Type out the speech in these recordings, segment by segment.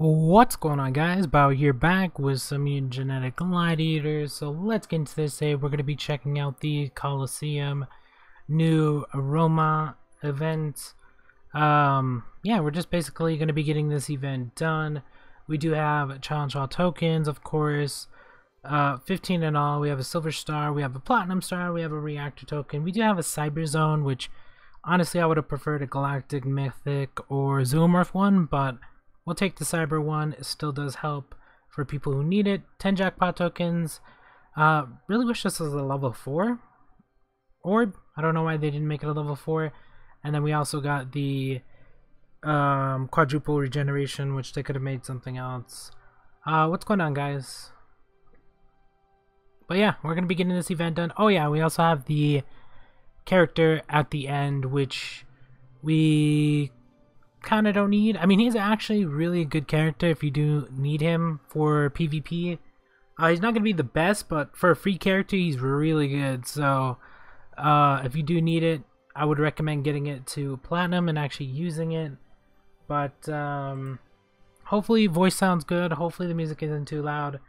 What's going on, guys? Bao here, back with some mutant genetic gladiators. So let's get into this today. We're going to be checking out the Colosseum new Roma event. Yeah, we're just basically going to be getting this event done. We do have challenge all tokens, of course, 15 in all. We have a silver star, we have a platinum star, we have a reactor token. We do have a cyber zone, which honestly I would have preferred a galactic, mythic, or zoomorph one, but we'll take the cyber one. It still does help for people who need it. 10 jackpot tokens. Really wish this was a level 4 orb. I don't know why they didn't make it a level 4. And then we also got the quadruple regeneration, which they could have made something else. What's going on, guys? But yeah, we're going to be getting this event done. Oh yeah, we also have the character at the end, which we kind of don't need. I mean, he's actually really a good character if you do need him for PvP. He's not going to be the best, but for a free character, he's really good. So if you do need it, I would recommend getting it to Platinum and actually using it. But hopefully voice sounds good. Hopefully the music isn't too loud.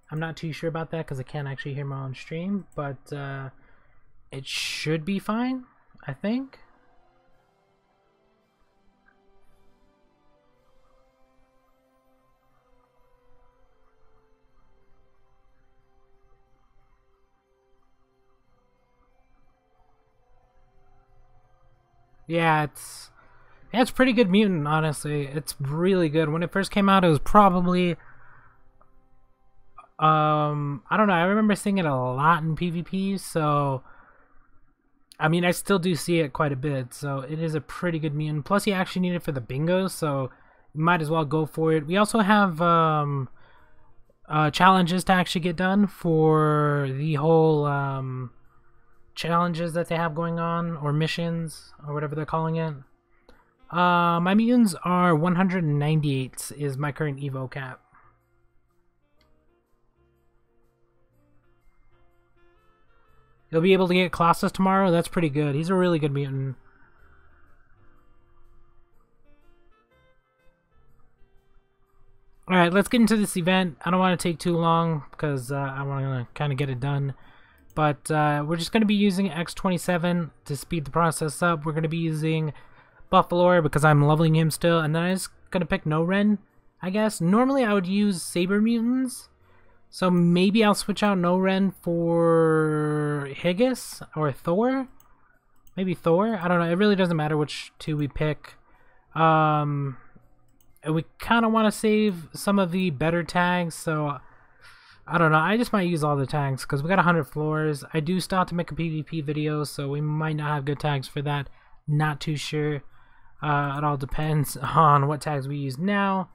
I'm not too sure about that because I can't actually hear my own stream, but it should be fine, I think. Yeah, it's pretty good mutant, honestly. It's really good. When it first came out, it was probably I don't know, I remember seeing it a lot in PvP, so I mean, I still do see it quite a bit, so it is a pretty good mutant. Plus, you actually need it for the bingos, so you might as well go for it. We also have challenges to actually get done for the whole challenges that they have going on, or missions, or whatever they're calling it. My mutants are 198 is my current Evo cap. You'll be able to get Colossus tomorrow? That's pretty good. He's a really good mutant. Alright, let's get into this event. I don't want to take too long because I want to kind of get it done. But we're just going to be using X27 to speed the process up. We're going to be using Buffalo because I'm leveling him still. And then I'm just going to pick No Ren, I guess. Normally I would use Saber mutants. So maybe I'll switch out No Ren for Higgis or Thor. Maybe Thor. I don't know. It really doesn't matter which two we pick. And we kind of want to save some of the better tags. So I don't know. I just might use all the tags because we got 100 floors. I do still have to make a PvP video, so we might not have good tags for that. Not too sure. It all depends on what tags we use now.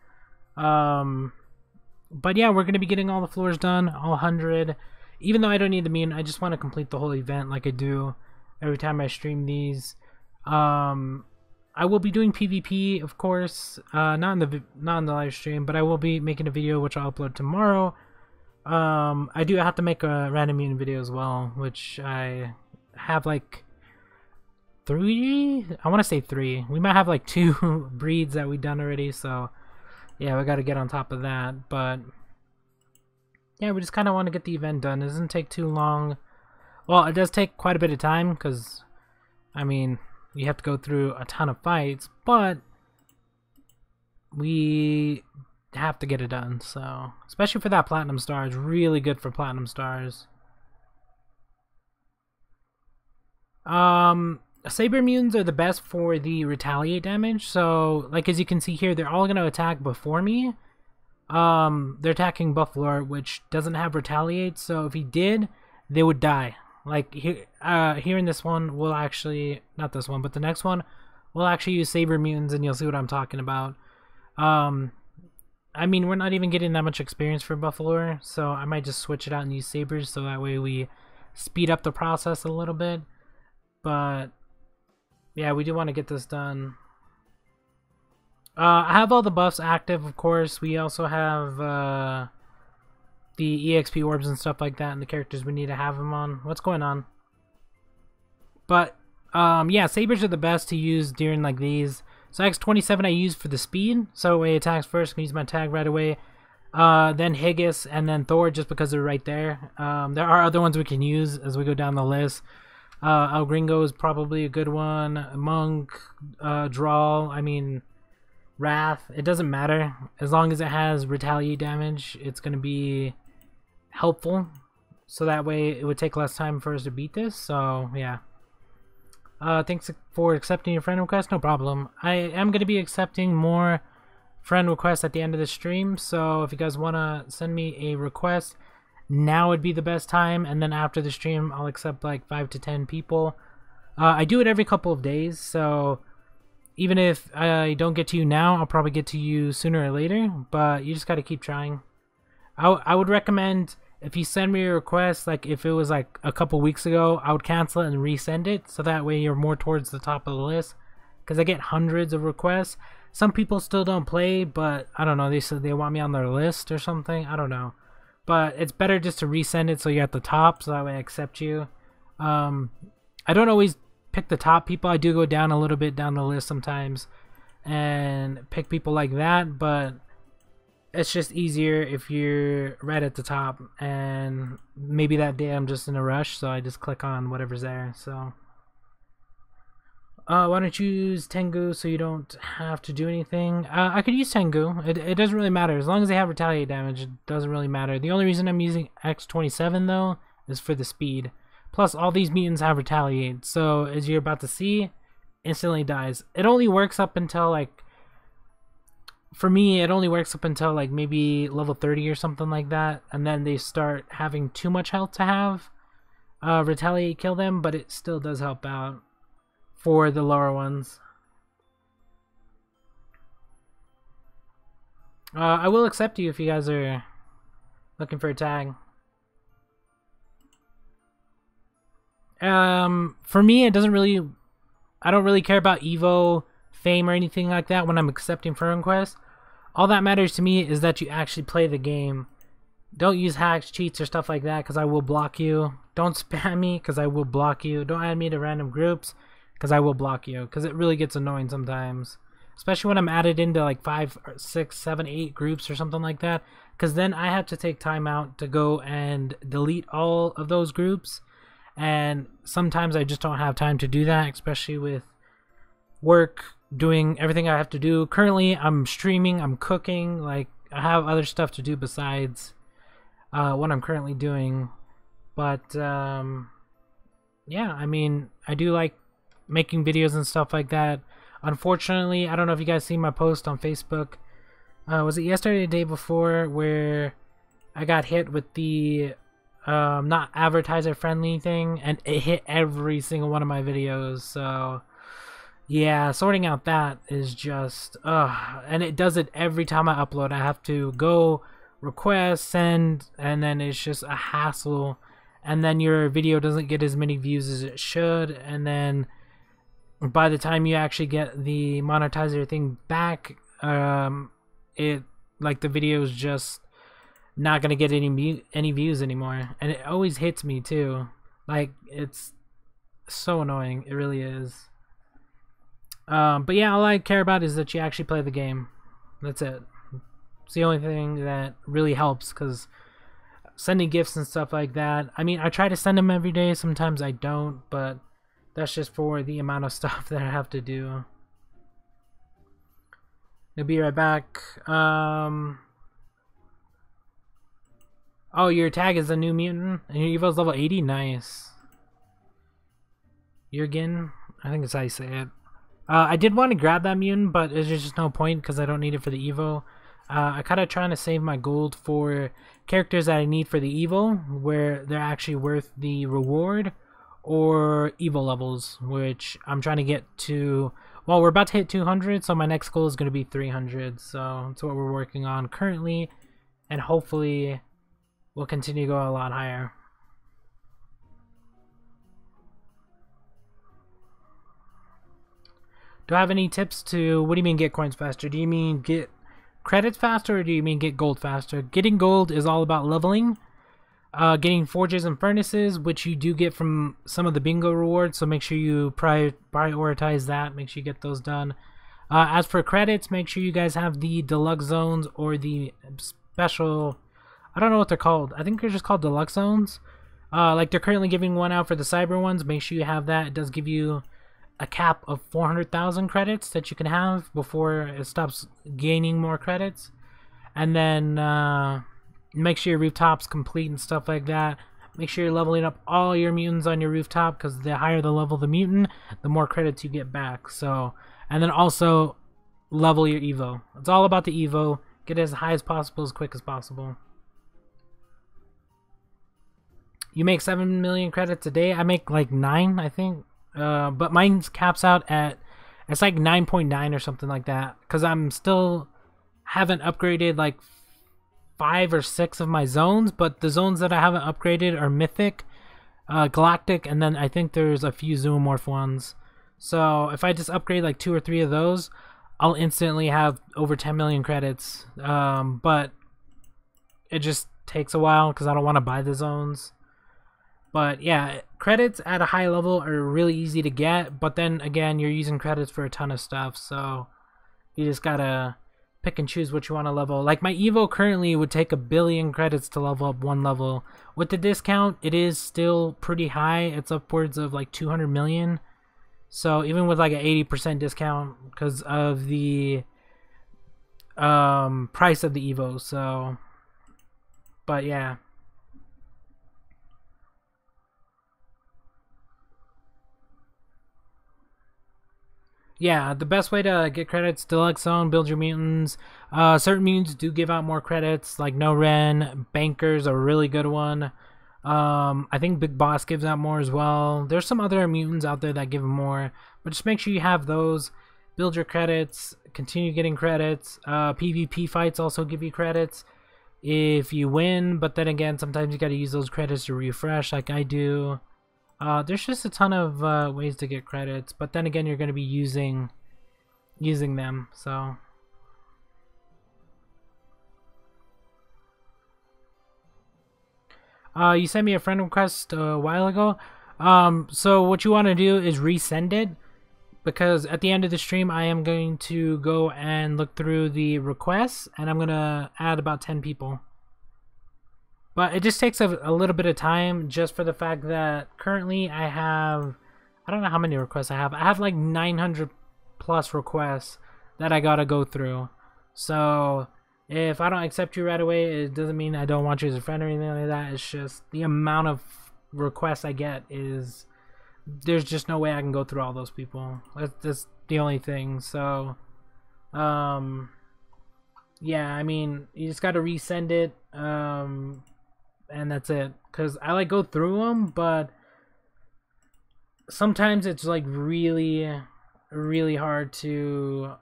But yeah, we're going to be getting all the floors done, all 100. Even though I don't need the mutant, I just want to complete the whole event like I do every time I stream these. I will be doing PvP, of course, not in the live stream, but I will be making a video which I'll upload tomorrow. I do have to make a random mutant video as well, which I have like 3. I want to say 3. We might have like 2 breeds that we've done already, so yeah, we got to get on top of that. But yeah, we just kind of want to get the event done. It doesn't take too long. Well, it does take quite a bit of time because, I mean, you have to go through a ton of fights, but we have to get it done. So, especially for that platinum star, it's really good for platinum stars. Saber mutants are the best for the retaliate damage. So, like as you can see here, they're all going to attack before me. They're attacking Buffalo, which doesn't have retaliate. So if he did, they would die. Like here in this one, we'll actually, not this one, but the next one, we'll actually use Saber mutants, and you'll see what I'm talking about. I mean, we're not even getting that much experience for Buffalo, so I might just switch it out and use Sabers, so that way we speed up the process a little bit. But yeah, we do want to get this done. I have all the buffs active, of course. We also have the EXP orbs and stuff like that, and the characters we need to have them on. What's going on? But yeah, Sabers are the best to use during like these. So X27 I use for the speed, so when he attacks first, I can use my tag right away. Then Higgis, and then Thor, just because they're right there. There are other ones we can use as we go down the list. El Gringo is probably a good one. Monk, Drawl, I mean, Wrath. It doesn't matter. As long as it has retaliate damage, it's going to be helpful. So that way it would take less time for us to beat this. So, yeah. Thanks for accepting your friend request. No problem. I am going to be accepting more friend requests at the end of the stream. So if you guys want to send me a request, now would be the best time. And then after the stream, I'll accept like 5 to 10 people. I do it every couple of days. So even if I don't get to you now, I'll probably get to you sooner or later. But you just got to keep trying. I would recommend, if you send me a request, like if it was like a couple weeks ago, I would cancel it and resend it. So that way you're more towards the top of the list. Because I get hundreds of requests. Some people still don't play, but I don't know. They said they want me on their list or something. I don't know. But it's better just to resend it so you're at the top. So that way I accept you. I don't always pick the top people. I do go down a little bit down the list sometimes. And pick people like that. But it's just easier if you're right at the top, and maybe that day I'm just in a rush, so I just click on whatever's there. So why don't you use Tengu so you don't have to do anything? I could use Tengu. It doesn't really matter. As long as they have retaliate damage, it doesn't really matter. The only reason I'm using X27 though is for the speed. Plus all these mutants have retaliate, so as you're about to see, instantly dies. It only works up until like, for me, it only works up until like maybe level 30 or something like that, and then they start having too much health to have retaliate kill them, but it still does help out for the lower ones. I will accept you if you guys are looking for a tag. For me, it doesn't really, I don't really care about Evo, fame, or anything like that when I'm accepting friend requests. All that matters to me is that you actually play the game. Don't use hacks, cheats, or stuff like that, because I will block you. Don't spam me, because I will block you. Don't add me to random groups, because I will block you, because it really gets annoying sometimes. Especially when I'm added into like 5, 6, 7, 8 groups or something like that, because then I have to take time out to go and delete all of those groups, and sometimes I just don't have time to do that, especially with work, doing everything I have to do. Currently I'm streaming, I'm cooking, like I have other stuff to do besides what I'm currently doing. But yeah, I mean, I do like making videos and stuff like that. Unfortunately, I don't know if you guys see my post on Facebook, was it yesterday or the day before, where I got hit with the not advertiser friendly thing, and it hit every single one of my videos. So yeah, sorting out that is just and it does it every time I upload. I have to go request, send, and then it's just a hassle, and then your video doesn't get as many views as it should, and then by the time you actually get the monetizer thing back, it, like, the video is just not gonna get any views anymore, and it always hits me too. Like, it's so annoying, it really is. But yeah, all I care about is that you actually play the game. That's it. It's the only thing that really helps, because sending gifts and stuff like that, I mean, I try to send them every day. Sometimes I don't, but that's just for the amount of stuff that I have to do. I'll be right back. Oh, your tag is a new mutant, and your evo's level 80? Nice. Jurgen? I think that's how you say it. I did want to grab that mutant, but there's just no point because I don't need it for the Evo. I kind of trying to save my gold for characters that I need for the Evo, where they're actually worth the reward, or Evo levels, which I'm trying to get to. Well, we're about to hit 200, so my next goal is going to be 300. So that's what we're working on currently, and hopefully we'll continue to go a lot higher. Do I have any tips to, what do you mean get coins faster? Do you mean get credits faster, or do you mean get gold faster? Getting gold is all about leveling. Getting forges and furnaces, which you do get from some of the bingo rewards, so make sure you prioritize that. Make sure you get those done. As for credits, make sure you guys have the deluxe zones or the special, I don't know what they're called. I think they're just called deluxe zones. Like they're currently giving one out for the cyber ones. Make sure you have that. It does give you a cap of 400,000 credits that you can have before it stops gaining more credits. And then make sure your rooftop's complete and stuff like that. Make sure you're leveling up all your mutants on your rooftop, because the higher the level of the mutant, the more credits you get back. So, and then also level your Evo. It's all about the Evo. Get it as high as possible, as quick as possible. You make 7 million credits a day. I make like 9, I think. But mine caps out at, it's like 9.9 or something like that. Because I'm still haven't upgraded like 5 or 6 of my zones. But the zones that I haven't upgraded are Mythic, Galactic, and then I think there's a few Zoomorph ones. So if I just upgrade like 2 or 3 of those, I'll instantly have over 10 million credits. But it just takes a while because I don't want to buy the zones. But yeah, credits at a high level are really easy to get, but then again, you're using credits for a ton of stuff, so you just gotta pick and choose what you want to level. Like my Evo currently would take 1 billion credits to level up 1 level. With the discount, it is still pretty high. It's upwards of like 200 million. So even with like an 80% discount because of the price of the Evo, so, but yeah. Yeah, the best way to get credits, deluxe zone, build your mutants. Certain mutants do give out more credits, like No Ren, Banker's a really good one. I think Big Boss gives out more as well. There's some other mutants out there that give more, but just make sure you have those. Build your credits, continue getting credits. PvP fights also give you credits if you win, but then again, sometimes you gotta use those credits to refresh like I do. There's just a ton of ways to get credits, but then again, you're going to be using them. So you sent me a friend request a while ago. So what you want to do is resend it, because at the end of the stream, I am going to go and look through the requests, and I'm going to add about 10 people. But it just takes a little bit of time, just for the fact that currently I don't know how many requests I have. I have like 900 plus requests that I gotta go through. So if I don't accept you right away, it doesn't mean I don't want you as a friend or anything like that. It's just the amount of requests I get is, there's just no way I can go through all those people. That's the only thing. So yeah, I mean, you just gotta resend it. And that's it, because I like go through them, but sometimes it's like really hard to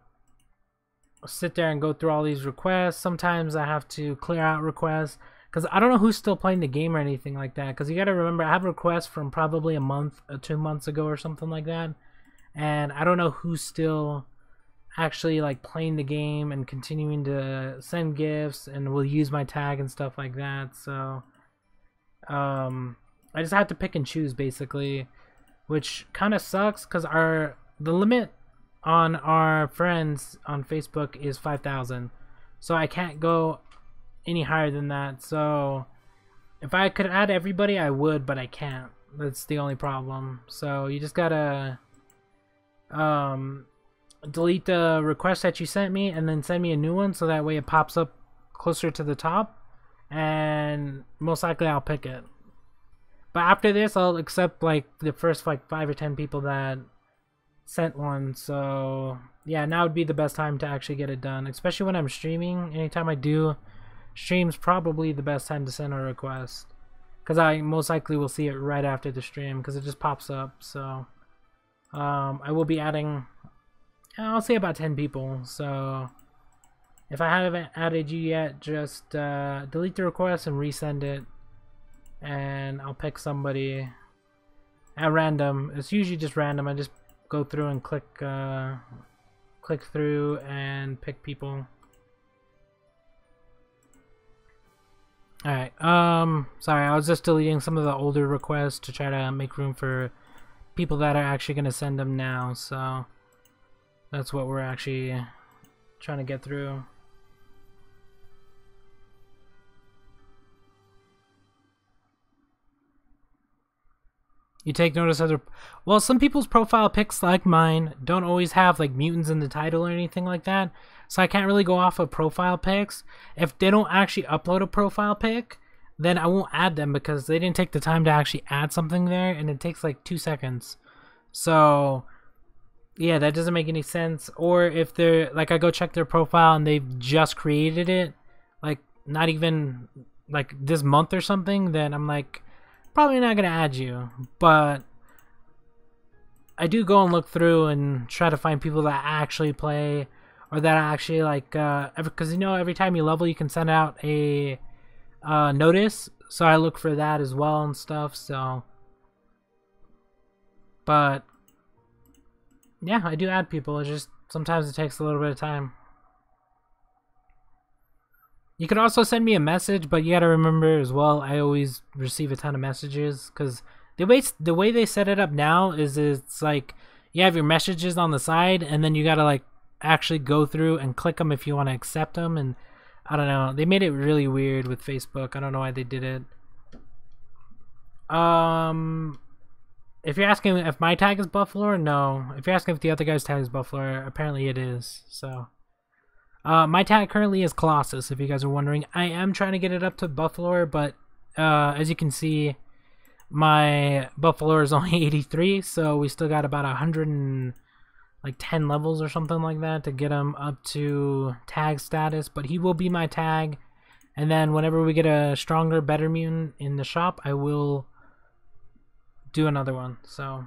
sit there and go through all these requests. Sometimes I have to clear out requests because I don't know who's still playing the game or anything like that, because you got to remember, I have requests from probably a month or 2 months ago or something like that, and I don't know who's still actually like playing the game and continuing to send gifts and will use my tag and stuff like that. So I just have to pick and choose basically, which kind of sucks because the limit on our friends on Facebook is 5,000, so I can't go any higher than that. So if I could add everybody, I would, but I can't. That's the only problem. So you just gotta delete the request that you sent me and then send me a new one, so that way it pops up closer to the top, and most likely I'll pick it. But after this, I'll accept like the first like 5 or 10 people that sent one. So yeah, now would be the best time to actually get it done, especially when I'm streaming. Anytime I do streams, probably the best time to send a request, because I most likely will see it right after the stream because it just pops up. So I will be adding, I'll say about 10 people. So if I haven't added you yet, just delete the request and resend it, and I'll pick somebody at random. It's usually just random. I just go through and click through and pick people. Alright, sorry, I was just deleting some of the older requests to try to make room for people that are actually going to send them now. So That's what we're actually trying to get through. You take notice of their... Well, some people's profile pics, like mine, don't always have like mutants in the title or anything like that. So I can't really go off of profile pics. If they don't actually upload a profile pic, then I won't add them because they didn't take the time to actually add something there, and it takes like 2 seconds. So yeah, that doesn't make any sense. Or if they're like, I go check their profile and they've just created it, like not even like this month or something, then I'm like, probably not gonna add you. But I do go and look through and try to find people that actually play, or that actually like, because you know, every time you level you can send out a notice, so I look for that as well and stuff. So, but yeah, I do add people. It's just sometimes it takes a little bit of time. You could also send me a message, but you gotta remember as well, I always receive a ton of messages, because the way they set it up now is it's like you have your messages on the side, and then you gotta like actually go through and click them if you want to accept them. And I don't know, they made it really weird with Facebook. I don't know why they did it. If you're asking if my tag is Buffalo, no. If you're asking if the other guy's tag is Buffalo, apparently it is. So my tag currently is Colossus, if you guys are wondering. I am trying to get it up to Buffalo, but as you can see, my Buffalo is only 83, so we still got about 110 levels or something like that to get him up to tag status. But he will be my tag, and then whenever we get a stronger, better mutant in the shop, I will do another one. So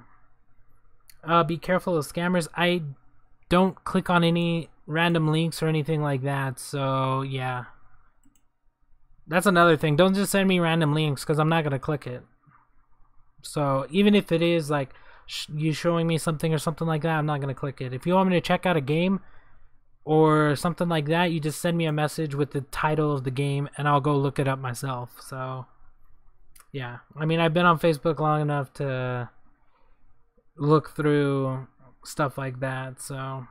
be careful of scammers. I don't click on any random links or anything like that, so yeah, that's another thing. Don't just send me random links, because I'm not gonna click it. So even if it is like you showing me something or something like that, I'm not gonna click it. If you want me to check out a game or something like that, you just send me a message with the title of the game and I'll go look it up myself. So yeah, I mean, I've been on Facebook long enough to look through stuff like that. So,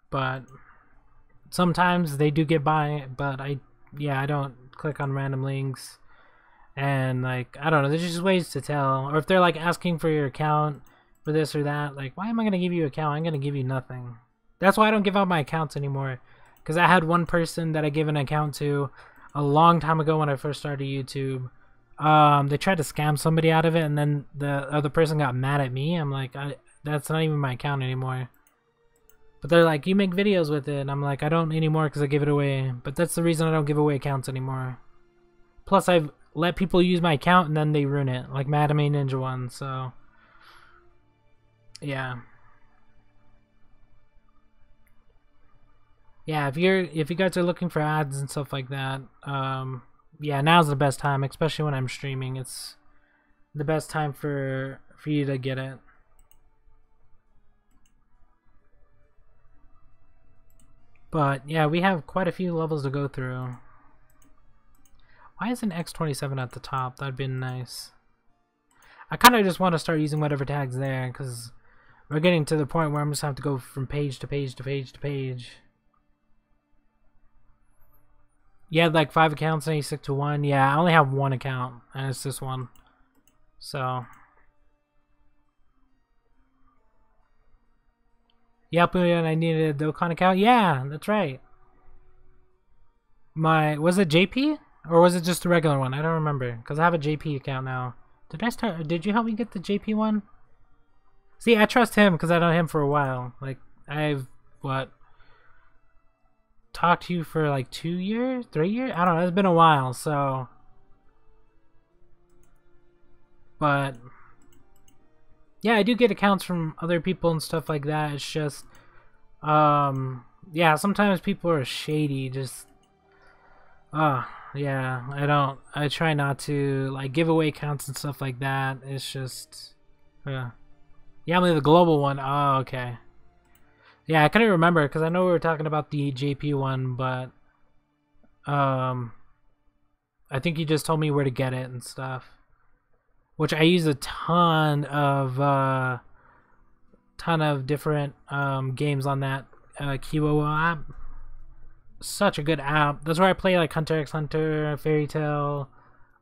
but sometimes they do get by, but I don't click on random links. And like, I don't know, there's just ways to tell. Or if they're like asking for your account for this or that, like, why am I gonna give you an account? I'm gonna give you nothing. That's why I don't give out my accounts anymore, because I had one person that I gave an account to a long time ago when I first started YouTube. They tried to scam somebody out of it, and then the other person got mad at me. I'm like, that's not even my account anymore. But they're like, you make videos with it, and I'm like, I don't anymore because I give it away. But that's the reason I don't give away accounts anymore. Plus, I've let people use my account and then they ruin it, like Madame Ninja one. So yeah, if you guys are looking for ads and stuff like that, yeah, now's the best time, especially when I'm streaming. It's the best time for you to get it. But yeah, we have quite a few levels to go through. Why isn't X27 at the top? That'd be nice. I kind of just want to start using whatever tag's there, because we're getting to the point where I'm just going to have to go from page to page to page to page. You had like 5 accounts and you stick to one. Yeah, I only have one account, and it's this one. So yep, and I needed a Dokkan account. Yeah, that's right. Was it JP? Or was it just a regular one? I don't remember, because I have a JP account now. Did you help me get the JP one? See, I trust him because I know him for a while. Like, I've, talked to you for like 2 years? 3 years? I don't know, it's been a while, so. But yeah, I do get accounts from other people and stuff like that. It's just, yeah, sometimes people are shady, just, yeah, I try not to like give away accounts and stuff like that. It's just, yeah, I'm the global one. Oh, okay. Yeah, I couldn't remember because I know we were talking about the JP one, but I think you just told me where to get it and stuff, which I use a ton of ton of different games on that Kiwo app. Such a good app. That's where I play like Hunter x Hunter, Fairy Tail.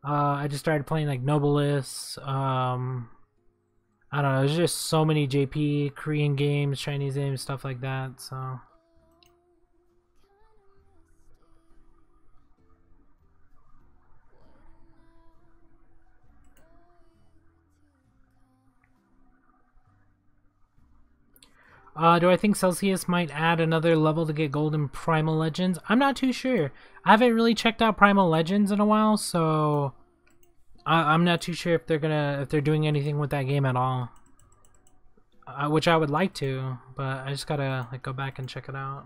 I just started playing like Nobilis. I don't know. There's just so many JP Korean games, Chinese games, stuff like that. So. Do I think Celsius might add another level to get gold in Primal Legends? I'm not too sure. I haven't really checked out Primal Legends in a while, so I'm not too sure if they're doing anything with that game at all. Which I would like to, but I just gotta like go back and check it out.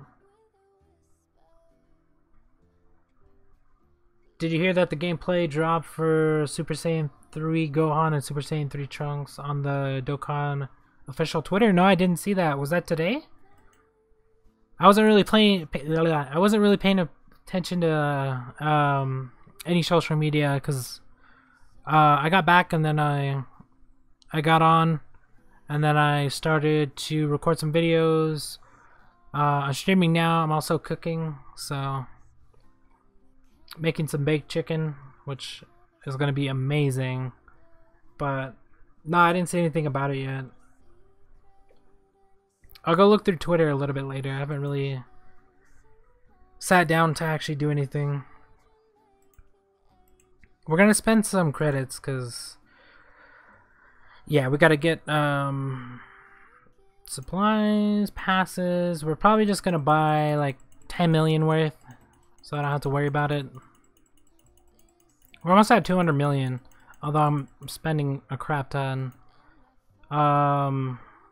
Did you hear that the gameplay dropped for Super Saiyan 3 Gohan and Super Saiyan 3 Trunks on the Dokkan official Twitter? No, I didn't see that. Was that today? I wasn't really paying attention to any social media because I got back and then I got on and then I started to record some videos. I'm streaming now. I'm also cooking, so making some baked chicken, which is gonna be amazing. But no, I didn't say anything about it yet. I'll go look through Twitter a little bit later. I haven't really sat down to actually do anything. We're gonna spend some credits because, yeah, we gotta get supplies, passes. We're probably just gonna buy like 10 million worth, so I don't have to worry about it. We're almost at 200 million, although I'm spending a crap ton.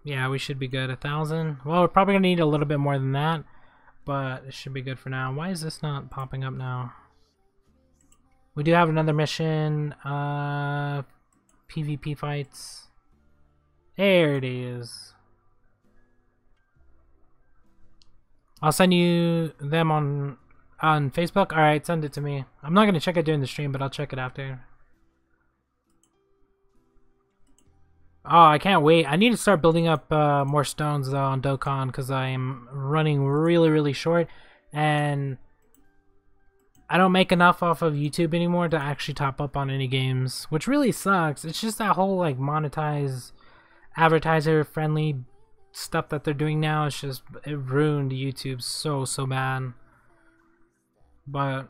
Yeah, we should be good. 1,000. Well, we're probably gonna need a little bit more than that, but it should be good for now. Why is this not popping up now? We do have another mission. PvP fights. There it is. I'll send you them on Facebook. All right, send it to me. I'm not gonna check it during the stream, but I'll check it after. Oh, I can't wait. I need to start building up more stones though on Dokkan because I'm running really short and I don't make enough off of YouTube anymore to actually top up on any games, which really sucks. It's just that whole like monetized advertiser friendly stuff that they're doing now. It's just, it ruined YouTube so bad. But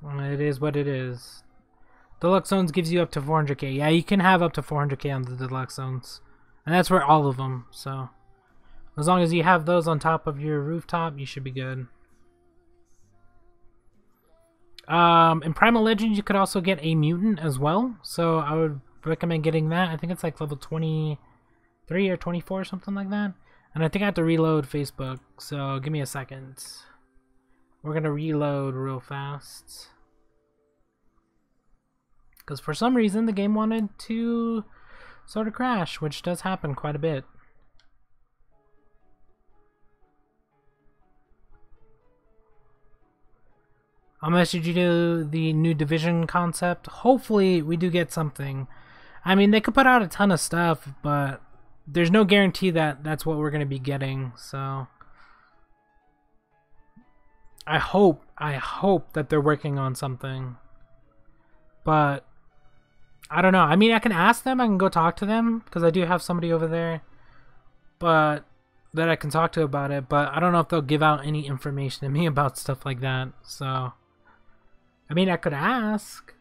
it is what it is. Deluxe zones gives you up to 400k. Yeah, you can have up to 400k on the deluxe zones. And that's for all of them. So as long as you have those on top of your rooftop, you should be good. In Primal Legends, you could also get a mutant as well. So I would recommend getting that. I think it's like level 23 or 24 or something like that. And I think I have to reload Facebook. So give me a second. We're going to reload real fast. Because for some reason the game wanted to sort of crash, which does happen quite a bit. I'll message you to the new division concept. Hopefully we do get something. I mean, they could put out a ton of stuff, but there's no guarantee that that's what we're going to be getting. So I hope that they're working on something. But I don't know. I mean, I can ask them. I can go talk to them because I do have somebody over there, but that I can talk to about it. But I don't know if they'll give out any information to me about stuff like that. So, I mean, I could ask.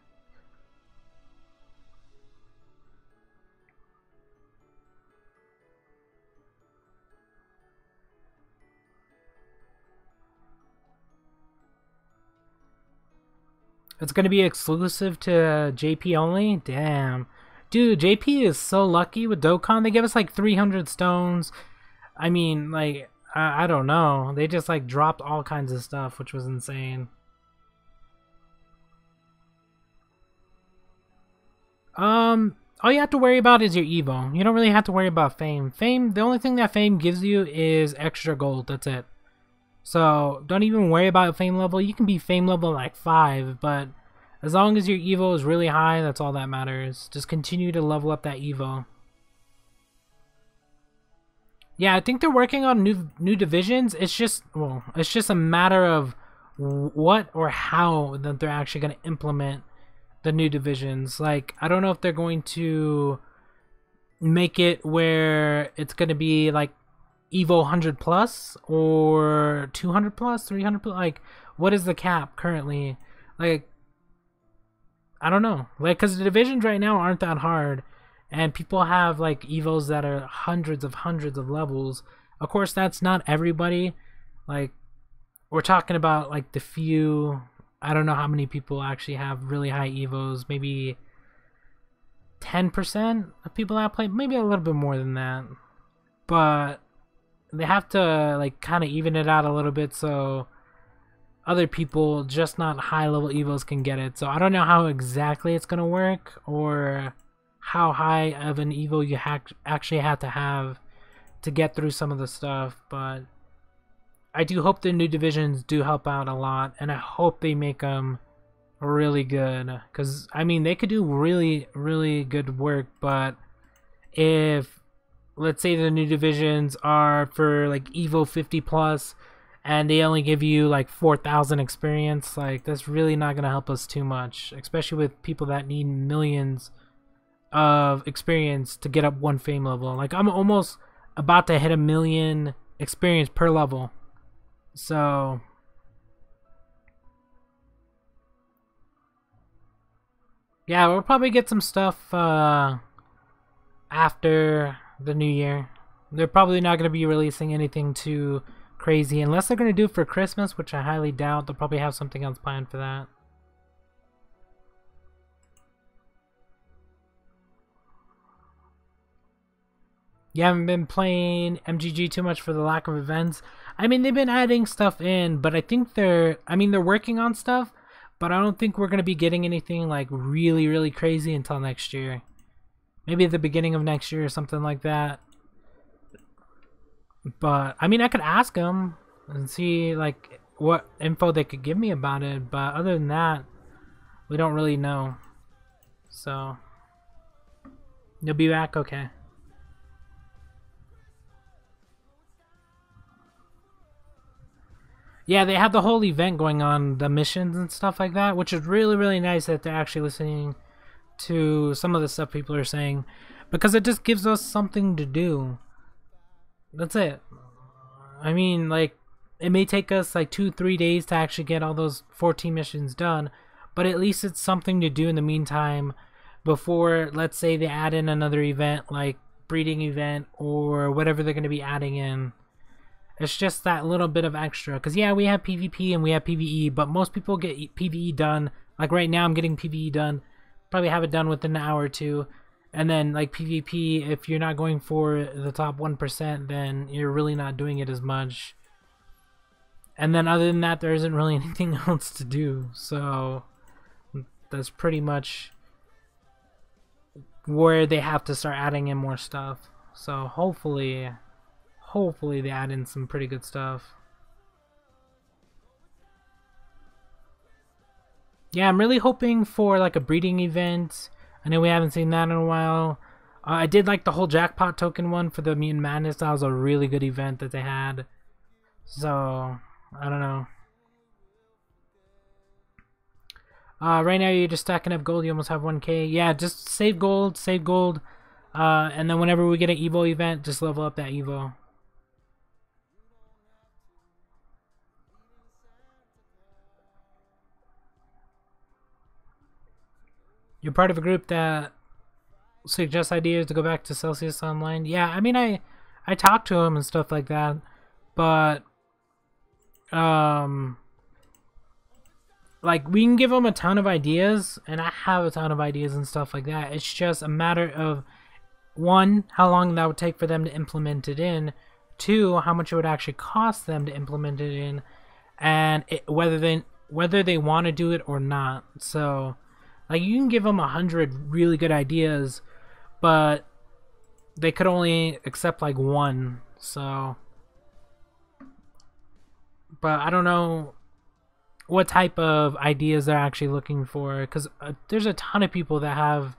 It's going to be exclusive to JP only? Damn. Dude, JP is so lucky with Dokkan. They give us like 300 stones. I mean, like, I don't know. They just like dropped all kinds of stuff, which was insane. All you have to worry about is your Evo. You don't really have to worry about fame. Fame, the only thing that fame gives you is extra gold. That's it. So don't even worry about fame level. You can be fame level like 5, but as long as your Evo is really high, that's all that matters. Just continue to level up that Evo. Yeah, I think they're working on new divisions. It's just, well, it's just a matter of what or how that they're actually going to implement the new divisions. Like, I don't know if they're going to make it where it's going to be like Evo 100 plus or 200 plus, 300 plus. Like, what is the cap currently? Like, I don't know. Like, because the divisions right now aren't that hard, and people have like Evos that are hundreds of levels. Of course, that's not everybody. Like, we're talking about like the few. I don't know how many people actually have really high Evos. Maybe 10% of people that play. Maybe a little bit more than that. But they have to like kind of even it out a little bit so other people, just not high level Evos, can get it. So I don't know how exactly it's gonna work, or how high of an Evo you actually have to get through some of the stuff. But I do hope the new divisions do help out a lot, and I hope they make them really good, because I mean, they could do really good work. But if, let's say, the new divisions are for like Evo 50 plus and they only give you like 4,000 experience, like, that's really not gonna help us too much, especially with people that need millions of experience to get up one fame level. Like, I'm almost about to hit 1,000,000 experience per level. So yeah, we'll probably get some stuff after the new year. They're probably not going to be releasing anything too crazy unless they're going to do it for Christmas, which I highly doubt. They'll probably have something else planned for that. You haven't been playing MGG too much for the lack of events. I mean, they've been adding stuff in, but I think they're working on stuff, but I don't think we're going to be getting anything like really crazy until next year. Maybe at the beginning of next year or something like that. But I mean, I could ask them and see like what info they could give me about it, but other than that, we don't really know. So you'll be back? Okay. Yeah, they have the whole event going on, the missions and stuff like that, which is really nice that they're actually listening to some of the stuff people are saying, because it just gives us something to do. That's it. I mean, like, it may take us like 2-3 days to actually get all those 14 missions done, but at least it's something to do in the meantime before, let's say, they add in another event like breeding event or whatever they're going to be adding in. It's just that little bit of extra, because yeah, we have PvP and we have PvE, but most people get PvE done. Like right now I'm getting PvE done, probably have it done within an hour or two. And then like PvP, if you're not going for the top 1%, then you're really not doing it as much. And then other than that, there isn't really anything else to do. So that's pretty much where they have to start adding in more stuff. So hopefully they add in some pretty good stuff. Yeah, I'm really hoping for like a breeding event. I know we haven't seen that in a while. I did like the whole jackpot token one for the Mutant Madness. That was a really good event that they had. So, I don't know. Right now you're just stacking up gold. You almost have 1k. Yeah, just save gold. And then whenever we get an Evo event, just level up that Evo. You're part of a group that suggests ideas to go back to Celsius Online. Yeah, I mean, I talk to him and stuff like that, but like, we can give them a ton of ideas, and I have a ton of ideas and stuff like that. It's just a matter of, one, how long that would take for them to implement it in, two, how much it would actually cost them to implement it in, and whether they want to do it or not. So like, you can give them 100 really good ideas, but they could only accept like one. So, but I don't know what type of ideas they're actually looking for, because there's a ton of people that have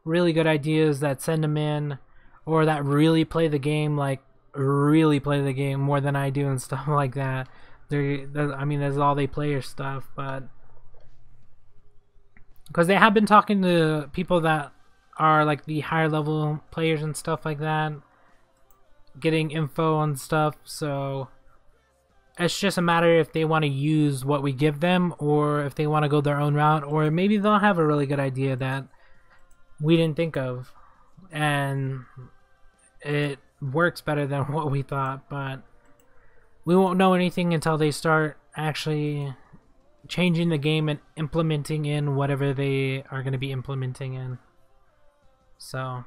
really good ideas that send them in, or that really play the game like really play the game more than I do and stuff like that. I mean, that's all they play or stuff, but because they have been talking to people that are like the higher level players and stuff like that, getting info on stuff. So it's just a matter if they want to use what we give them or if they want to go their own route, or maybe they'll have a really good idea that we didn't think of and it works better than what we thought. But we won't know anything until they start actually changing the game and implementing in whatever they are going to be implementing in. So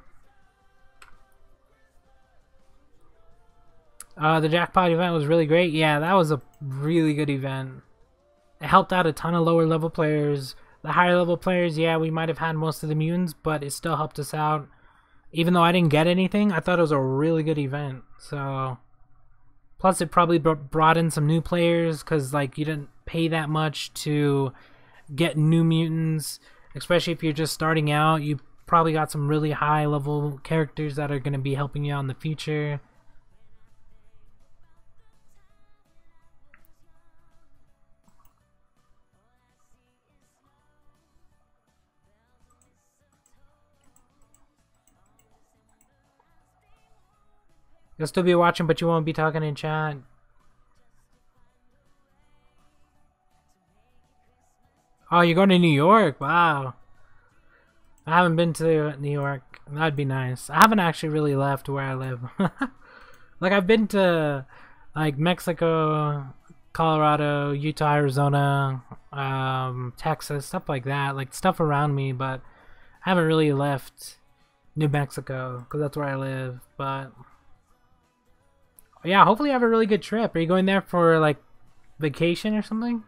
the jackpot event was really great. Yeah, that was a really good event. It helped out a ton of lower level players. The higher level players, yeah, we might have had most of the mutants, but it still helped us out. Even though I didn't get anything, I thought it was a really good event. So plus it probably brought in some new players, because like you didn't pay that much to get new mutants, especially if you're just starting out. You probably got some really high level characters that are going to be helping you out in the future. You'll still be watching, but you won't be talking in chat. Oh, you're going to New York? Wow. I haven't been to New York. That'd be nice. I haven't actually really left where I live. Like, I've been to like Mexico, Colorado, Utah, Arizona, Texas, stuff like that. Like stuff around me, but I haven't really left New Mexico because that's where I live. But yeah, hopefully I have a really good trip. Are you going there for like vacation or something?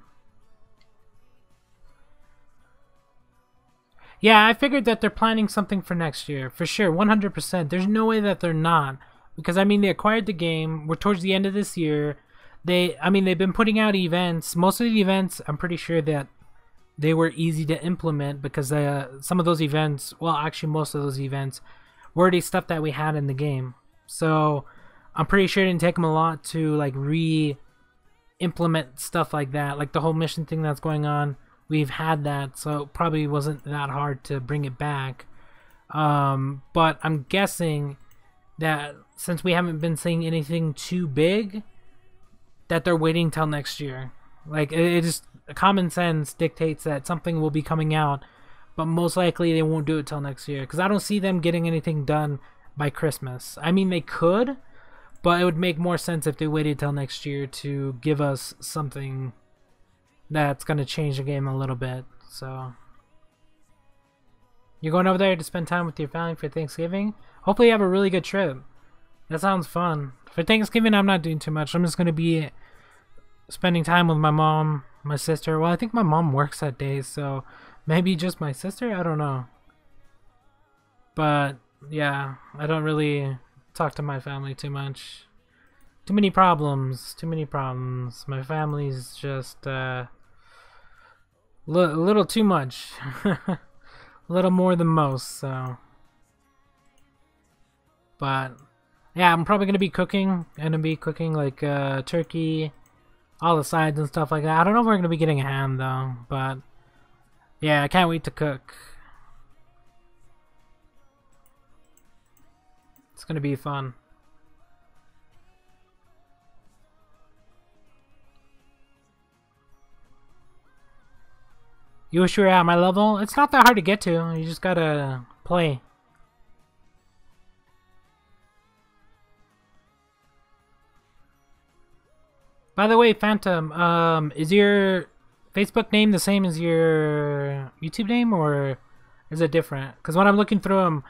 Yeah, I figured that they're planning something for next year, for sure, 100%. There's no way that they're not, because I mean they acquired the game. We're towards the end of this year. They've been putting out events. Most of the events, I'm pretty sure that they were easy to implement because some of those events, well, actually most of those events, were already stuff that we had in the game. So I'm pretty sure it didn't take them a lot to like re-implement stuff like that, like the whole mission thing that's going on. We've had that, so it probably wasn't that hard to bring it back. But I'm guessing that since we haven't been seeing anything too big, that they're waiting till next year. Like, it just, common sense dictates that something will be coming out, but most likely they won't do it till next year, because I don't see them getting anything done by Christmas. I mean, they could, but it would make more sense if they waited till next year to give us something that's going to change the game a little bit. So you're going over there to spend time with your family for Thanksgiving? Hopefully you have a really good trip. That sounds fun. For Thanksgiving, I'm not doing too much. I'm just going to be spending time with my mom, my sister. Well, I think my mom works that day, so maybe just my sister? I don't know. But yeah, I don't really talk to my family too much. Too many problems. Too many problems. My family's just a little too much. A little more than most, so. But yeah, I'm probably gonna be cooking. Like turkey, all the sides and stuff like that. I don't know if we're gonna be getting a ham though, but yeah, I can't wait to cook. It's gonna be fun. You wish you were at my level? It's not that hard to get to. You just gotta play. By the way, Phantom, is your Facebook name the same as your YouTube name, or is it different? Because when I'm looking through them,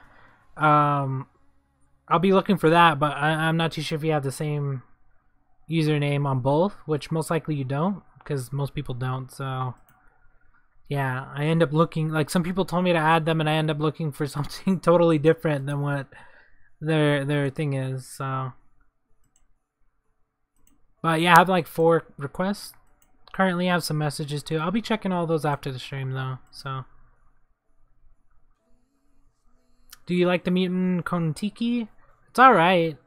I'll be looking for that, but I'm not too sure if you have the same username on both, which most likely you don't, because most people don't, so yeah, I end up looking, like some people told me to add them and I end up looking for something totally different than what their thing is, so. But yeah, I have like 4 requests. Currently I have some messages too. I'll be checking all those after the stream though, so. Do you like the Mutant Kontiki? It's alright.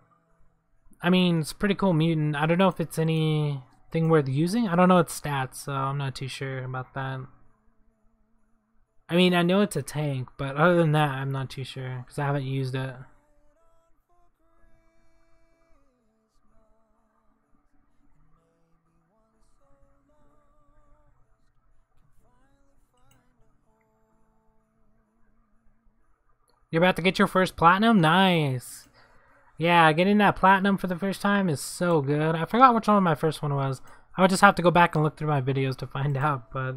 I mean, it's a pretty cool mutant. I don't know if it's anything worth using. I don't know its stats, so I'm not too sure about that. I mean, I know it's a tank, but other than that, I'm not too sure because I haven't used it. You're about to get your first platinum? Nice. Yeah, getting that platinum for the first time is so good. I forgot which one my first one was. I would just have to go back and look through my videos to find out, but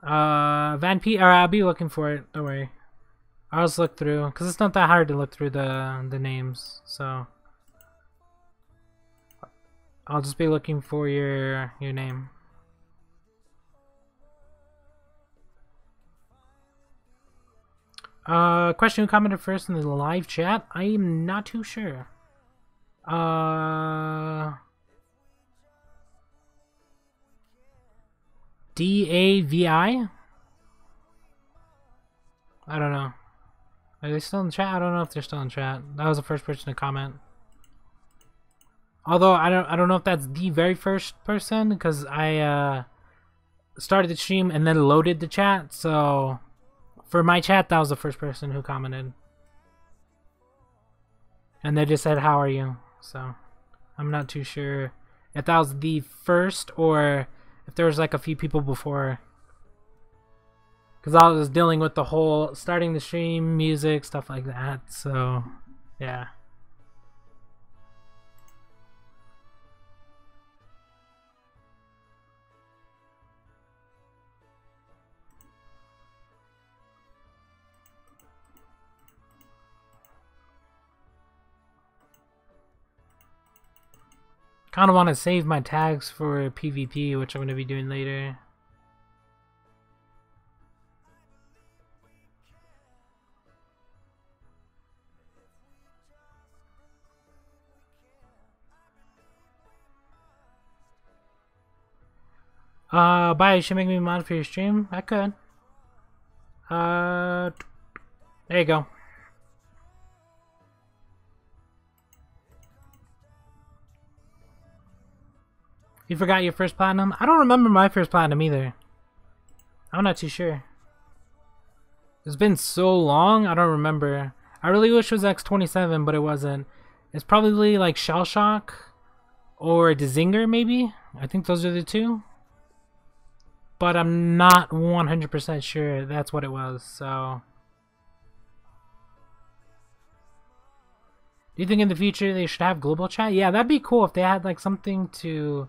Van P, or I'll be looking for it. Don't worry. I'll just look through because it's not that hard to look through the names. So I'll just be looking for your name. Question who commented first in the live chat? I am not too sure. DAVI? I don't know. Are they still in chat? I don't know if they're still in chat. That was the first person to comment. Although I don't know if that's the very first person because I started the stream and then loaded the chat. So for my chat, that was the first person who commented. And they just said, "How are you?" So I'm not too sure if that was the first or if there was like a few people before. Because I was dealing with the whole starting the stream, music, stuff like that. So yeah. Kind of want to save my tags for PvP, which I'm going to be doing later. Bye, you should make me a mod for your stream. I could. There you go. You forgot your first platinum? I don't remember my first platinum either. I'm not too sure. It's been so long, I don't remember. I really wish it was X27, but it wasn't. It's probably like Shell Shock or Dezinger, maybe? I think those are the two. But I'm not 100% sure that's what it was, so. Do you think in the future they should have global chat? Yeah, that'd be cool if they had like something to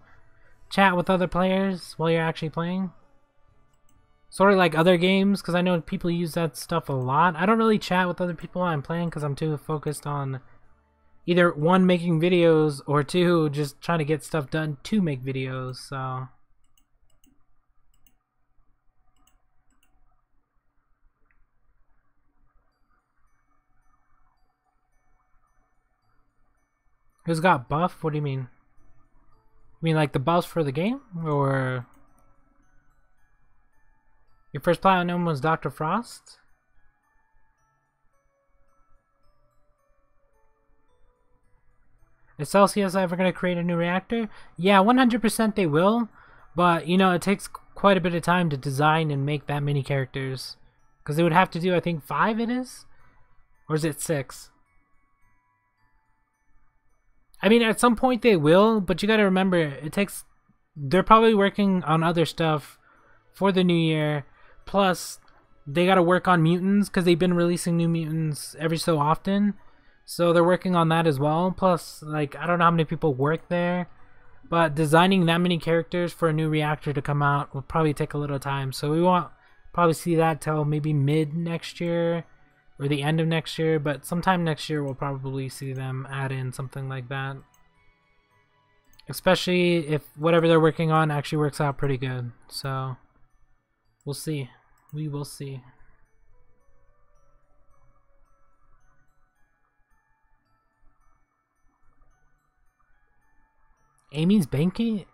chat with other players while you're actually playing. Sort of like other games, because I know people use that stuff a lot. I don't really chat with other people while I'm playing because I'm too focused on either one, making videos, or two, just trying to get stuff done to make videos, so. Who's got buff? What do you mean? You mean like the buffs for the game? Or your first platinum was Dr. Frost? Is Celsius ever going to create a new reactor? Yeah, 100% they will. But, you know, it takes quite a bit of time to design and make that many characters. Because they would have to do, I think, 5 it is? Or is it 6? I mean, at some point they will, but you gotta remember, it takes... They're probably working on other stuff for the new year. Plus, they gotta work on mutants, because they've been releasing new mutants every so often. So they're working on that as well. Plus, like, I don't know how many people work there. But designing that many characters for a new reactor to come out will probably take a little time. So we won't probably see that till maybe mid next year. Or the end of next year, but sometime next year we'll probably see them add in something like that. Especially if whatever they're working on actually works out pretty good. So, we'll see. We will see. Amy's baking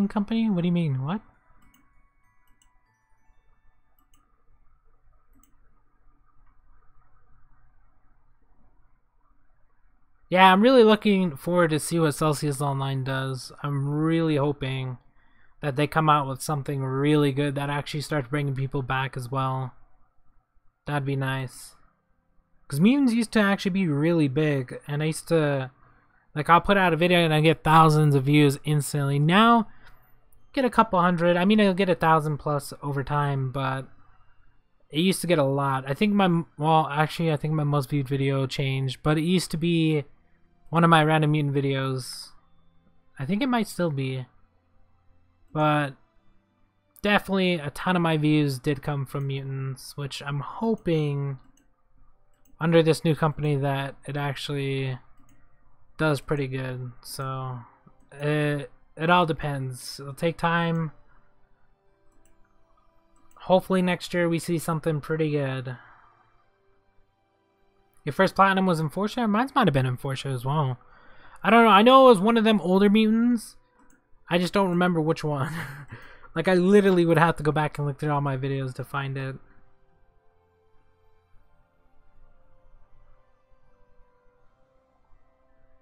company? What do you mean? What? Yeah, I'm really looking forward to see what Celsius Online does. I'm really hoping that they come out with something really good that actually starts bringing people back as well. That'd be nice. Because Mutants used to actually be really big, and I used to, like, I'll put out a video and I get thousands of views instantly. Now, get a couple hundred. I mean, I'll get 1,000 plus over time, but it used to get a lot. I think I think my most viewed video changed, but it used to be one of my random mutant videos. I think it might still be, but definitely a ton of my views did come from mutants, which I'm hoping under this new company that it actually does pretty good. So it all depends. It'll take time. Hopefully next year we see something pretty good. Your first platinum was in 4-share? Mine might have been in 4-share as well. I don't know. I know it was one of them older mutants. I just don't remember which one. Like, I literally would have to go back and look through all my videos to find it.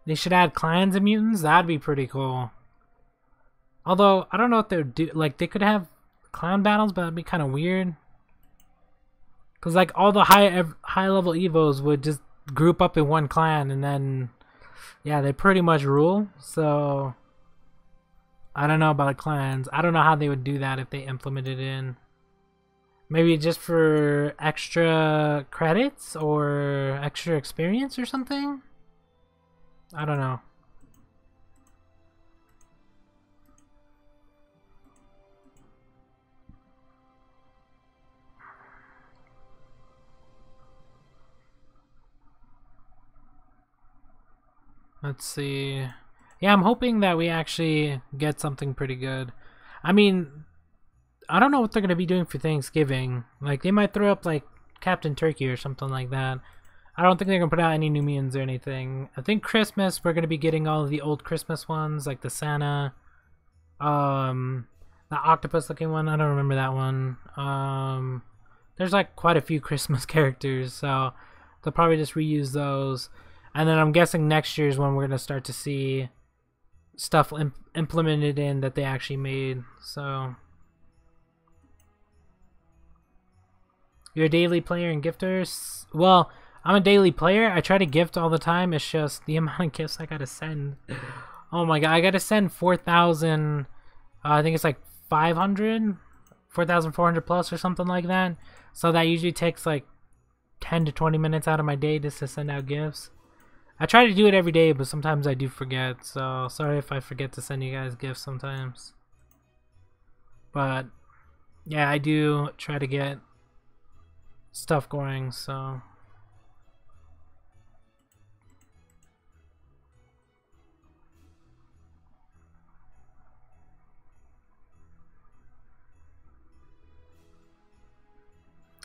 They should add clans and mutants. That'd be pretty cool. Although, I don't know what they would do. Like, they could have clan battles, but that'd be kind of weird. Because, like, all the high-level Evos would just group up in one clan, and then, yeah, they pretty much rule. So, I don't know about clans. I don't know how they would do that if they implemented it in. Maybe just for extra credits or extra experience or something? I don't know. Let's see. Yeah, I'm hoping that we actually get something pretty good. I mean, I don't know what they're going to be doing for Thanksgiving. Like, they might throw up, like, Captain Turkey or something like that. I don't think they're going to put out any new mutants or anything. I think Christmas, we're going to be getting all of the old Christmas ones, like the Santa, the octopus-looking one. I don't remember that one. There's, like, quite a few Christmas characters, so they'll probably just reuse those. And then I'm guessing next year is when we're going to start to see stuff implemented in that they actually made. So, you're a daily player and gifters? Well, I'm a daily player. I try to gift all the time. It's just the amount of gifts I got to send. Oh my god, I got to send 4,000, I think it's like 500, 4,400 plus or something like that. So that usually takes like 10 to 20 minutes out of my day just to send out gifts. I try to do it every day, but sometimes I do forget, so sorry if I forget to send you guys gifts sometimes. But yeah, I do try to get stuff going, so.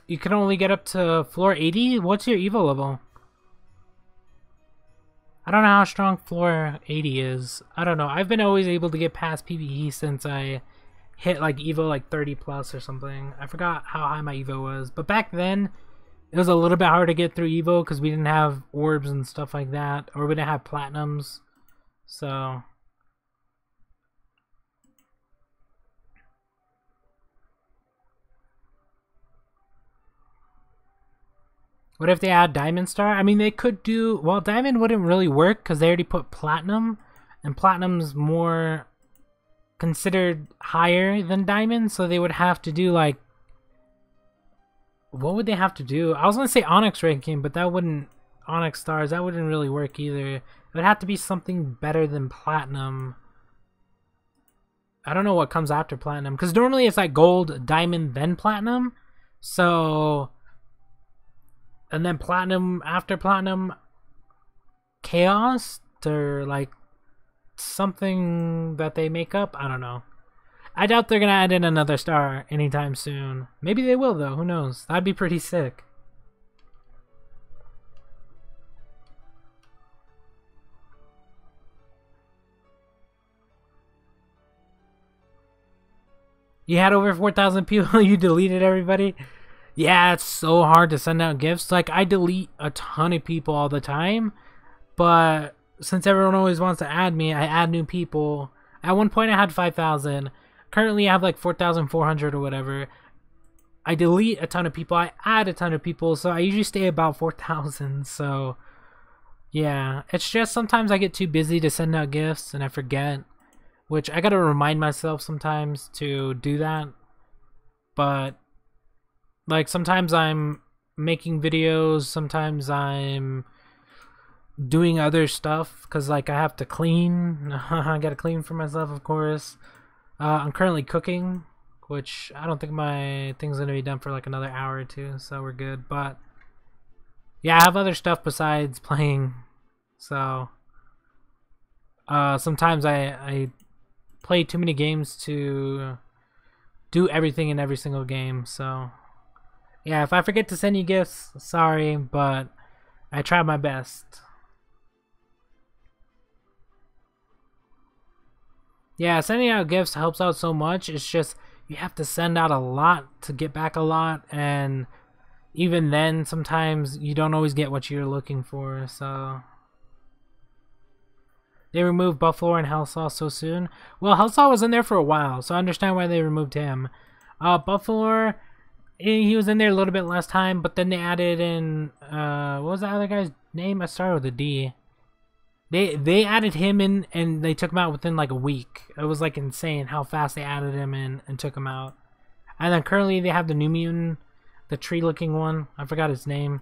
You can only get up to floor 80? What's your Evo level? I don't know how strong floor 80 is. I don't know. I've been always able to get past PvE since I hit like Evo like 30 plus or something. I forgot how high my Evo was. But back then, it was a little bit hard to get through Evo because we didn't have orbs and stuff like that. Or we didn't have platinums. So what if they add Diamond Star? I mean, they could do... Well, Diamond wouldn't really work because they already put Platinum. And Platinum's more considered higher than Diamond. So they would have to do, like... What would they have to do? I was going to say Onyx ranking, but that wouldn't... Onyx Stars, that wouldn't really work either. It would have to be something better than Platinum. I don't know what comes after Platinum. Because normally it's like Gold, Diamond, then Platinum. So... And then Platinum, after Platinum, Chaos, or like something that they make up. I don't know. I doubt they're going to add in another star anytime soon. Maybe they will though, who knows. That'd be pretty sick. You had over 4,000 people, you deleted everybody? Yeah, it's so hard to send out gifts. Like, I delete a ton of people all the time. But since everyone always wants to add me, I add new people. At one point I had 5,000. Currently I have like 4,400 or whatever. I delete a ton of people, I add a ton of people, so I usually stay about 4,000. So yeah, it's just sometimes I get too busy to send out gifts and I forget, which I gotta remind myself sometimes to do that. But like sometimes I'm making videos, sometimes I'm doing other stuff because like I have to clean. I gotta clean for myself, of course. I'm currently cooking, which I don't think my thing's gonna be done for like another hour or two, so we're good. But yeah, I have other stuff besides playing, so sometimes I play too many games to do everything in every single game. So yeah, if I forget to send you gifts, sorry, but I try my best. Yeah, sending out gifts helps out so much. It's just you have to send out a lot to get back a lot, and even then sometimes you don't always get what you're looking for. So they removed Buffalo and Hellsaw so soon. Well, Hellsaw was in there for a while, so I understand why they removed him. Buffalo, he was in there a little bit less time, but then they added in what was the other guy's name? I started with a D. They added him in and they took him out within like a week. It was like insane how fast they added him in and took him out. And then currently they have the New Mutant, the tree looking one. I forgot his name.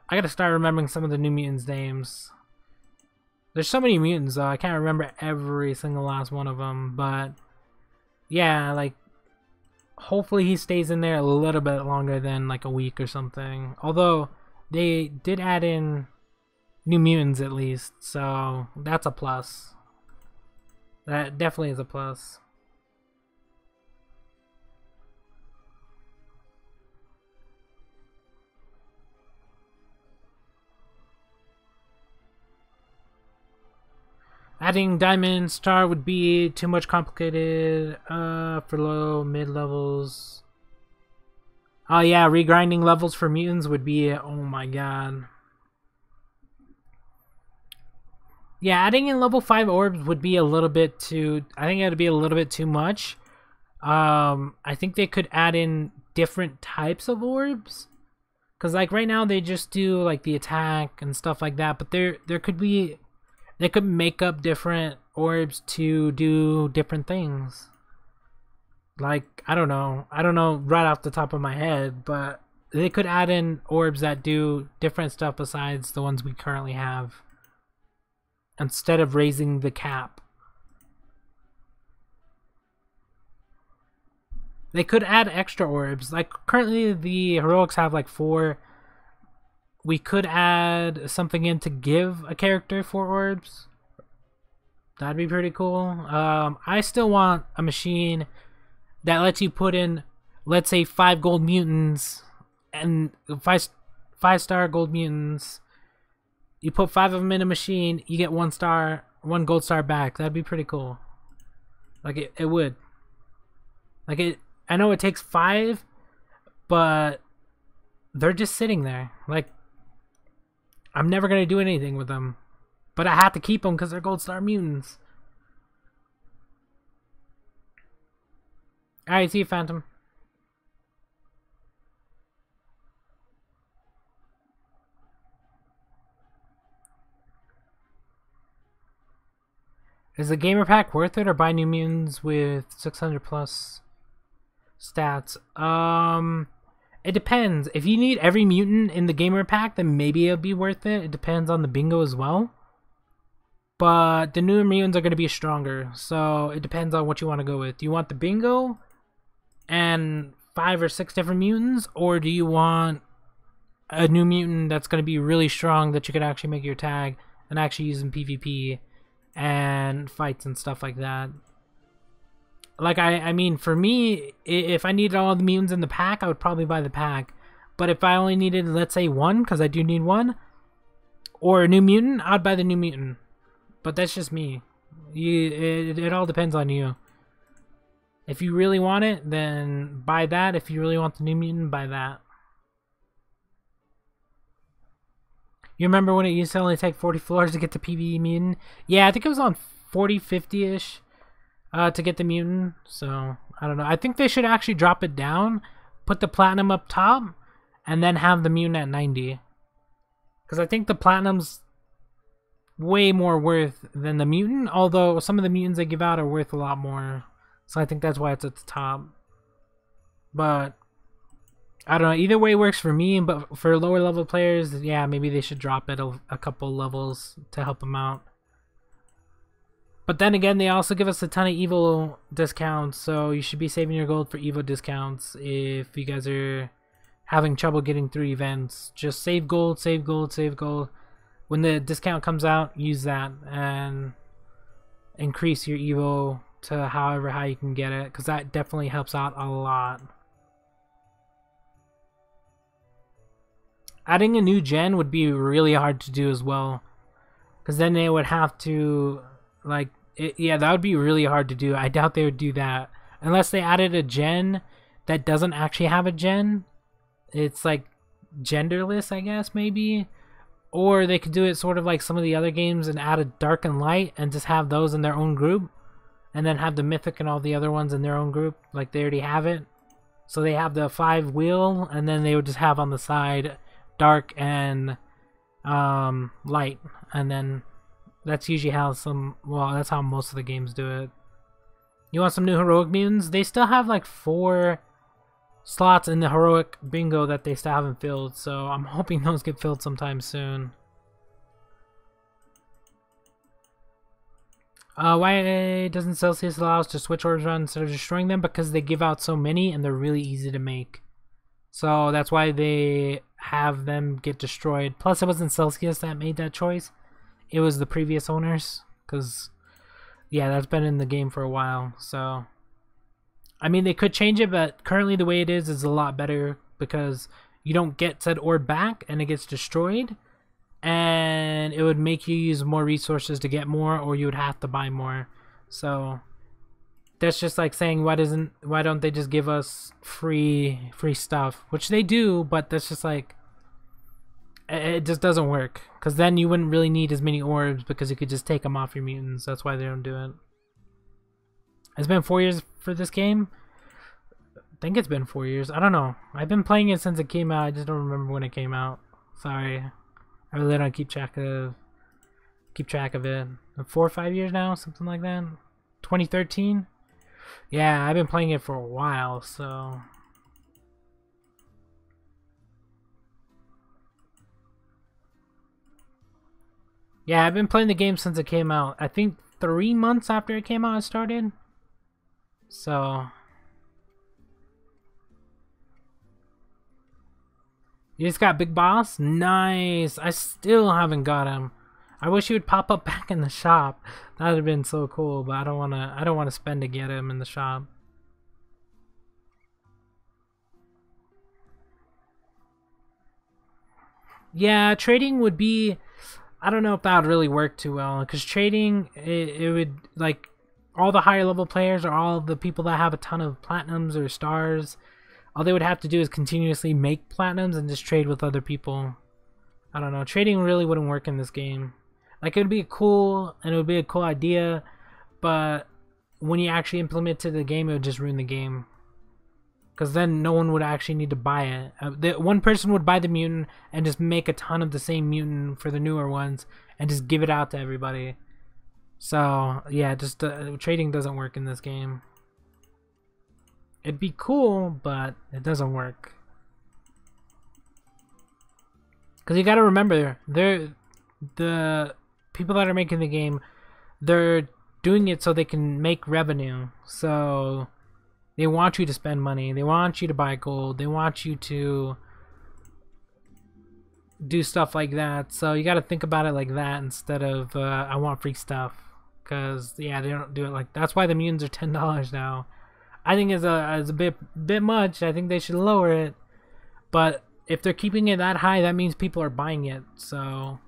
I gotta start remembering some of the New Mutants' names. There's so many mutants though, I can't remember every single last one of them. But yeah, like hopefully he stays in there a little bit longer than like a week or something. Although they did add in New Mutants at least, so that's a plus. That definitely is a plus. Adding Diamond Star would be too much complicated for low, mid levels. Oh yeah, regrinding levels for mutants would be, oh my god. Yeah, adding in level 5 orbs would be a little bit too... I think it would be a little bit too much. I think they could add in different types of orbs. Because like right now they just do like the attack and stuff like that. But there could be... They could make up different orbs to do different things. Like, I don't know. I don't know right off the top of my head. But they could add in orbs that do different stuff besides the ones we currently have, instead of raising the cap. They could add extra orbs. Like currently the heroics have like 4. We could add something in to give a character 4 orbs. That'd be pretty cool. I still want a machine that lets you put in, let's say, 5 gold mutants and 5-star gold mutants. You put 5 of them in a machine, you get 1 star, 1 gold star back. That'd be pretty cool. Like it would. Like it. I know it takes 5, but they're just sitting there. Like I'm never gonna do anything with them, but I have to keep them because they're gold star mutants. All right, see you, Phantom. Is the gamer pack worth it, or buy New Mutants with 600 plus stats? It depends. If you need every mutant in the gamer pack, then maybe it'll be worth it. It depends on the bingo as well. But the newer mutants are going to be stronger, so it depends on what you want to go with. Do you want the bingo and 5 or 6 different mutants, or do you want a new mutant that's going to be really strong that you can actually make your tag and actually use in PvP and fights and stuff like that? Like, I mean, for me, if I needed all the mutants in the pack, I would probably buy the pack. But if I only needed, let's say, 1, because I do need 1, or a new mutant, I'd buy the new mutant. But that's just me. It all depends on you. If you really want it, then buy that. If you really want the new mutant, buy that. You remember when it used to only take 40 floors to get the PvE mutant? Yeah, I think it was on 40, 50-ish to get the mutant. So, I don't know. I think they should actually drop it down, put the platinum up top, and then have the mutant at 90. Because I think the platinum's way more worth than the mutant, although some of the mutants they give out are worth a lot more. So I think that's why it's at the top. But I don't know, either way works for me, but for lower level players, yeah, maybe they should drop it a couple levels to help them out. But then again, they also give us a ton of Evo discounts, so you should be saving your gold for Evo discounts if you guys are having trouble getting through events. Just save gold, save gold, save gold. When the discount comes out, use that and increase your Evo to however high you can get it, because that definitely helps out a lot. Adding a new gen would be really hard to do as well, because then they would have to, like, yeah, that would be really hard to do. I doubt they would do that unless they added a gen that doesn't actually have a gen. It's like genderless, I guess, maybe. Or they could do it sort of like some of the other games and add a dark and light and just have those in their own group, and then have the mythic and all the other ones in their own group, like they already have it. So they have the 5 wheel, and then they would just have on the side dark and light, and then that's usually how that's how most of the games do it. You want some new heroic mutants? They still have like 4 slots in the heroic bingo that they still haven't filled, so I'm hoping those get filled sometime soon. Why doesn't Celsius allow us to switch orbs around instead of destroying them? Because they give out so many and they're really easy to make. So that's why they have them get destroyed. Plus, it wasn't Celsius that made that choice. It was the previous owners. Because, yeah, that's been in the game for a while. So, I mean, they could change it, but currently the way it is a lot better. Because you don't get said orb back and it gets destroyed. And it would make you use more resources to get more, or you would have to buy more. So that's just like saying, why don't they just give us free stuff, which they do, but that's just like, it just doesn't work, because then you wouldn't really need as many orbs because you could just take them off your mutants. That's why they don't do it. It's been 4 years for this game. I think it's been 4 years. I don't know. I've been playing it since it came out. I just don't remember when it came out. Sorry. I really don't keep track of it. 4 or 5 years now, something like that. 2013. Yeah, I've been playing it for a while, so. Yeah, I've been playing the game since it came out. I think 3 months after it came out, I started. So. You just got Big Boss? Nice. I still haven't got him. I wish he would pop up back in the shop. That would have been so cool, but I don't wanna spend to get him in the shop. Yeah, trading would be, I don't know if that would really work too well, because trading, it would, like, all the higher level players or all the people that have a ton of platinums or stars, all they would have to do is continuously make platinums and just trade with other people. I don't know. Trading really wouldn't work in this game. Like, it would be cool, and it would be a cool idea, but when you actually implement it in the game, it would just ruin the game. Because then no one would actually need to buy it. One person would buy the mutant and just make a ton of the same mutant for the newer ones and just give it out to everybody. So, yeah, just trading doesn't work in this game. It'd be cool, but it doesn't work. Because you gotta remember, the people that are making the game, they're doing it so they can make revenue. So they want you to spend money. They want you to buy gold. They want you to do stuff like that. So you gotta think about it like that instead of I want free stuff. Because, yeah, they don't do it like... That's why the mutants are $10 now. I think it's a bit much. I think they should lower it. But if they're keeping it that high, that means people are buying it. So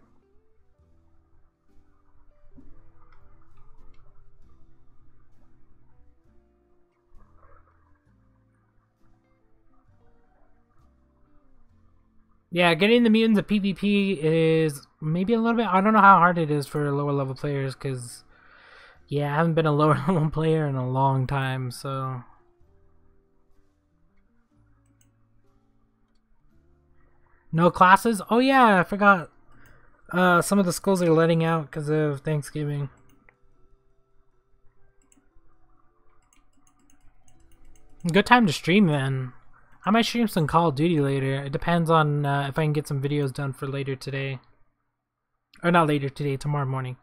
Yeah, getting the mutants of PvP is maybe a little bit. I don't know how hard it is for lower level players because, yeah, I haven't been a lower level player in a long time, so. No classes? Oh, yeah, I forgot. Some of the schools are letting out because of Thanksgiving. Good time to stream then. I might stream some Call of Duty later. It depends on if I can get some videos done for later today. Or not later today, tomorrow morning.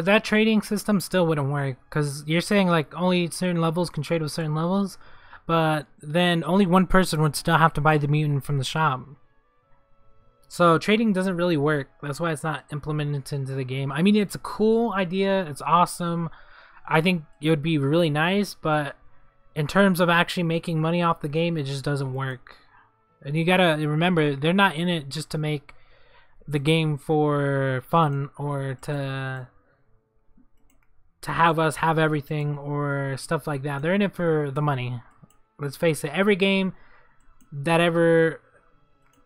That trading system still wouldn't work because you're saying like only certain levels can trade with certain levels, but then only one person would still have to buy the mutant from the shop. So trading doesn't really work. That's why it's not implemented into the game. I mean, it's a cool idea. It's awesome. I think it would be really nice, but in terms of actually making money off the game, it just doesn't work. And you gotta remember, they're not in it just to make the game for fun or to have us have everything or stuff like that. They're in it for the money. Let's face it, every game that ever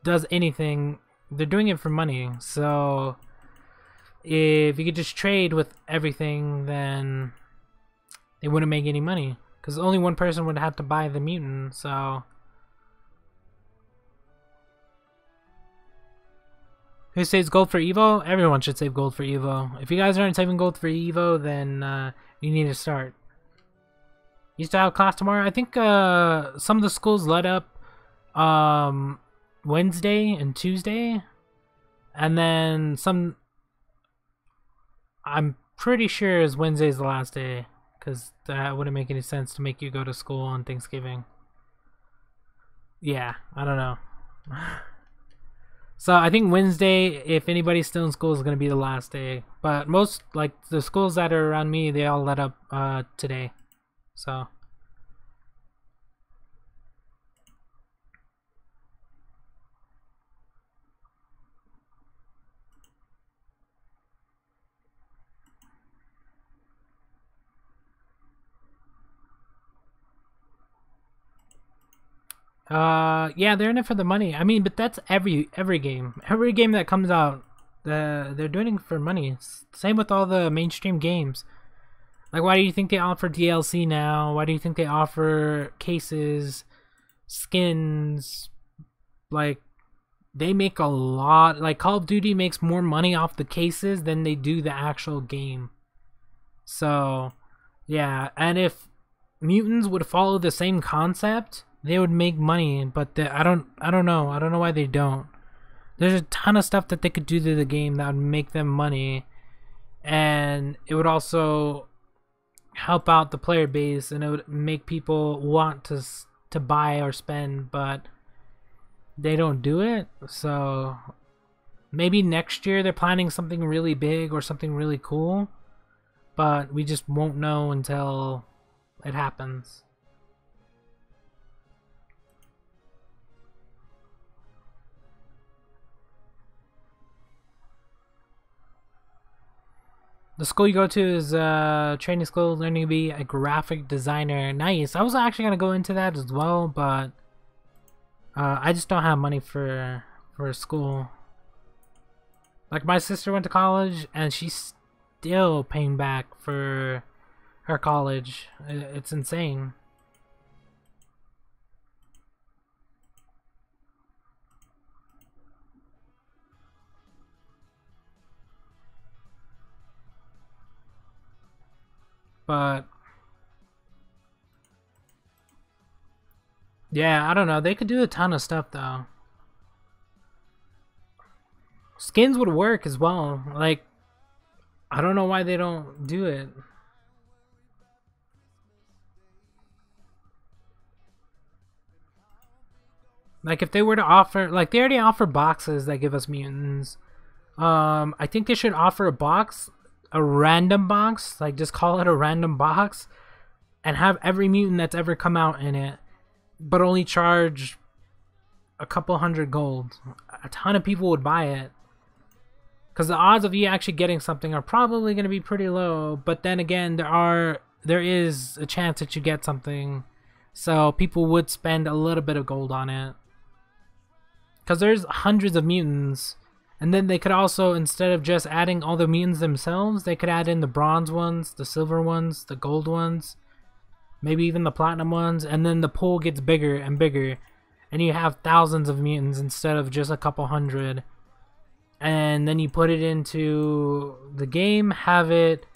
does anything, they're doing it for money. So if you could just trade with everything, then they wouldn't make any money because only one person would have to buy the mutant. So who saves gold for Evo? Everyone should save gold for Evo. If you guys aren't saving gold for Evo, then you need to start. You still have class tomorrow? I think some of the schools let up Wednesday and Tuesday. And then some... I'm pretty sure is Wednesday's the last day. Because that wouldn't make any sense to make you go to school on Thanksgiving. Yeah, I don't know. So I think Wednesday, if anybody's still in school, is going to be the last day. But most, like, the schools that are around me, they all let up today. So. Yeah, they're in it for the money. I mean, but that's every game. Every game that comes out, they're doing it for money. Same with all the mainstream games. Like, why do you think they offer DLC now? Why do you think they offer cases, skins? Like, they make a lot. Like, Call of Duty makes more money off the cases than they do the actual game. So, yeah. And if Mutants would follow the same concept, they would make money. But I don't know. I don't know why they don't. There's a ton of stuff that they could do to the game that would make them money, and it would also help out the player base, and it would make people want to buy or spend, but they don't do it. So maybe next year they're planning something really big or something really cool, but we just won't know until it happens. The school you go to is training school, learning to be a graphic designer. Nice. I was actually gonna go into that as well, but I just don't have money for school. Like, my sister went to college and she's still paying back for her college. It's insane. But yeah, I don't know. They could do a ton of stuff though. Skins would work as well. Like, I don't know why they don't do it. Like, if they were to offer, like, they already offer boxes that give us mutants. I think they should offer a box a random box, like just call it a random box, and have every mutant that's ever come out in it, but only charge a couple hundred gold. A ton of people would buy it, because the odds of you actually getting something are probably going to be pretty low. But then again, there is a chance that you get something, so people would spend a little bit of gold on it, because there's hundreds of mutants. And then they could also, instead of just adding all the mutants themselves, they could add in the bronze ones, the silver ones, the gold ones, maybe even the platinum ones, and then the pool gets bigger and bigger, and you have thousands of mutants instead of just a couple hundred. And then you put it into the game, have it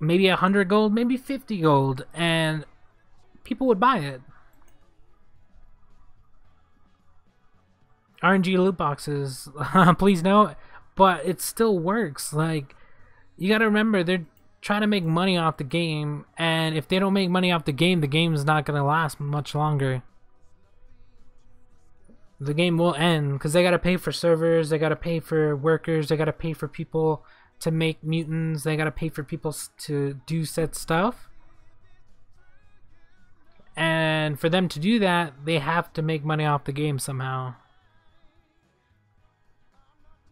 maybe 100 gold, maybe 50 gold, and people would buy it. RNG loot boxes, please note, but it still works. Like, you gotta remember, they're trying to make money off the game, and if they don't make money off the game is not gonna last much longer. The game will end, because they gotta pay for servers, they gotta pay for workers, they gotta pay for people to make mutants, they gotta pay for people to do said stuff. And for them to do that, they have to make money off the game somehow.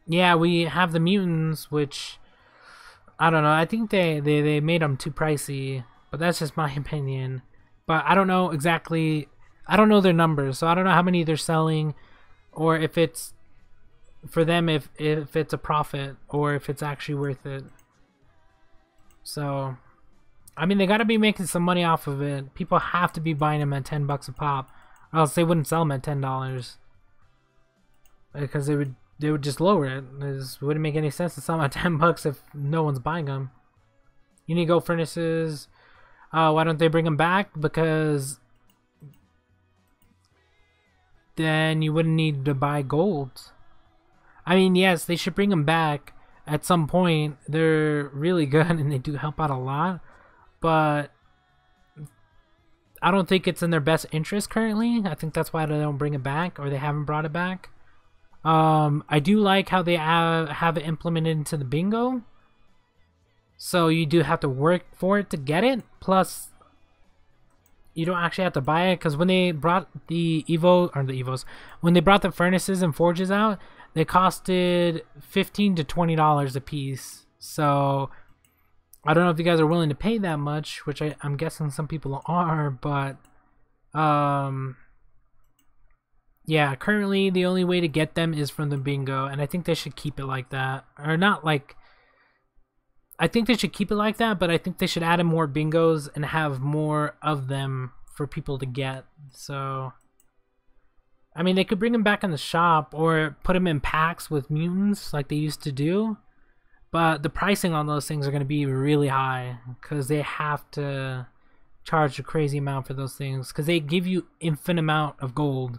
Yeah, we have the mutants, which I don't know. I think they made them too pricey, but that's just my opinion. But I don't know exactly. I don't know their numbers, so I don't know how many they're selling, or if it's for them, if it's a profit, or if it's actually worth it. So, I mean, they got to be making some money off of it. People have to be buying them at $10 a pop, or else they wouldn't sell them at $10, because they would just lower it. It wouldn't make any sense to sell them at $10 if no one's buying them. Unigo furnaces, why don't they bring them back? Because then you wouldn't need to buy gold. I mean, yes, they should bring them back at some point. They're really good and they do help out a lot, but I don't think it's in their best interest currently. I think that's why they don't bring it back, or they haven't brought it back. I do like how they have it implemented into the bingo, so you do have to work for it to get it. Plus, you don't actually have to buy it, because when they brought the when they brought the furnaces and forges out, they costed $15 to $20 a piece. So I don't know if you guys are willing to pay that much, which I'm guessing some people are, but yeah, currently the only way to get them is from the bingo, and I think they should keep it like that. Or not like, I think they should keep it like that, but I think they should add in more bingos and have more of them for people to get. So, I mean, they could bring them back in the shop, or put them in packs with mutants like they used to do, but the pricing on those things are going to be really high, because they have to charge a crazy amount for those things, because they give you infinite amount of gold.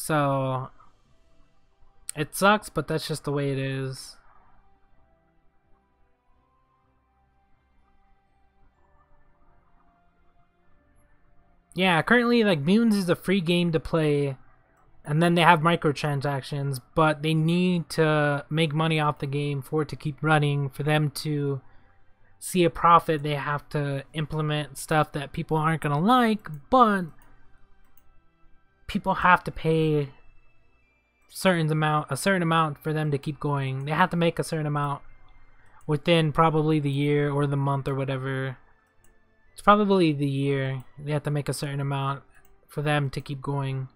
So it sucks, but that's just the way it is. Yeah, currently, like, Mutants is a free game to play, and then they have microtransactions, but they need to make money off the game for it to keep running. For them to see a profit, they have to implement stuff that people aren't gonna like, but people have to pay a certain amount for them to keep going. They have to make a certain amount within probably the year or the month or whatever. It's probably the year. They have to make a certain amount for them to keep going,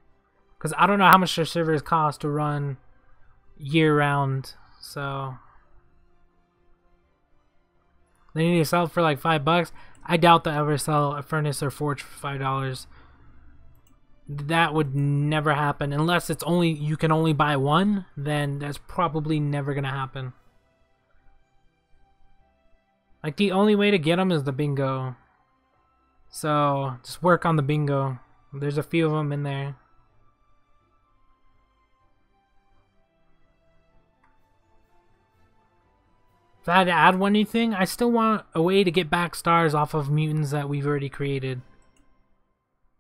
because I don't know how much their servers cost to run year round. So they need to sell for like $5. I doubt they'll ever sell a furnace or forge for $5. That would never happen unless it's only, you can only buy one. Then that's probably never gonna happen. Like, the only way to get them is the bingo. So just work on the bingo. There's a few of them in there. If I had to add one new thing, I still want a way to get back stars off of mutants that we've already created.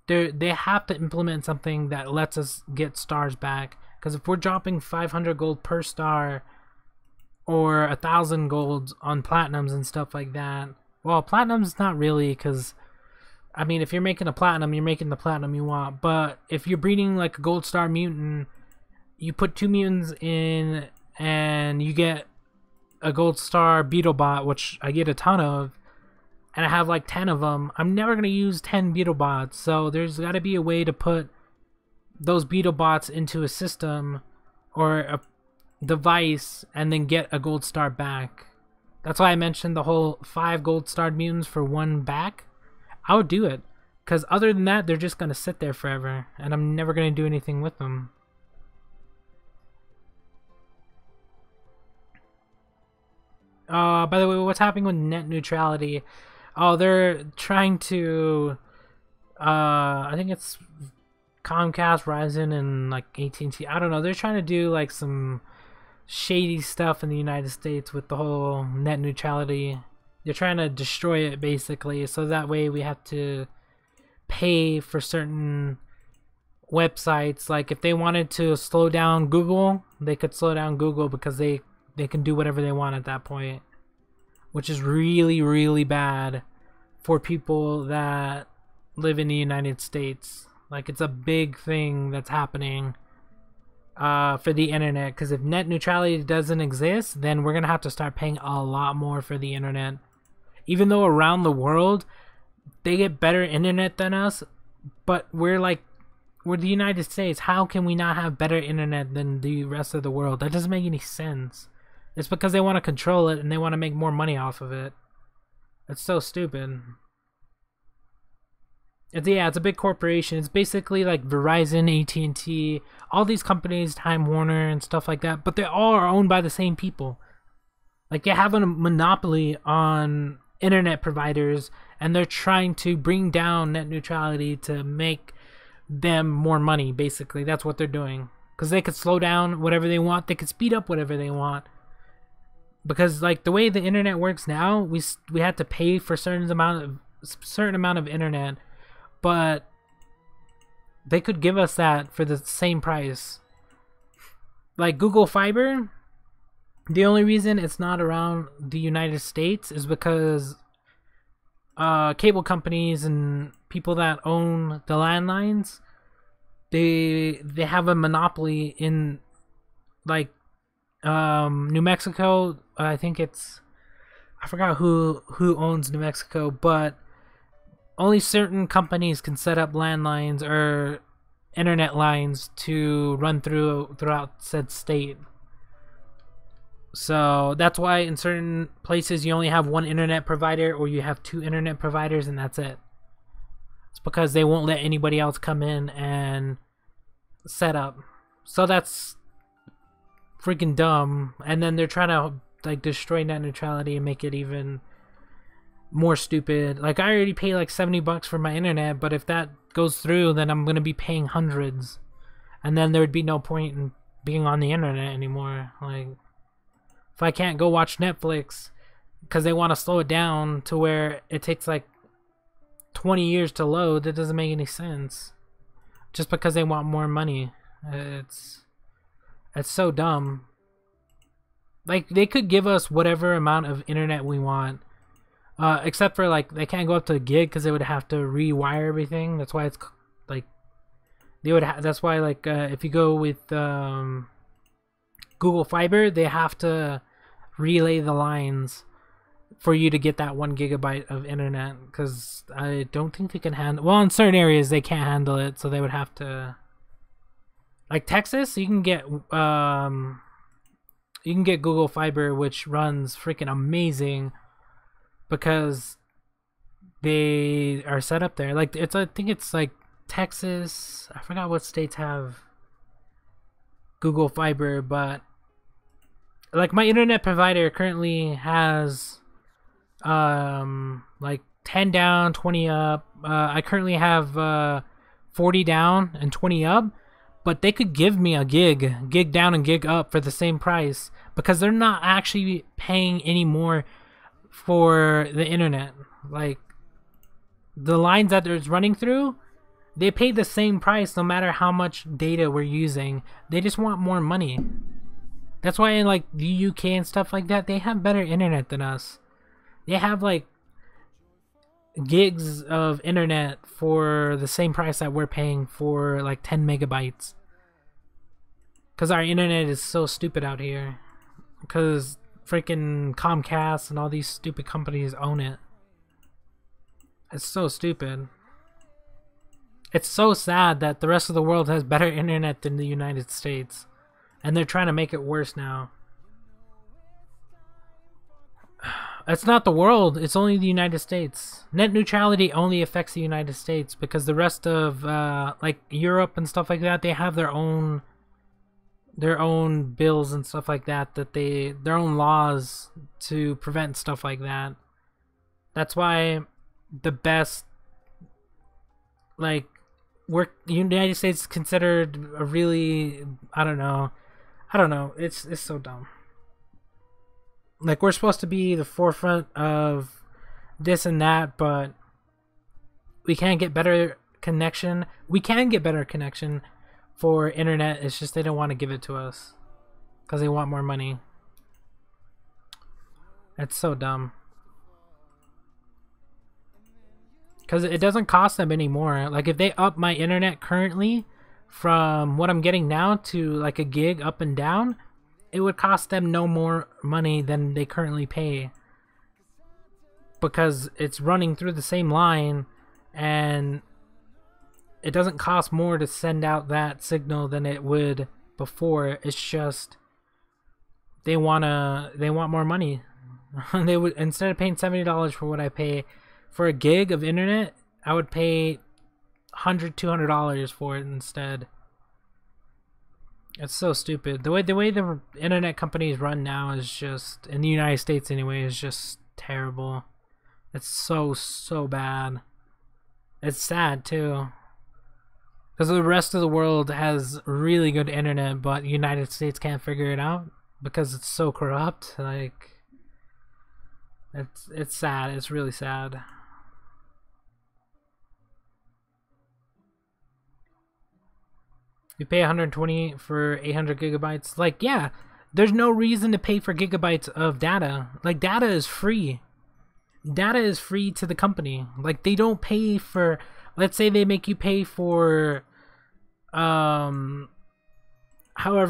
They have to implement something that lets us get stars back, because if we're dropping 500 gold per star or 1,000 golds on platinums and stuff like that. Well, platinums not really, because I mean, if you're making a platinum, you're making the platinum you want. But if you're breeding like a gold star mutant, you put 2 mutants in and you get a gold star Beetlebot, which I get a ton of, and I have like 10 of them. I'm never going to use 10 Beetlebots, so there's got to be a way to put those Beetlebots into a system or a device and then get a gold star back. That's why I mentioned the whole 5 gold starred mutants for 1 back. I would do it, because other than that, they're just going to sit there forever, and I'm never going to do anything with them. By the way, what's happening with net neutrality? Oh, they're trying to, I think it's Comcast, Verizon, and like AT&T. I don't know. They're trying to do like some shady stuff in the United States with the whole net neutrality. They're trying to destroy it basically, so that way we have to pay for certain websites. Like if they wanted to slow down Google, they could slow down Google because they can do whatever they want at that point, which is really, really bad for people that live in the United States. Like it's a big thing that's happening for the internet, because if net neutrality doesn't exist, then we're gonna have to start paying a lot more for the internet. Even though around the world they get better internet than us, but we're the United States. How can we not have better internet than the rest of the world? That doesn't make any sense. It's because they want to control it and they want to make more money off of it. It's so stupid. It's a big corporation. It's basically like Verizon, AT&T, all these companies, Time Warner and stuff like that, but they all are owned by the same people. Like they have a monopoly on internet providers, and they're trying to bring down net neutrality to make them more money. Basically, that's what they're doing, because they could slow down whatever they want, they could speed up whatever they want. Because like the way the internet works now, we have to pay for certain amount of internet, but they could give us that for the same price. Like Google Fiber, the only reason it's not around the United States is because cable companies and people that own the landlines, they have a monopoly in like New Mexico. I think it's, I forgot who owns New Mexico, but only certain companies can set up landlines or internet lines to run throughout said state. So that's why in certain places you only have 1 internet provider, or you have 2 internet providers, and that's it. It's because they won't let anybody else come in and set up. So that's freaking dumb. And then they're trying to like destroy net neutrality and make it even more stupid. Like I already pay like $70 for my internet, but if that goes through, then I'm gonna be paying hundreds, and then there would be no point in being on the internet anymore. Like if I can't go watch Netflix because they want to slow it down to where it takes like 20 years to load, that doesn't make any sense. Just because they want more money. It's so dumb. Like they could give us whatever amount of internet we want, except for like they can't go up to a gig because they would have to rewire everything. That's why it's like they would. That's why like if you go with Google Fiber, they have to relay the lines for you to get that 1 gigabyte of internet, because I don't think they can handle, well, in certain areas they can't handle it, so they would have to, like Texas, you can get Google Fiber, which runs freaking amazing because they are set up there. Like I think it's like Texas, I forgot what states have Google Fiber, but like my internet provider currently has like 10 down, 20 up. I currently have 40 down and 20 up, but they could give me a gig down and gig up for the same price, because they're not actually paying any more for the internet. Like the lines that it's running through, they pay the same price no matter how much data we're using. They just want more money. That's why in like the UK and stuff like that, they have better internet than us. They have like gigs of internet for the same price that we're paying for like 10 megabytes. Because our internet is so stupid out here. Because freaking Comcast and all these stupid companies own it. It's so stupid. It's so sad that the rest of the world has better internet than the United States. And they're trying to make it worse now. It's not the world, it's only the United States. Net neutrality only affects the United States because the rest of like Europe and stuff like that, they have their own bills and stuff like that, their own laws to prevent stuff like that. That's why the best, like, the United States is considered a really, I don't know, it's so dumb. Like, we're supposed to be the forefront of this and that, but we can't get better connection. We can get better connection for internet. It's just they don't want to give it to us because they want more money. That's so dumb. Because it doesn't cost them anymore. Like, if they up my internet currently from what I'm getting now to like a gig up and down, it would cost them no more money than they currently pay. Because it's running through the same line and it doesn't cost more to send out that signal than it would before. It's just they want more money. They would, instead of paying $70 for what I pay for a gig of internet, I would pay $100-$200 for it instead. It's so stupid. The way the internet companies run now is just, in the United States anyway, is just terrible. It's so bad. It's sad too. Because the rest of the world has really good internet, but the United States can't figure it out because it's so corrupt. Like, it's sad. It's really sad. You pay 120 for 800 gigabytes. Like, yeah, there's no reason to pay for gigabytes of data. Like, data is free. Data is free to the company. Like, they don't pay for, let's say they make you pay for however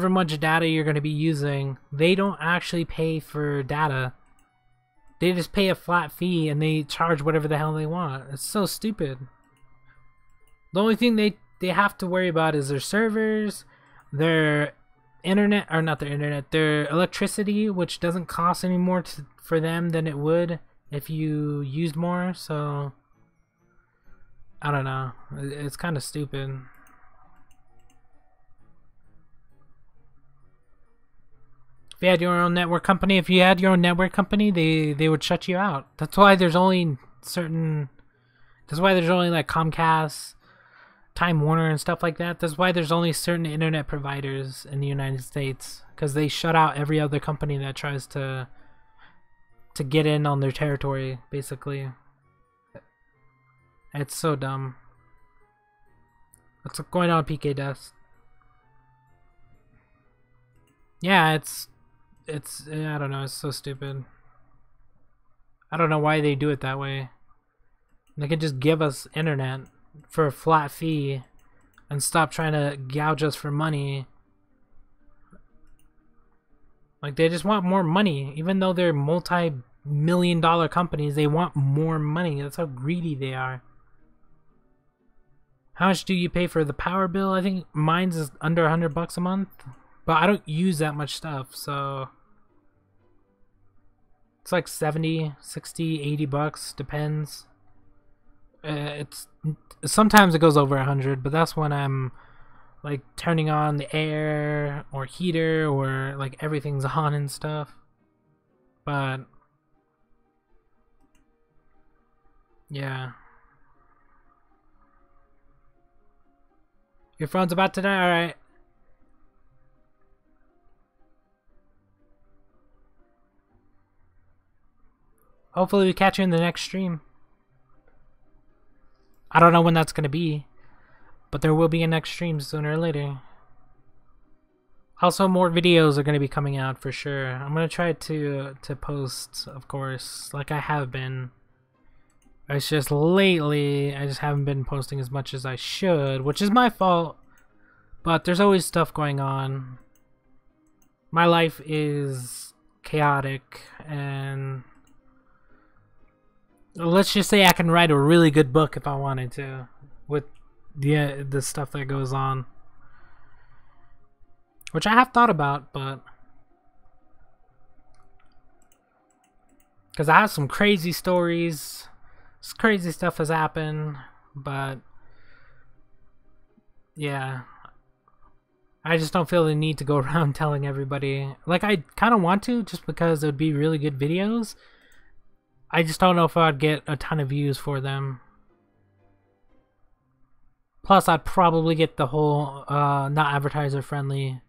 much data you're going to be using. They don't actually pay for data. They just pay a flat fee and they charge whatever the hell they want. It's so stupid. The only thing they have to worry about is their servers, their internet, or not their internet, their electricity, which doesn't cost any more for them than it would if you used more. So I don't know, it's kind of stupid. If you had your own network company, they would shut you out. That's why there's only like Comcast, Time Warner and stuff like that. That's why there's only certain internet providers in the United States, because they shut out every other company that tries to get in on their territory, basically. It's so dumb. What's going on, PK Dust? Yeah, it's I don't know, it's so stupid. I don't know why they do it that way. They could just give us internet for a flat fee and stop trying to gouge us for money. Like, they just want more money. Even though they're multi-million-dollar companies, they want more money. That's how greedy they are. How much do you pay for the power bill? I think mine's is under $100 a month, but I don't use that much stuff, so it's like 70, 60, 80 bucks, depends. It's sometimes it goes over 100, but that's when I'm like turning on the air or heater, or like everything's on and stuff. But yeah, your phone's about to die. All right. Hopefully we catch you in the next stream. I don't know when that's going to be, but there will be a next stream sooner or later. Also, more videos are going to be coming out for sure. I'm going to try to post, of course, like I have been. It's just lately, I just haven't been posting as much as I should, which is my fault. But there's always stuff going on. My life is chaotic, and let's just say I can write a really good book if I wanted to, with the stuff that goes on. Which I have thought about, but because I have some crazy stories, some crazy stuff has happened, but yeah, I just don't feel the need to go around telling everybody. Like, I kind of want to, just because it would be really good videos. I just don't know if I'd get a ton of views for them. Plus, I'd probably get the whole not advertiser friendly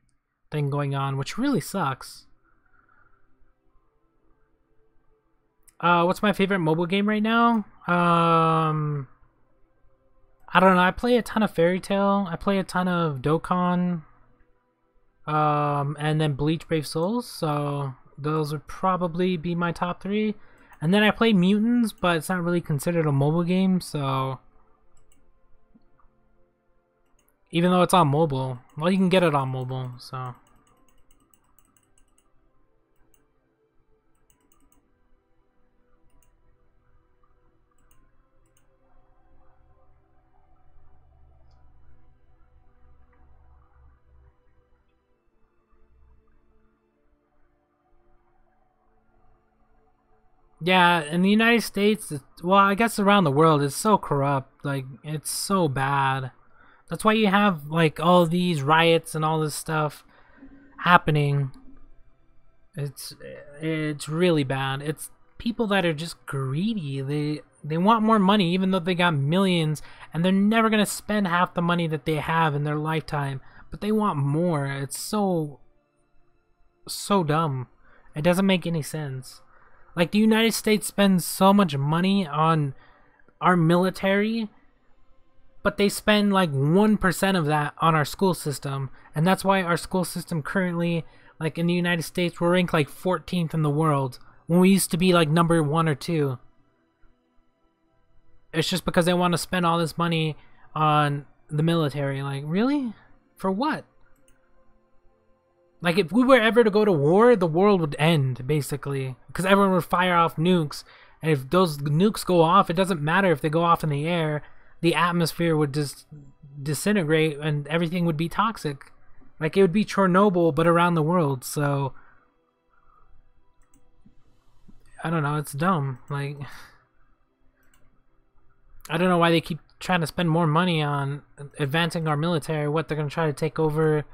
thing going on, which really sucks. What's my favorite mobile game right now? I don't know. I play a ton of Fairy Tail. I play a ton of Dokkan. And then Bleach Brave Souls. So those would probably be my top 3. And then I play Mutants, but it's not really considered a mobile game, so even though it's on mobile, well, you can get it on mobile, so yeah, in the United States, well, I guess around the world, it's so corrupt. Like, it's so bad. That's why you have, like, all these riots and all this stuff happening. It's really bad. It's people that are just greedy. They want more money, even though they got millions, and they're never gonna spend half the money that they have in their lifetime. But they want more. It's so dumb. It doesn't make any sense. Like, the United States spends so much money on our military, but they spend like 1% of that on our school system. And that's why our school system currently, like in the United States, we're ranked like 14th in the world, when we used to be like number 1 or 2. It's just because they want to spend all this money on the military. Like, really? For what? Like, if we were ever to go to war, the world would end, basically. Because everyone would fire off nukes. And if those nukes go off, it doesn't matter if they go off in the air. The atmosphere would just disintegrate and everything would be toxic. Like, it would be Chernobyl, but around the world. So, I don't know. It's dumb. Like, I don't know why they keep trying to spend more money on advancing our military. What, they're going to try to take over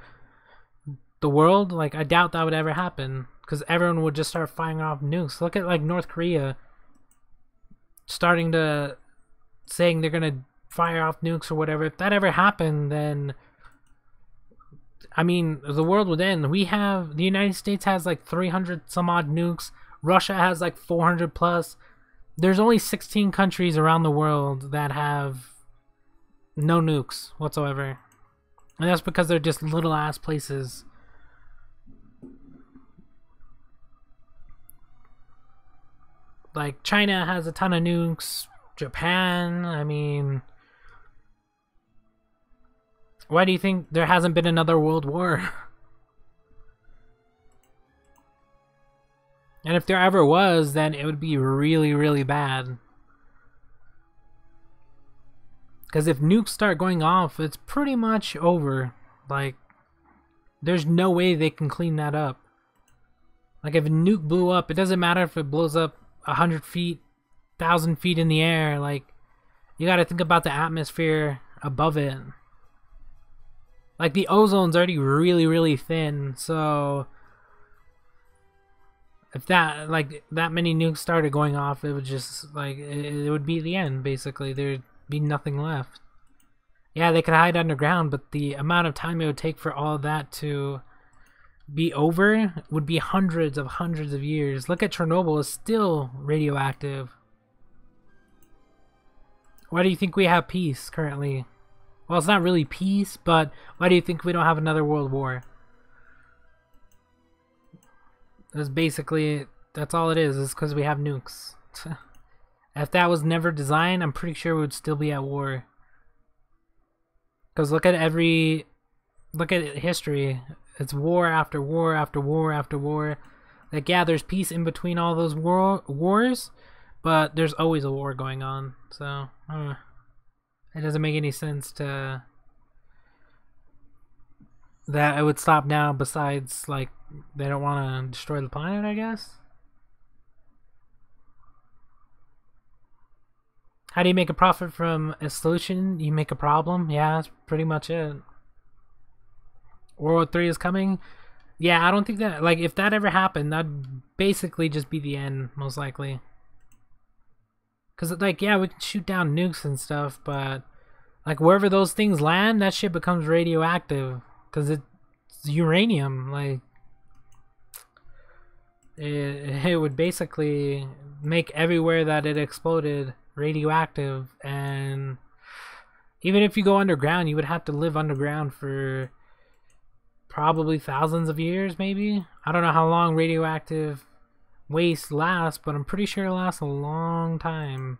the world? Like, I doubt that would ever happen, because everyone would just start firing off nukes. Look at, like, North Korea starting to saying they're gonna fire off nukes or whatever. If that ever happened, then I mean, the world would end. The United States has like 300 some odd nukes. Russia has like 400 plus. There's only 16 countries around the world that have no nukes whatsoever, and that's because they're just little ass places. Like, China has a ton of nukes. Japan, I mean, why do you think there hasn't been another world war? And if there ever was, then it would be really, really bad. Because if nukes start going off, it's pretty much over. Like, there's no way they can clean that up. Like, if a nuke blew up, it doesn't matter if it blows up 100 feet, 1,000 feet in the air. Like, you gotta think about the atmosphere above it. Like, the ozone's already really, really thin, so if that many nukes started going off, it would just, like, it would be the end, basically. There'd be nothing left. Yeah, they could hide underground, but the amount of time it would take for all of that to be over would be hundreds of years. Look at Chernobyl, it's still radioactive. Why do you think we have peace currently? Well, it's not really peace, but why do you think we don't have another world war? That's basically, that's all it is because we have nukes. If that was never designed, I'm pretty sure we would still be at war. Because look at history. It's war after war after war after war. Like, yeah, there's peace in between all those wars, but there's always a war going on. So, it doesn't make any sense to that it would stop now. Besides, like, they don't want to destroy the planet, I guess. How do you make a profit from a solution? You make a problem. Yeah, that's pretty much it. World War 3 is coming. Yeah, I don't think that, like, if that ever happened, that'd basically just be the end, most likely. Because, like, yeah, we can shoot down nukes and stuff, but, like, wherever those things land, that shit becomes radioactive. Because it's uranium. Like, it would basically make everywhere that it exploded radioactive. And even if you go underground, you would have to live underground for probably thousands of years, maybe. I don't know how long radioactive waste lasts, but I'm pretty sure it lasts a long time.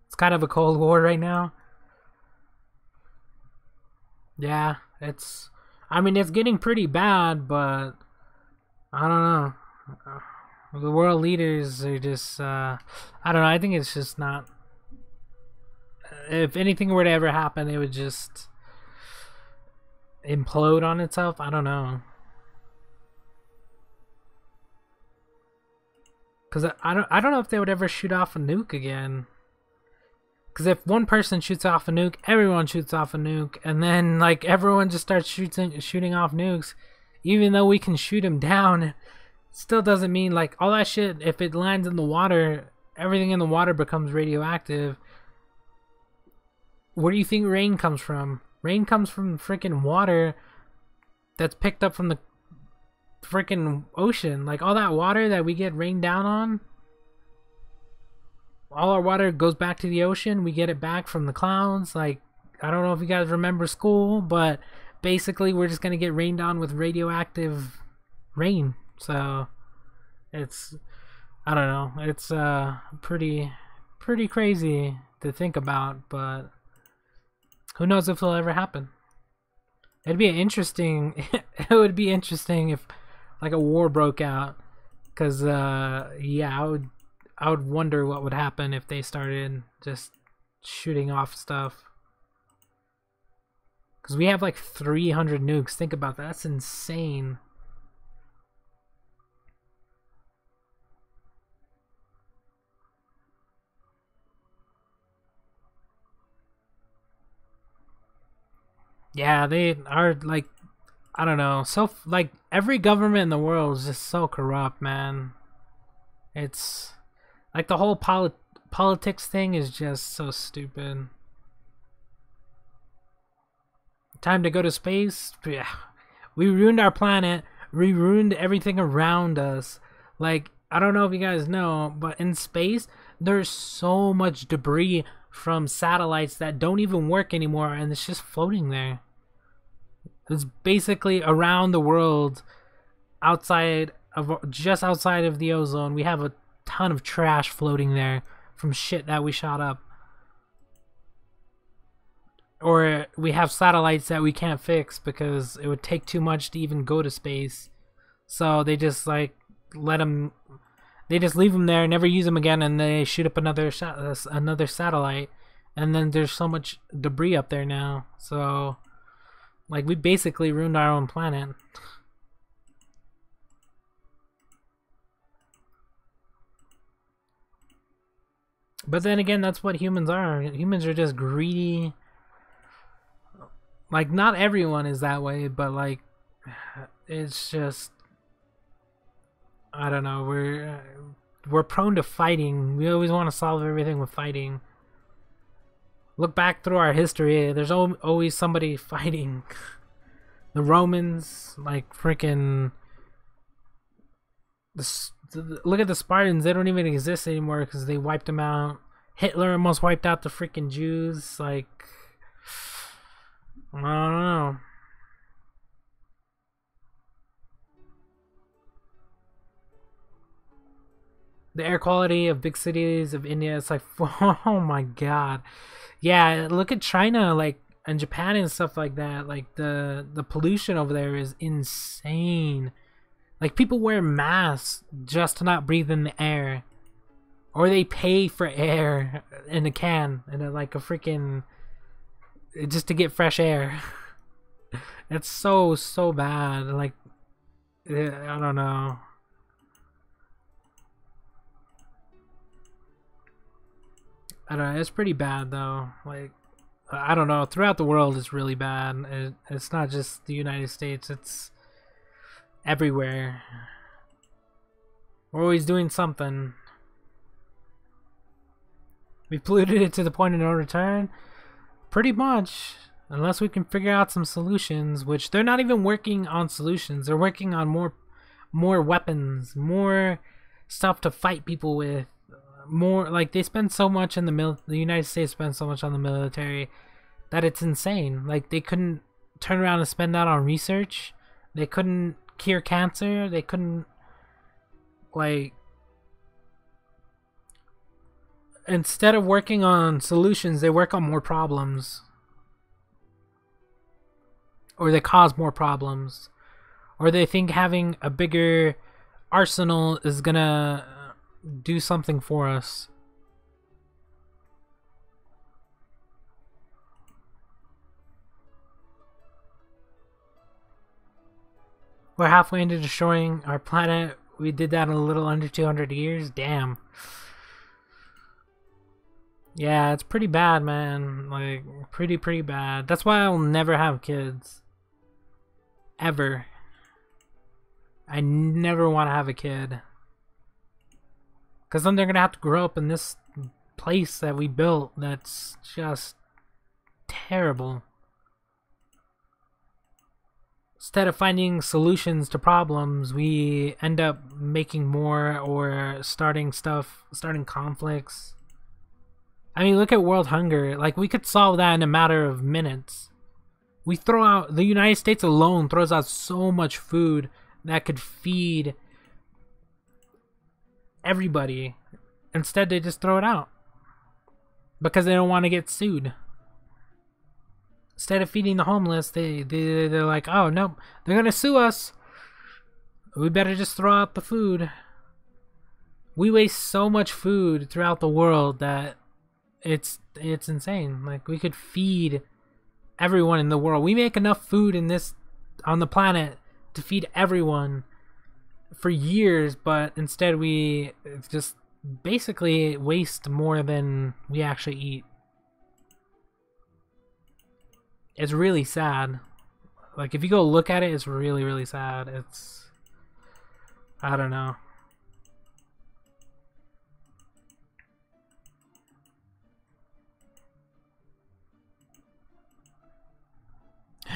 It's kind of a cold war right now. Yeah, I mean, it's getting pretty bad, but I don't know. The world leaders are just, I don't know, I think it's just not. If anything were to ever happen, it would just implode on itself. I don't know. Cause I don't know if they would ever shoot off a nuke again. Cause if one person shoots off a nuke, everyone shoots off a nuke, and then like everyone just starts shooting off nukes, even though we can shoot them down, still doesn't mean, like, all that shit. If it lands in the water, everything in the water becomes radioactive. Where do you think rain comes from? Rain comes from freaking water that's picked up from the freaking ocean. Like, all that water that we get rained down on, all our water goes back to the ocean. We get it back from the clouds. Like, I don't know if you guys remember school, but basically we're just gonna get rained on with radioactive rain. So it's, I don't know, it's pretty crazy to think about, but who knows if it'll ever happen. It'd be interesting. It would be interesting if like a war broke out, because yeah, I would wonder what would happen if they started just shooting off stuff. Because we have like 300 nukes. Think about that. That's insane. Yeah, they are, like, I don't know. So, like, every government in the world is just so corrupt, man. It's like the whole politics thing is just so stupid. Time to go to space? Yeah. We ruined our planet. We ruined everything around us. Like, I don't know if you guys know, but in space, there's so much debris from satellites that don't even work anymore, and it's just floating there. It's basically around the world, just outside of the ozone. We have a ton of trash floating there from shit that we shot up. Or we have satellites that we can't fix because it would take too much to even go to space. So they just like they just leave them there, never use them again, and they shoot up another satellite, and then there's so much debris up there now. So like, we basically ruined our own planet. But then again, that's what humans are. Humans are just greedy. Like, not everyone is that way, but like, it's just, I don't know, we're prone to fighting. We always want to solve everything with fighting. Look back through our history, there's always somebody fighting. The Romans, like, freaking, look at the Spartans. They don't even exist anymore because they wiped them out. Hitler almost wiped out the freaking Jews. Like, I don't know. The air quality of big cities of India, it's like, oh my god. Yeah, look at China, like, and Japan and stuff like that. Like, the pollution over there is insane. Like, people wear masks just to not breathe in the air. Or they pay for air in a can, in like a freaking, just to get fresh air. It's so bad. Like, I don't know. I don't know. It's pretty bad though. Like, I don't know. Throughout the world, it's really bad. It's not just the United States. It's everywhere. We're always doing something. We've polluted it to the point of no return. Pretty much. Unless we can figure out some solutions, which they're not even working on solutions. They're working on more weapons, more stuff to fight people with. More, like, they spend so much in the United States spends so much on the military that it's insane. Like, they couldn't turn around and spend that on research. They couldn't cure cancer. They couldn't, like, instead of working on solutions, they work on more problems. Or they cause more problems. Or they think having a bigger arsenal is gonna do something for us. We're halfway into destroying our planet. We did that in a little under 200 years. Damn. Yeah, it's pretty bad, man. Like, pretty bad. That's why I'll never have kids. Ever. I never want to have a kid. Because then they're going to have to grow up in this place that we built that's just terrible. Instead of finding solutions to problems, we end up making more or starting conflicts. I mean, look at world hunger. Like, we could solve that in a matter of minutes. We throw out, the United States alone throws out so much food that could feed everybody. Instead, they just throw it out because they don't want to get sued. Instead of feeding the homeless, they're like, oh no, they're gonna sue us. We better just throw out the food. We waste so much food throughout the world that it's insane. Like, we could feed everyone in the world. We make enough food on the planet to feed everyone for years, but instead we just basically waste more than we actually eat. It's really sad. Like, if you go look at it, it's really sad. It's, I don't know.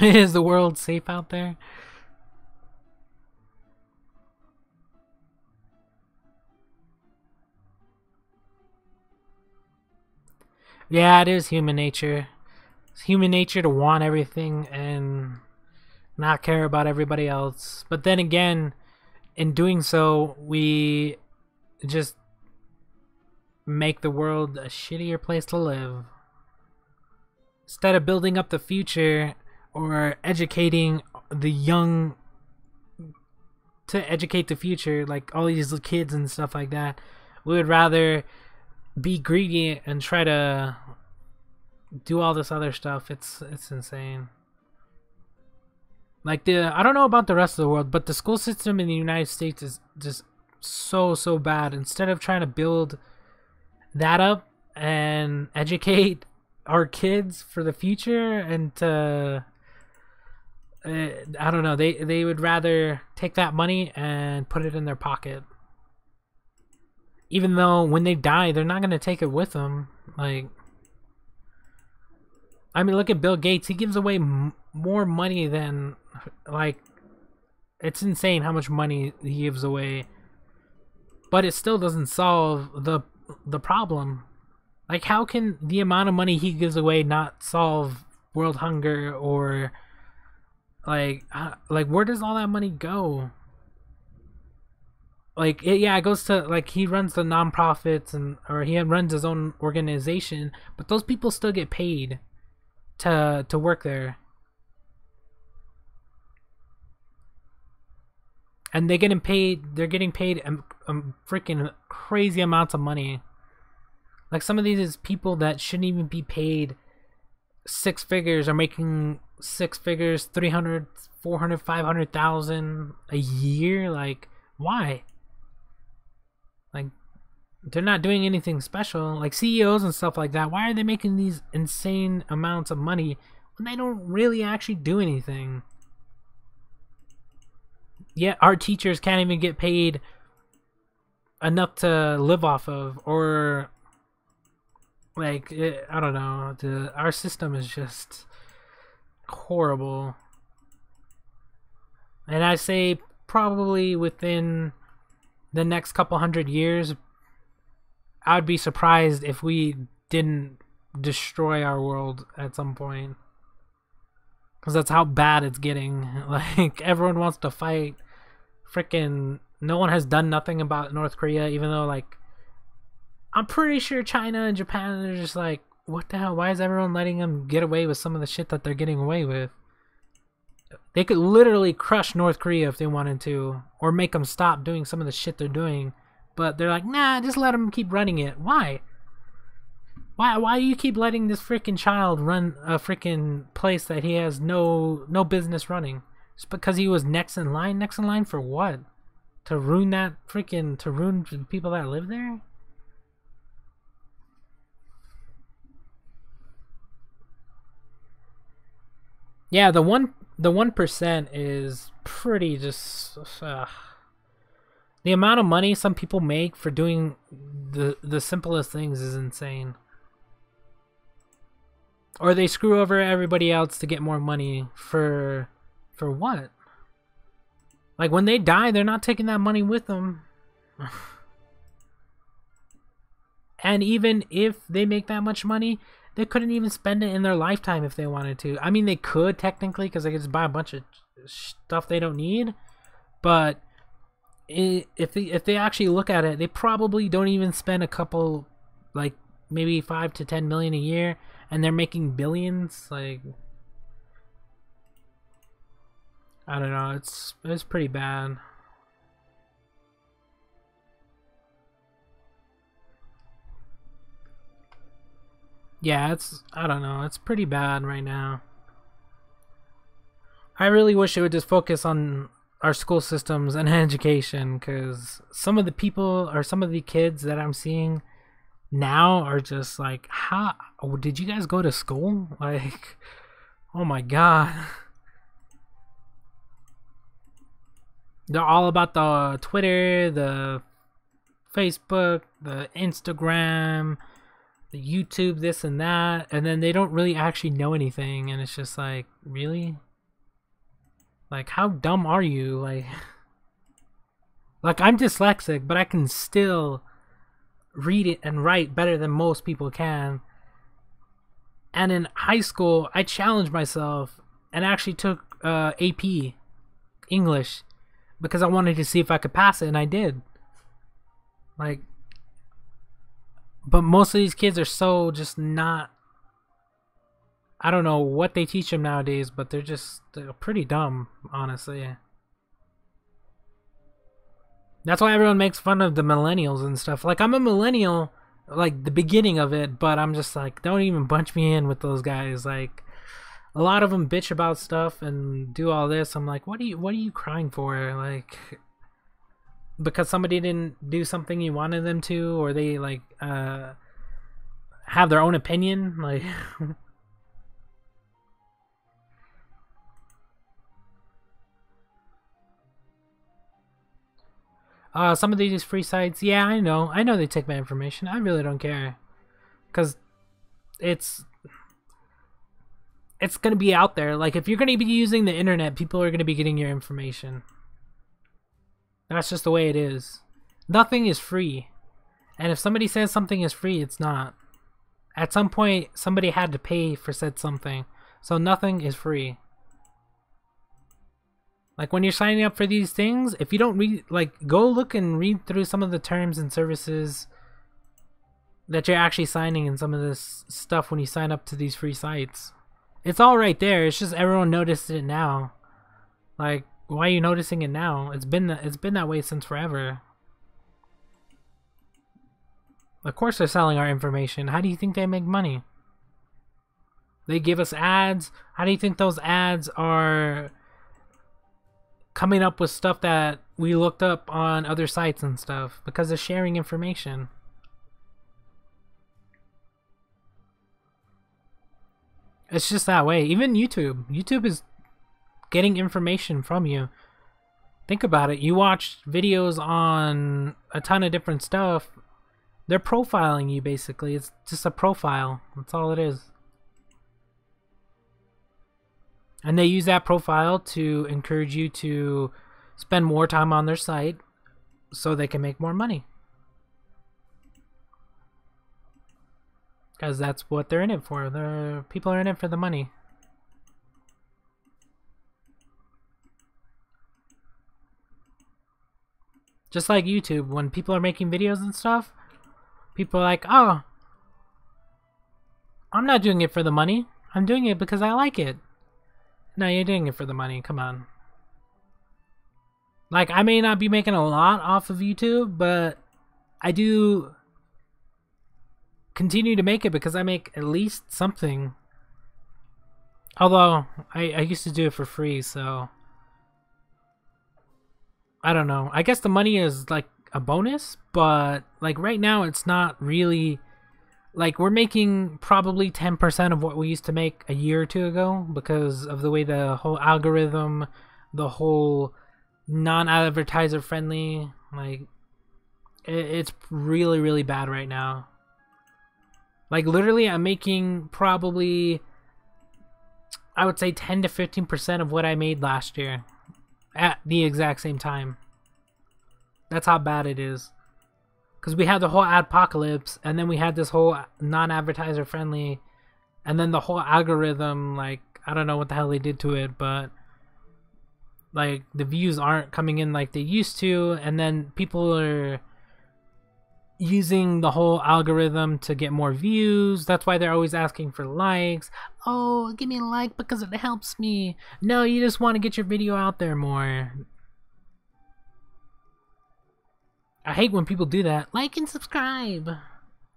Is the world safe out there? Yeah, it is human nature. It's human nature to want everything and not care about everybody else. But then again, in doing so, we just make the world a shittier place to live. Instead of building up the future or educating the young to educate the future, like all these kids and stuff like that, we would rather be greedy and try to do all this other stuff. It's insane. Like, I don't know about the rest of the world, but the school system in the United States is just so bad. Instead of trying to build that up and educate our kids for the future and to I don't know, they would rather take that money and put it in their pocket. Even though when they die, they're not going to take it with them. Like, I mean, look at Bill Gates. He gives away more money than, like, it's insane how much money he gives away. But it still doesn't solve the problem. Like, how can the amount of money he gives away not solve world hunger, or like where does all that money go? Like it goes to, like, he runs the nonprofits, or he runs his own organization, but those people still get paid to work there, and they're getting paid freaking crazy amounts of money. Like, some of these people that shouldn't even be paid six figures are making six figures, 300, 400, 500,000 a year. Like, why? Like, they're not doing anything special. Like, CEOs and stuff like that, why are they making these insane amounts of money when they don't really actually do anything? Yet our teachers can't even get paid enough to live off of, or like, I don't know. Our system is just horrible. And I say probably within the next couple 100 years, I would be surprised if we didn't destroy our world at some point. Because that's how bad it's getting. Like, everyone wants to fight. Freaking no one has done nothing about North Korea, even though, like, I'm pretty sure China and Japan are just like, what the hell? Why is everyone letting them get away with some of the shit that they're getting away with? They could literally crush North Korea if they wanted to, or make them stop doing some of the shit they're doing. But they're like, nah, just let them keep running it. Why? Why do you keep letting this freaking child run a freaking place that he has no business running? Just because he was next in line? Next in line for what? To ruin the people that live there? Yeah, the 1% is pretty just the amount of money some people make for doing the simplest things is insane. Or they screw over everybody else to get more money for what? Like, when they die, they're not taking that money with them. And even if they make that much money, they couldn't even spend it in their lifetime if they wanted to. I mean, they could technically, because they could just buy a bunch of stuff they don't need. But if they actually look at it, they probably don't even spend a couple, like maybe 5 to 10 million a year, and they're making billions. Like, I don't know. It's pretty bad. Yeah, I don't know, it's pretty bad right now. I really wish it would just focus on our school systems and education, because some of the people, or some of the kids that I'm seeing now, are just like, how did you guys go to school? Like, oh my god. They're all about the Twitter, the Facebook, the Instagram, the YouTube, this and that, and then they don't really actually know anything, and it's just like, really? Like, how dumb are you? Like I'm dyslexic, but I can still read it and write better than most people can. And in high school, I challenged myself and actually took AP English because I wanted to see if I could pass it, and I did. Like, but most of these kids are so just not, I don't know what they teach them nowadays, but they're pretty dumb, honestly. That's why everyone makes fun of the millennials and stuff. Like, I'm a millennial, like the beginning of it, but I'm just like, don't even bunch me in with those guys. Like, a lot of them bitch about stuff and do all this. I'm like, what are you crying for? Like, because somebody didn't do something you wanted them to, or they like have their own opinion, like. Some of these free sites, yeah, I know they take my information. I really don't care, because it's gonna be out there. Like, if you're gonna be using the internet, people are gonna be getting your information. That's just the way it is. Nothing is free. And if somebody says something is free, it's not. At some point, somebody had to pay for said something. So nothing is free. Like when you're signing up for these things, if you don't read, like, go look and read through some of the terms and services that you're actually signing in some of this stuff when you sign up to these free sites. It's all right there. It's just everyone noticed it now. Like, why are you noticing it now? It's been that way since forever. Of course they're selling our information. How do you think they make money? They give us ads. How do you think those ads are coming up with stuff that we looked up on other sites and stuff? Because they're sharing information. It's just that way. Even YouTube. YouTube is getting information from you. Think about it. You watch videos on a ton of different stuff. They're profiling you, basically. It's just a profile. That's all it is. And they use that profile to encourage you to spend more time on their site so they can make more money. Because that's what they're in it for. People are in it for the money. Just like YouTube, when people are making videos and stuff, people are like, oh, I'm not doing it for the money. I'm doing it because I like it. No, you're doing it for the money. Come on. Like, I may not be making a lot off of YouTube, but I do continue to make it because I make at least something. Although, I used to do it for free, so I don't know. I guess the money is like a bonus, but like right now it's not really. Like, we're making probably 10% of what we used to make a year or two ago because of the way the whole algorithm, the whole non-advertiser friendly, like, it's really, really bad right now. Like, literally, I'm making probably, I would say 10 to 15% of what I made last year at the exact same time. That's how bad it is. Because we had the whole adpocalypse, and then we had this whole non-advertiser friendly, and then the whole algorithm, like, I don't know what the hell they did to it, but like, the views aren't coming in like they used to, and then people are using the whole algorithm to get more views. That's why they're always asking for likes. Oh, give me a like because it helps me. No, you just want to get your video out there more. I hate when people do that. Like and subscribe.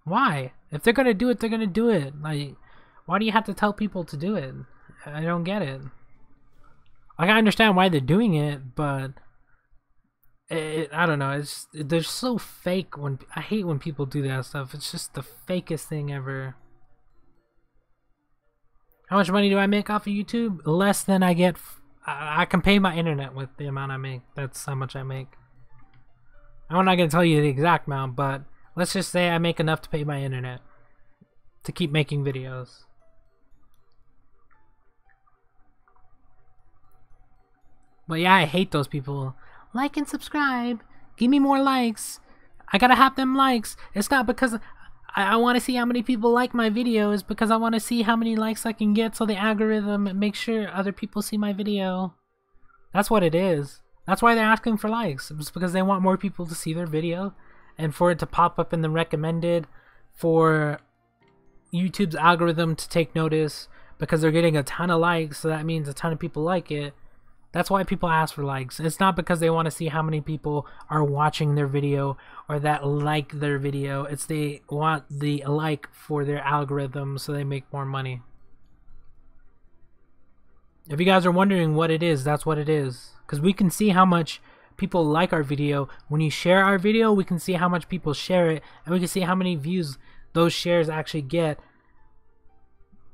Why? If they're gonna do it, they're gonna do it. Like, why do you have to tell people to do it? I don't get it. Like, I understand why they're doing it, but I don't know. They're so fake. I hate when people do that stuff. It's just the fakest thing ever. How much money do I make off of YouTube? Less than I get. I can pay my internet with the amount I make. That's how much I make. I'm not going to tell you the exact amount, but let's just say I make enough to pay my internet to keep making videos. But yeah, I hate those people. Like and subscribe. Give me more likes. I gotta have them likes. It's not because I want to see how many people like my video. It's because I want to see how many likes I can get so the algorithm makes sure other people see my video. That's what it is. That's why they're asking for likes. It's because they want more people to see their video and for it to pop up in the recommended, for YouTube's algorithm to take notice because they're getting a ton of likes, so that means a ton of people like it. That's why people ask for likes. It's not because they want to see how many people are watching their video or that like their video. It's they want the like for their algorithm so they make more money. If you guys are wondering what it is, that's what it is. Because we can see how much people like our video. When you share our video, we can see how much people share it, and we can see how many views those shares actually get.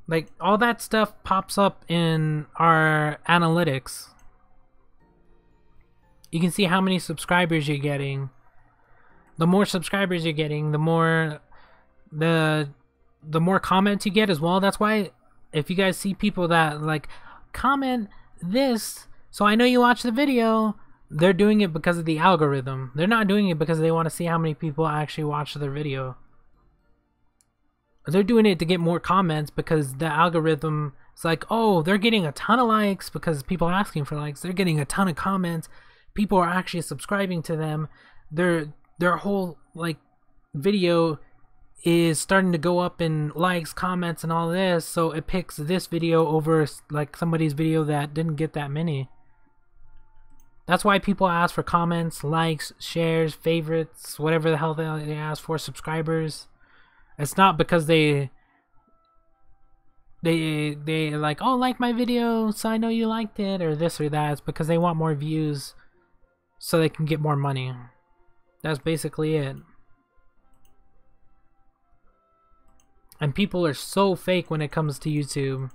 Like, all that stuff pops up in our analytics. You can see how many subscribers you're getting. The more subscribers you're getting, the more comments you get as well. That's why if you guys see people that like comment this so I know you watch the video, they're doing it because of the algorithm. They're not doing it because they want to see how many people actually watch their video. They're doing it to get more comments because the algorithm It's like, oh, they're getting a ton of likes because people are asking for likes. They're getting a ton of comments. People are actually subscribing to them. Their whole like video is starting to go up in likes, comments, and all this. So it picks this video over like somebody's video that didn't get that many. That's why people ask for comments, likes, shares, favorites, whatever the hell they ask for, subscribers. It's not because they like, oh, like my video so I know you liked it or this or that. It's because they want more views so they can get more money. That's basically it. And people are so fake when it comes to YouTube.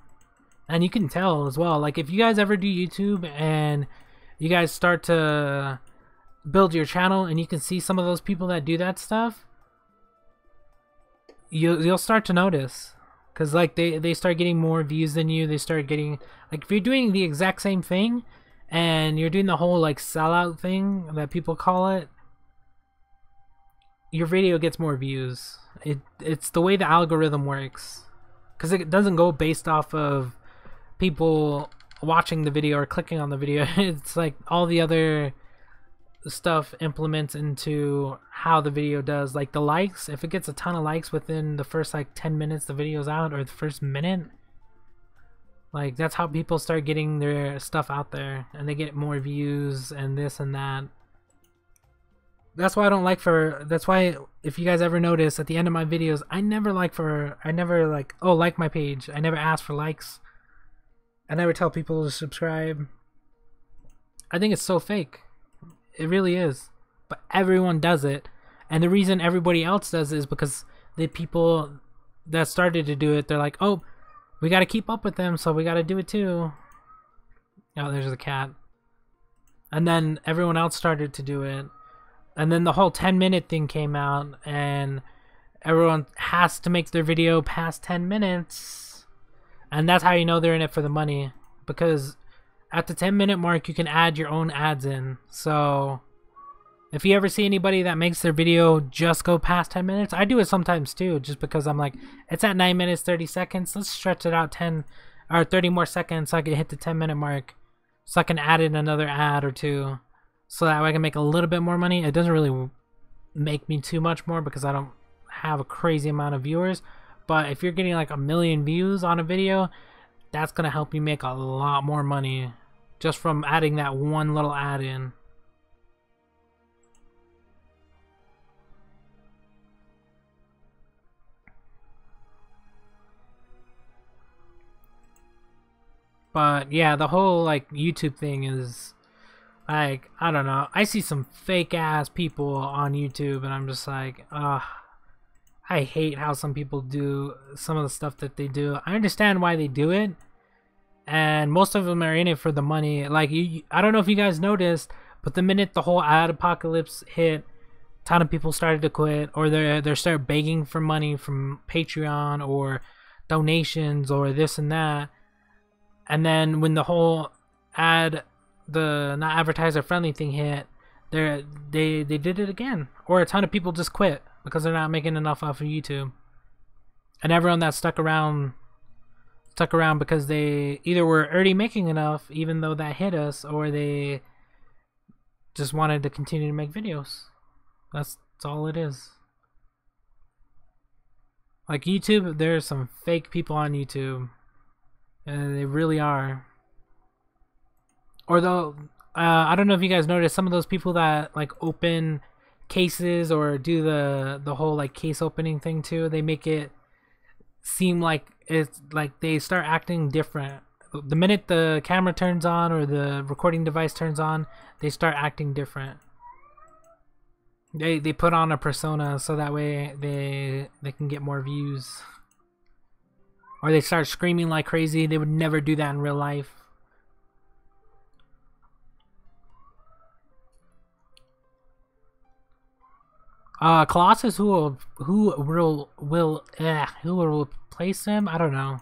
And you can tell as well. Like if you guys ever do YouTube and you guys start to build your channel and you can see some of those people that do that stuff, you'll start to notice. Because like they start getting more views than you. They start getting, like, if you're doing the exact same thing and you're doing the whole like sellout thing that people call it, your video gets more views. It's the way the algorithm works, because it doesn't go based off of people watching the video or clicking on the video. It's like all the other stuff implements into how the video does. Like the likes, if it gets a ton of likes within the first like 10 minutes the video's out, or the first minute, like that's how people start getting their stuff out there, and they get more views and this and that. That's why I don't like that's why if you guys ever notice at the end of my videos, I never like, oh, like my page. I never ask for likes. I never tell people to subscribe. I think it's so fake. It really is. But everyone does it. And the reason everybody else does it is because the people that started to do it, they're like, oh, we got to keep up with them, so we got to do it too. Oh, there's the cat. And then everyone else started to do it. And then the whole 10-minute thing came out, and everyone has to make their video past 10 minutes. And that's how you know they're in it for the money. Because at the 10-minute mark, you can add your own ads in. So if you ever see anybody that makes their video just go past 10 minutes, I do it sometimes too, just because I'm like, it's at 9 minutes 30 seconds. Let's stretch it out 10 or 30 more seconds so I can hit the 10-minute mark, so I can add in another ad or two, so that way I can make a little bit more money. It doesn't really make me too much more because I don't have a crazy amount of viewers. But if you're getting like 1 million views on a video, that's gonna help you make a lot more money just from adding that one little ad in. But yeah, the whole like YouTube thing is like, I don't know. I see some fake ass people on YouTube and I'm just like, ugh. I hate how some people do some of the stuff that they do. I understand why they do it, and most of them are in it for the money. Like, I don't know if you guys noticed, but the minute the whole ad apocalypse hit, a ton of people started to quit, or they start begging for money from Patreon or donations or this and that. And then when the whole the not advertiser friendly thing hit, they did it again, or a ton of people just quit because they're not making enough off of YouTube. And everyone that stuck around because they either were already making enough even though that hit us, or they just wanted to continue to make videos. That's all it is. Like YouTube, there's some fake people on YouTube, and they really are. Although I don't know if you guys noticed, some of those people that like open cases or do the whole like case opening thing too, they make it seem like it's like they start acting different. The minute the camera turns on or the recording device turns on, they start acting different. They put on a persona so that way they can get more views. Or they start screaming like crazy. They would never do that in real life. Colossus, who will replace him? I don't know.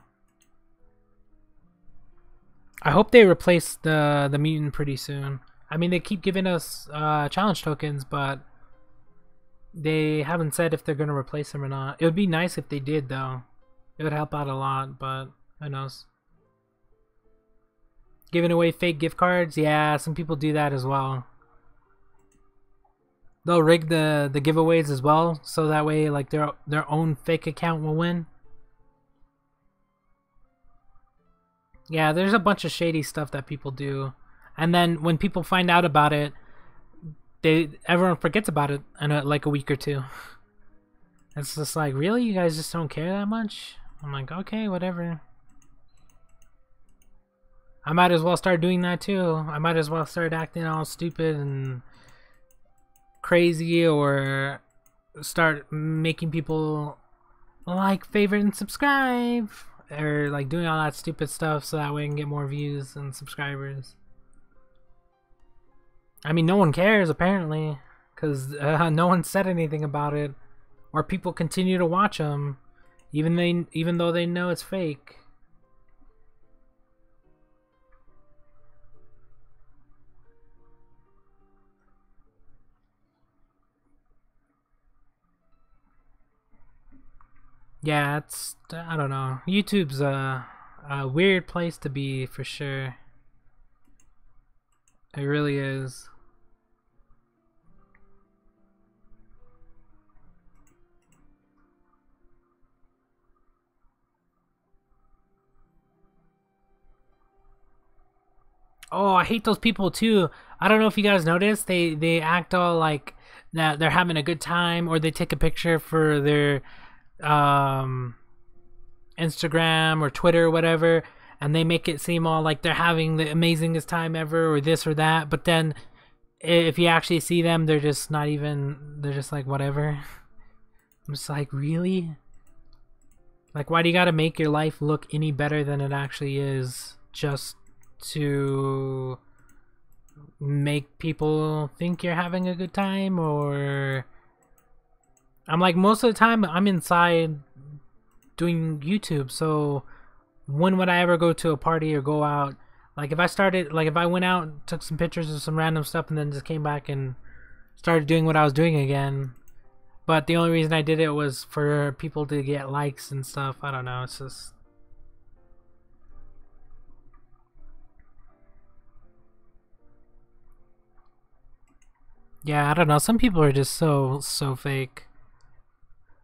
I hope they replace the mutant pretty soon. I mean, they keep giving us challenge tokens, but they haven't said if they're gonna replace him or not. It would be nice if they did, though. It would help out a lot, but who knows? Giving away fake gift cards. Yeah, some people do that as well. They'll rig the giveaways as well, so that way like their own fake account will win. Yeah, there's a bunch of shady stuff that people do, and then when people find out about it, everyone forgets about it in like a week or two. It's just like, really, you guys just don't care that much? I'm like, okay, whatever. I might as well start doing that too. I might as well start acting all stupid and crazy, or start making people like, favorite, and subscribe, or like doing all that stupid stuff so that way I can get more views and subscribers. I mean, no one cares apparently, because no one said anything about it, or people continue to watch them even though they know it's fake. Yeah, it's, I don't know. YouTube's a weird place to be for sure. It really is. Oh, I hate those people too. I don't know if you guys noticed. They act all like that they're having a good time, or they take a picture for their Instagram or Twitter or whatever, and they make it seem all like they're having the amazingest time ever, or this or that. But then if you actually see them, they're just not even, they're just like whatever. I'm just like, really? Like, why do you gotta make your life look any better than it actually is, just to make people think you're having a good time? Or I'm like, most of the time I'm inside doing YouTube, so when would I ever go to a party or go out? Like, if I went out, took some pictures of some random stuff, and then just came back and started doing what I was doing again. But the only reason I did it was for people to get likes and stuff. I don't know, it's just, yeah, I don't know. Some people are just so fake.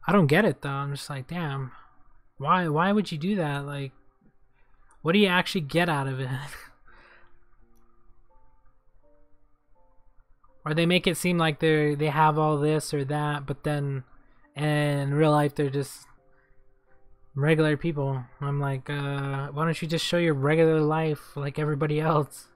I don't get it though. I'm just like, damn. Why would you do that? Like, what do you actually get out of it? Or they make it seem like they have all this or that, but then in real life they're just regular people. I'm like, why don't you just show your regular life like everybody else?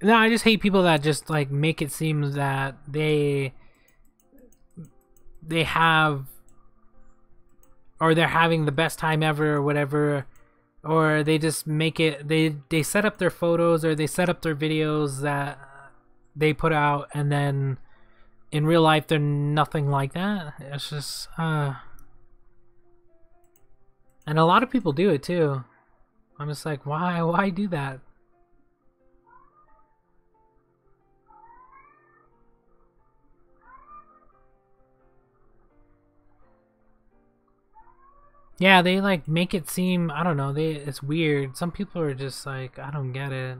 No, I just hate people that just like make it seem that they have, or they're having the best time ever or whatever, or they just make it, they set up their photos or they set up their videos that they put out, and then in real life they're nothing like that. It's just and a lot of people do it too. I'm just like, why do that? Yeah, they like make it seem, I don't know, it's weird. Some people are just like, I don't get it.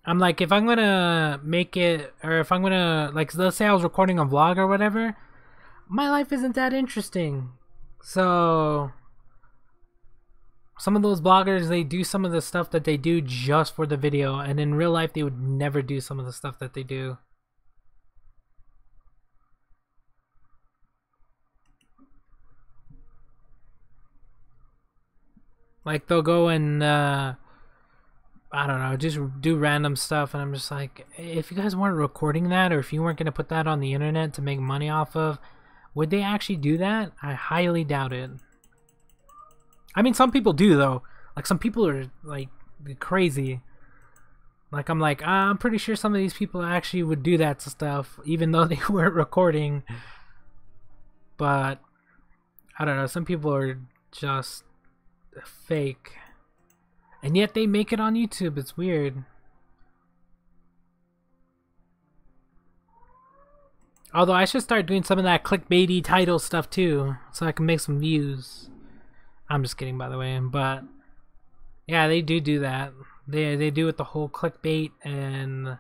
I'm like, if I'm gonna make it, or if I'm gonna, like, let's say I was recording a vlog or whatever, my life isn't that interesting. So some of those bloggers, they do some of the stuff that they do just for the video, and in real life they would never do some of the stuff that they do. Like, they'll go and I don't know, just do random stuff, and I'm just like, if you guys weren't recording that, or if you weren't going to put that on the internet to make money off of, would they actually do that? I highly doubt it. I mean, some people do though. Like, some people are like crazy. Like, I'm like, I'm pretty sure some of these people actually would do that stuff even though they weren't recording. But I don't know, some people are just fake, and yet they make it on YouTube. It's weird. Although I should start doing some of that clickbaity title stuff too, so I can make some views. I'm just kidding, by the way, but yeah, they do that. They do it the whole clickbait and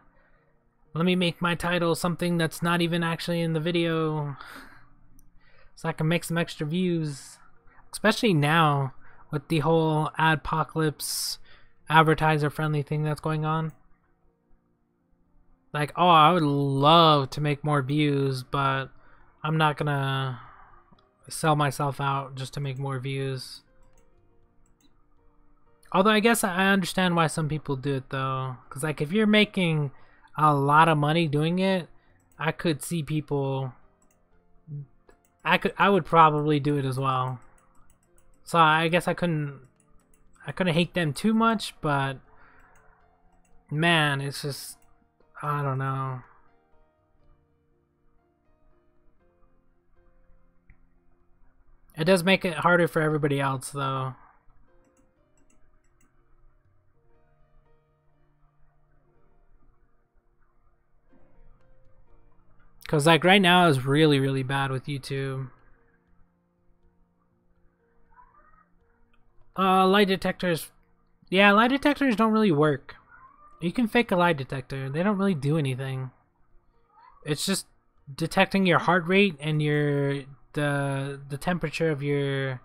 let me make my title something that's not even actually in the video, so I can make some extra views. Especially now with the whole adpocalypse advertiser friendly thing that's going on. Like, oh, I would love to make more views, but I'm not gonna sell myself out just to make more views. Although I guess I understand why some people do it though, because like if you're making a lot of money doing it, I could see people. I would probably do it as well. So I guess I couldn't hate them too much, but man, it's just, I don't know. It does make it harder for everybody else though. Cause like right now is really bad with YouTube. Lie detectors. Yeah, lie detectors don't really work. You can fake a lie detector. They don't really do anything. It's just detecting your heart rate and the temperature of your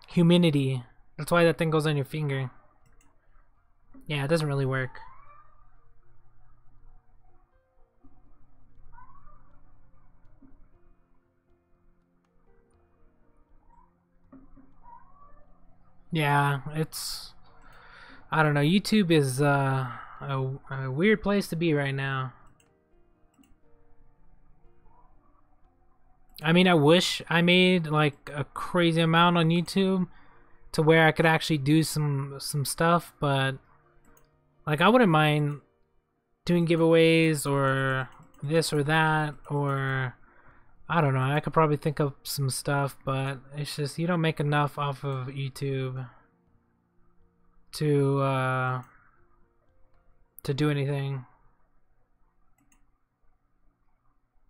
humidity. That's why that thing goes on your finger. Yeah, it doesn't really work. Yeah, it's, I don't know. YouTube is a weird place to be right now. I mean, I wish I made like a crazy amount on YouTube to where I could actually do some stuff, but like I wouldn't mind doing giveaways or this or that, or I don't know. I could probably think of some stuff, but it's just you don't make enough off of YouTube to do anything.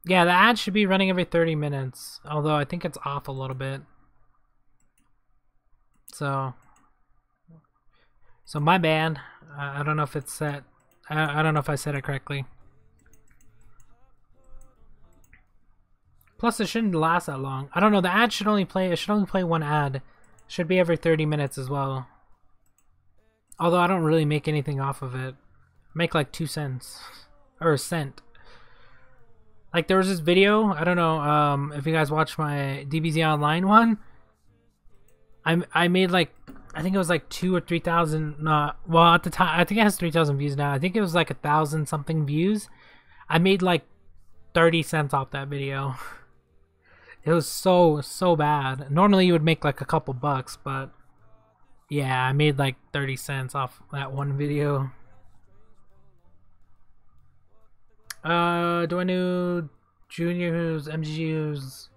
Yeah, the ad should be running every 30 minutes, although I think it's off a little bit. So my bad. I don't know if it's set. I don't know if I said it correctly. Plus, it shouldn't last that long. I don't know. The ad should only play. It should only play one ad. It should be every 30 minutes as well. Although I don't really make anything off of it. I make like 2 cents or a cent. Like there was this video. I don't know if you guys watched my DBZ Online one. I made like, I think it was like 2,000 or 3,000. Well, at the time I think it has 3,000 views now. I think it was like 1,000 something views. I made like 30 cents off that video. It was so bad. Normally you would make like a couple bucks, but yeah, I made like 30 cents off that one video. Do I know Junior whose MGU's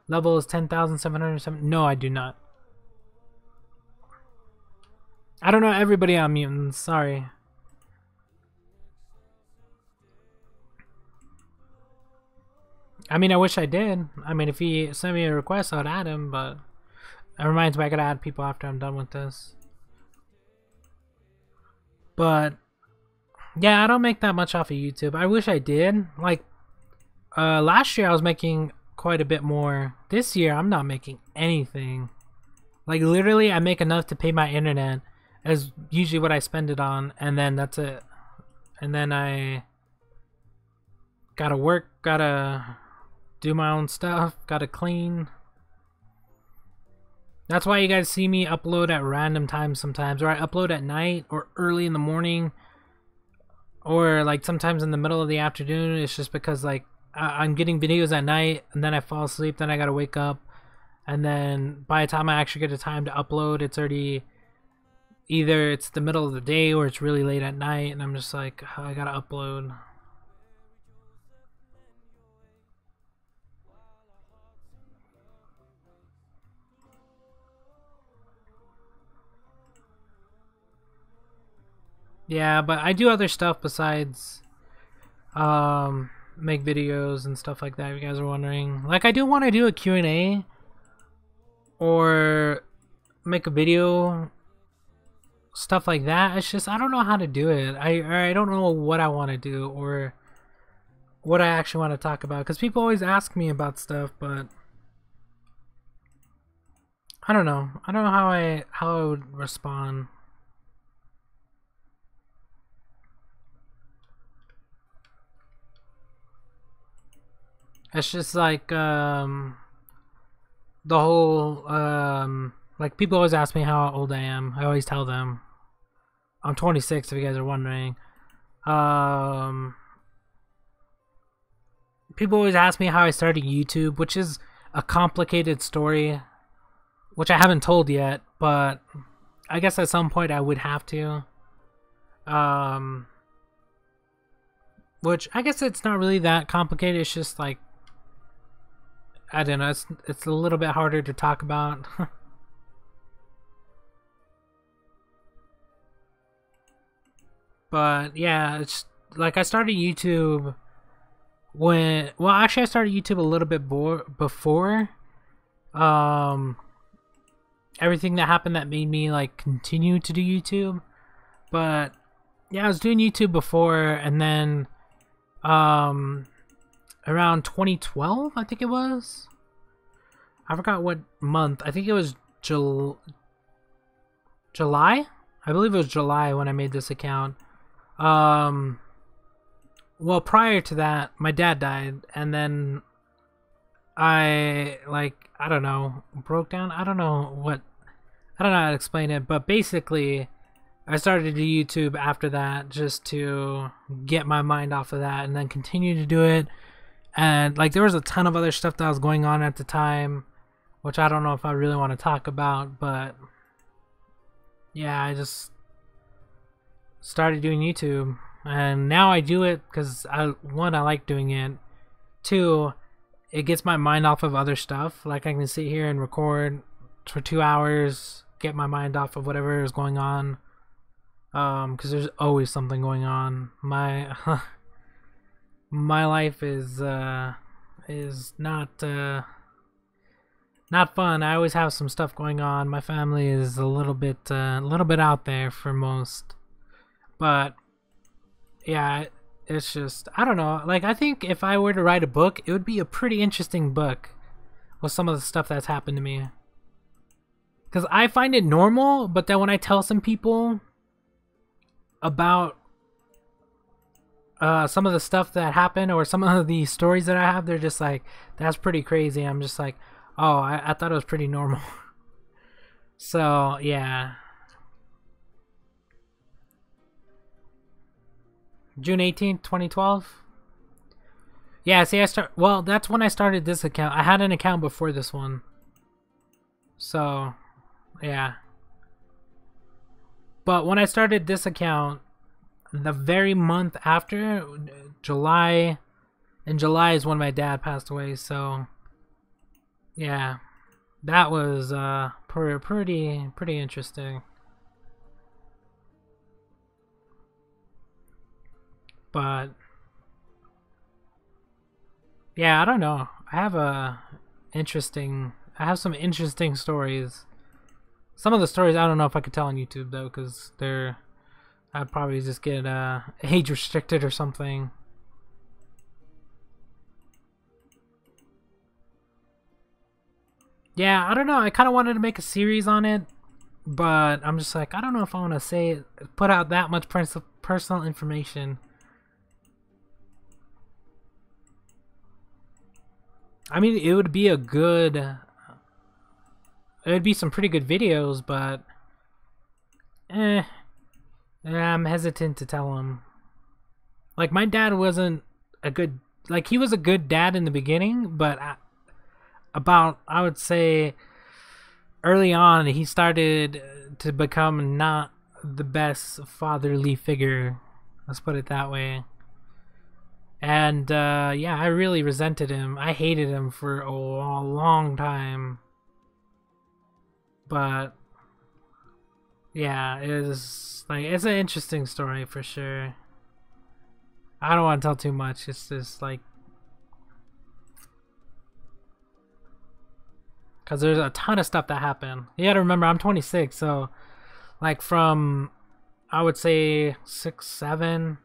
level is 10,707? No, I do not. I don't know everybody on Mutants, sorry. I mean, I wish I did. I mean, if he sent me a request, I would add him, but it reminds me I gotta add people after I'm done with this. But yeah, I don't make that much off of YouTube. I wish I did. Like last year I was making quite a bit more. This year I'm not making anything. Like literally I make enough to pay my internet as usually what I spend it on, and then that's it. And then I gotta work, gotta do my own stuff, gotta clean. That's why you guys see me upload at random times sometimes, or I upload at night or early in the morning, or like sometimes in the middle of the afternoon. It's just because like I'm getting videos at night and then I fall asleep, then I gotta wake up, and then by the time I actually get the time to upload, it's already either it's the middle of the day or it's really late at night, and I'm just like, oh, I gotta upload. Yeah, but I do other stuff besides make videos and stuff like that, if you guys are wondering. Like, I do want to do a Q&A or make a video, stuff like that. It's just I don't know how to do it. I don't know what I want to do or what I actually want to talk about, because people always ask me about stuff, but I don't know. I don't know how I would respond. It's just like the whole like, people always ask me how old I am. I always tell them I'm 26, if you guys are wondering. People always ask me how I started YouTube, which is a complicated story, which I haven't told yet, but I guess at some point I would have to. Which I guess it's not really that complicated. It's just like, I don't know, it's a little bit harder to talk about. But yeah, it's like I started YouTube when, well, actually I started YouTube a little bit before everything that happened that made me like continue to do YouTube. But yeah, I was doing YouTube before, and then around 2012, I think it was. I forgot what month. I think it was July. I believe it was July when I made this account. Well, prior to that, my dad died, and then I, like, I don't know, broke down. I don't know how to explain it, but basically I started to do YouTube after that just to get my mind off of that, and then continue to do it. And like, there was a ton of other stuff that was going on at the time, which I don't know if I really want to talk about, but yeah, I just started doing YouTube, and now I do it because one, I like doing it. Two, it gets my mind off of other stuff. Like, I can sit here and record for 2 hours, get my mind off of whatever is going on. Because there's always something going on. My my life is not fun. I always have some stuff going on. My family is a little bit out there for most. But yeah, it's just, I don't know. Like, I think if I were to write a book, it would be a pretty interesting book with some of the stuff that's happened to me. Because I find it normal, but then when I tell some people about some of the stuff that happened or some of the stories that I have, they're just like, that's pretty crazy. I'm just like, oh, I thought it was pretty normal. So yeah, June 18th, 2012. Yeah, see, well, that's when I started this account. I had an account before this one, so yeah. But when I started this account, the very month after, July, in July is when my dad passed away. So yeah, that was pretty interesting. But yeah, I don't know. I have some interesting stories. Some of the stories I don't know if I could tell on YouTube though, because I'd probably just get age restricted or something. Yeah, I don't know. I kind of wanted to make a series on it, but I'm just like, I don't know if I want to put out that much personal information. I mean, it would be some pretty good videos, but I'm hesitant to tell him. Like, my dad wasn't a good, like, he was a good dad in the beginning, but I would say early on, he started to become not the best fatherly figure. Let's put it that way. And yeah, I really resented him. I hated him for a long time. But yeah, it's an interesting story for sure. I don't want to tell too much. It's just like, because there's a ton of stuff that happened. You gotta remember, I'm 26, so like from, I would say 6, 7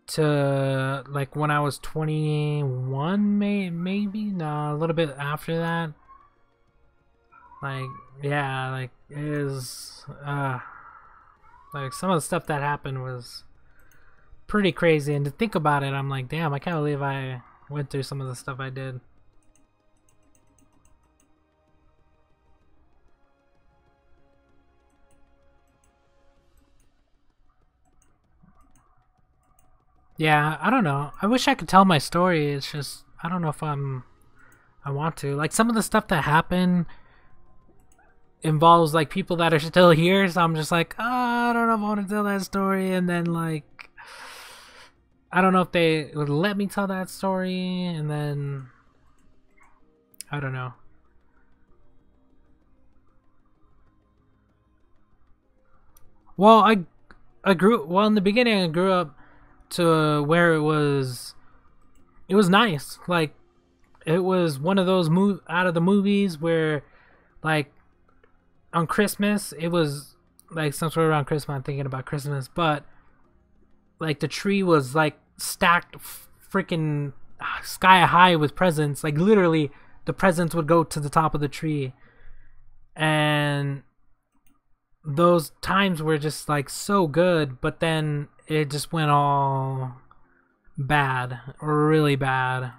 to like when I was 21, maybe no, a little bit after that. Like, yeah, like it is like some of the stuff that happened was pretty crazy, and to think about it, I'm like, damn, I can't believe I went through some of the stuff I did. Yeah, I don't know. I wish I could tell my story. It's just I don't know if I want to. Like some of the stuff that happened involves like people that are still here, so I'm just like, oh, I don't know if I want to tell that story, and then like I don't know if they would let me tell that story, and then I don't know. Well, I grew well in the beginning. I grew up to where it was nice. Like it was one of those out of the movies where like on Christmas, it was like some sort of around Christmas. I'm thinking about Christmas, but like the tree was like stacked freaking sky high with presents. Like literally, the presents would go to the top of the tree, and those times were just like so good. But then it just went all bad, really bad,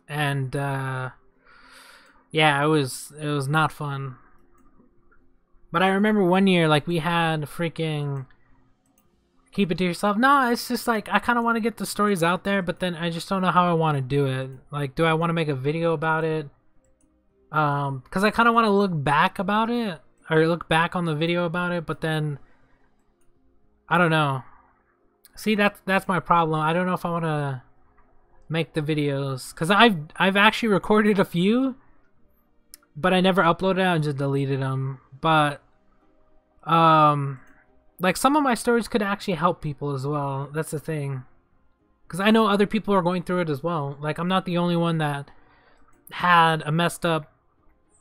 and yeah, it was not fun. But I remember one year, like, we had freaking keep it to yourself. No, it's just like I kind of want to get the stories out there, but then I just don't know how I want to do it. Like, do I want to make a video about it? Because I kind of want to look back about it, or look back on the video about it, but then I don't know. See, that's my problem. I don't know if I want to make the videos, because I've actually recorded a few, but I never uploaded it. I just deleted them. But like some of my stories could actually help people as well. That's the thing, because I know other people are going through it as well. Like I'm not the only one that had a messed up,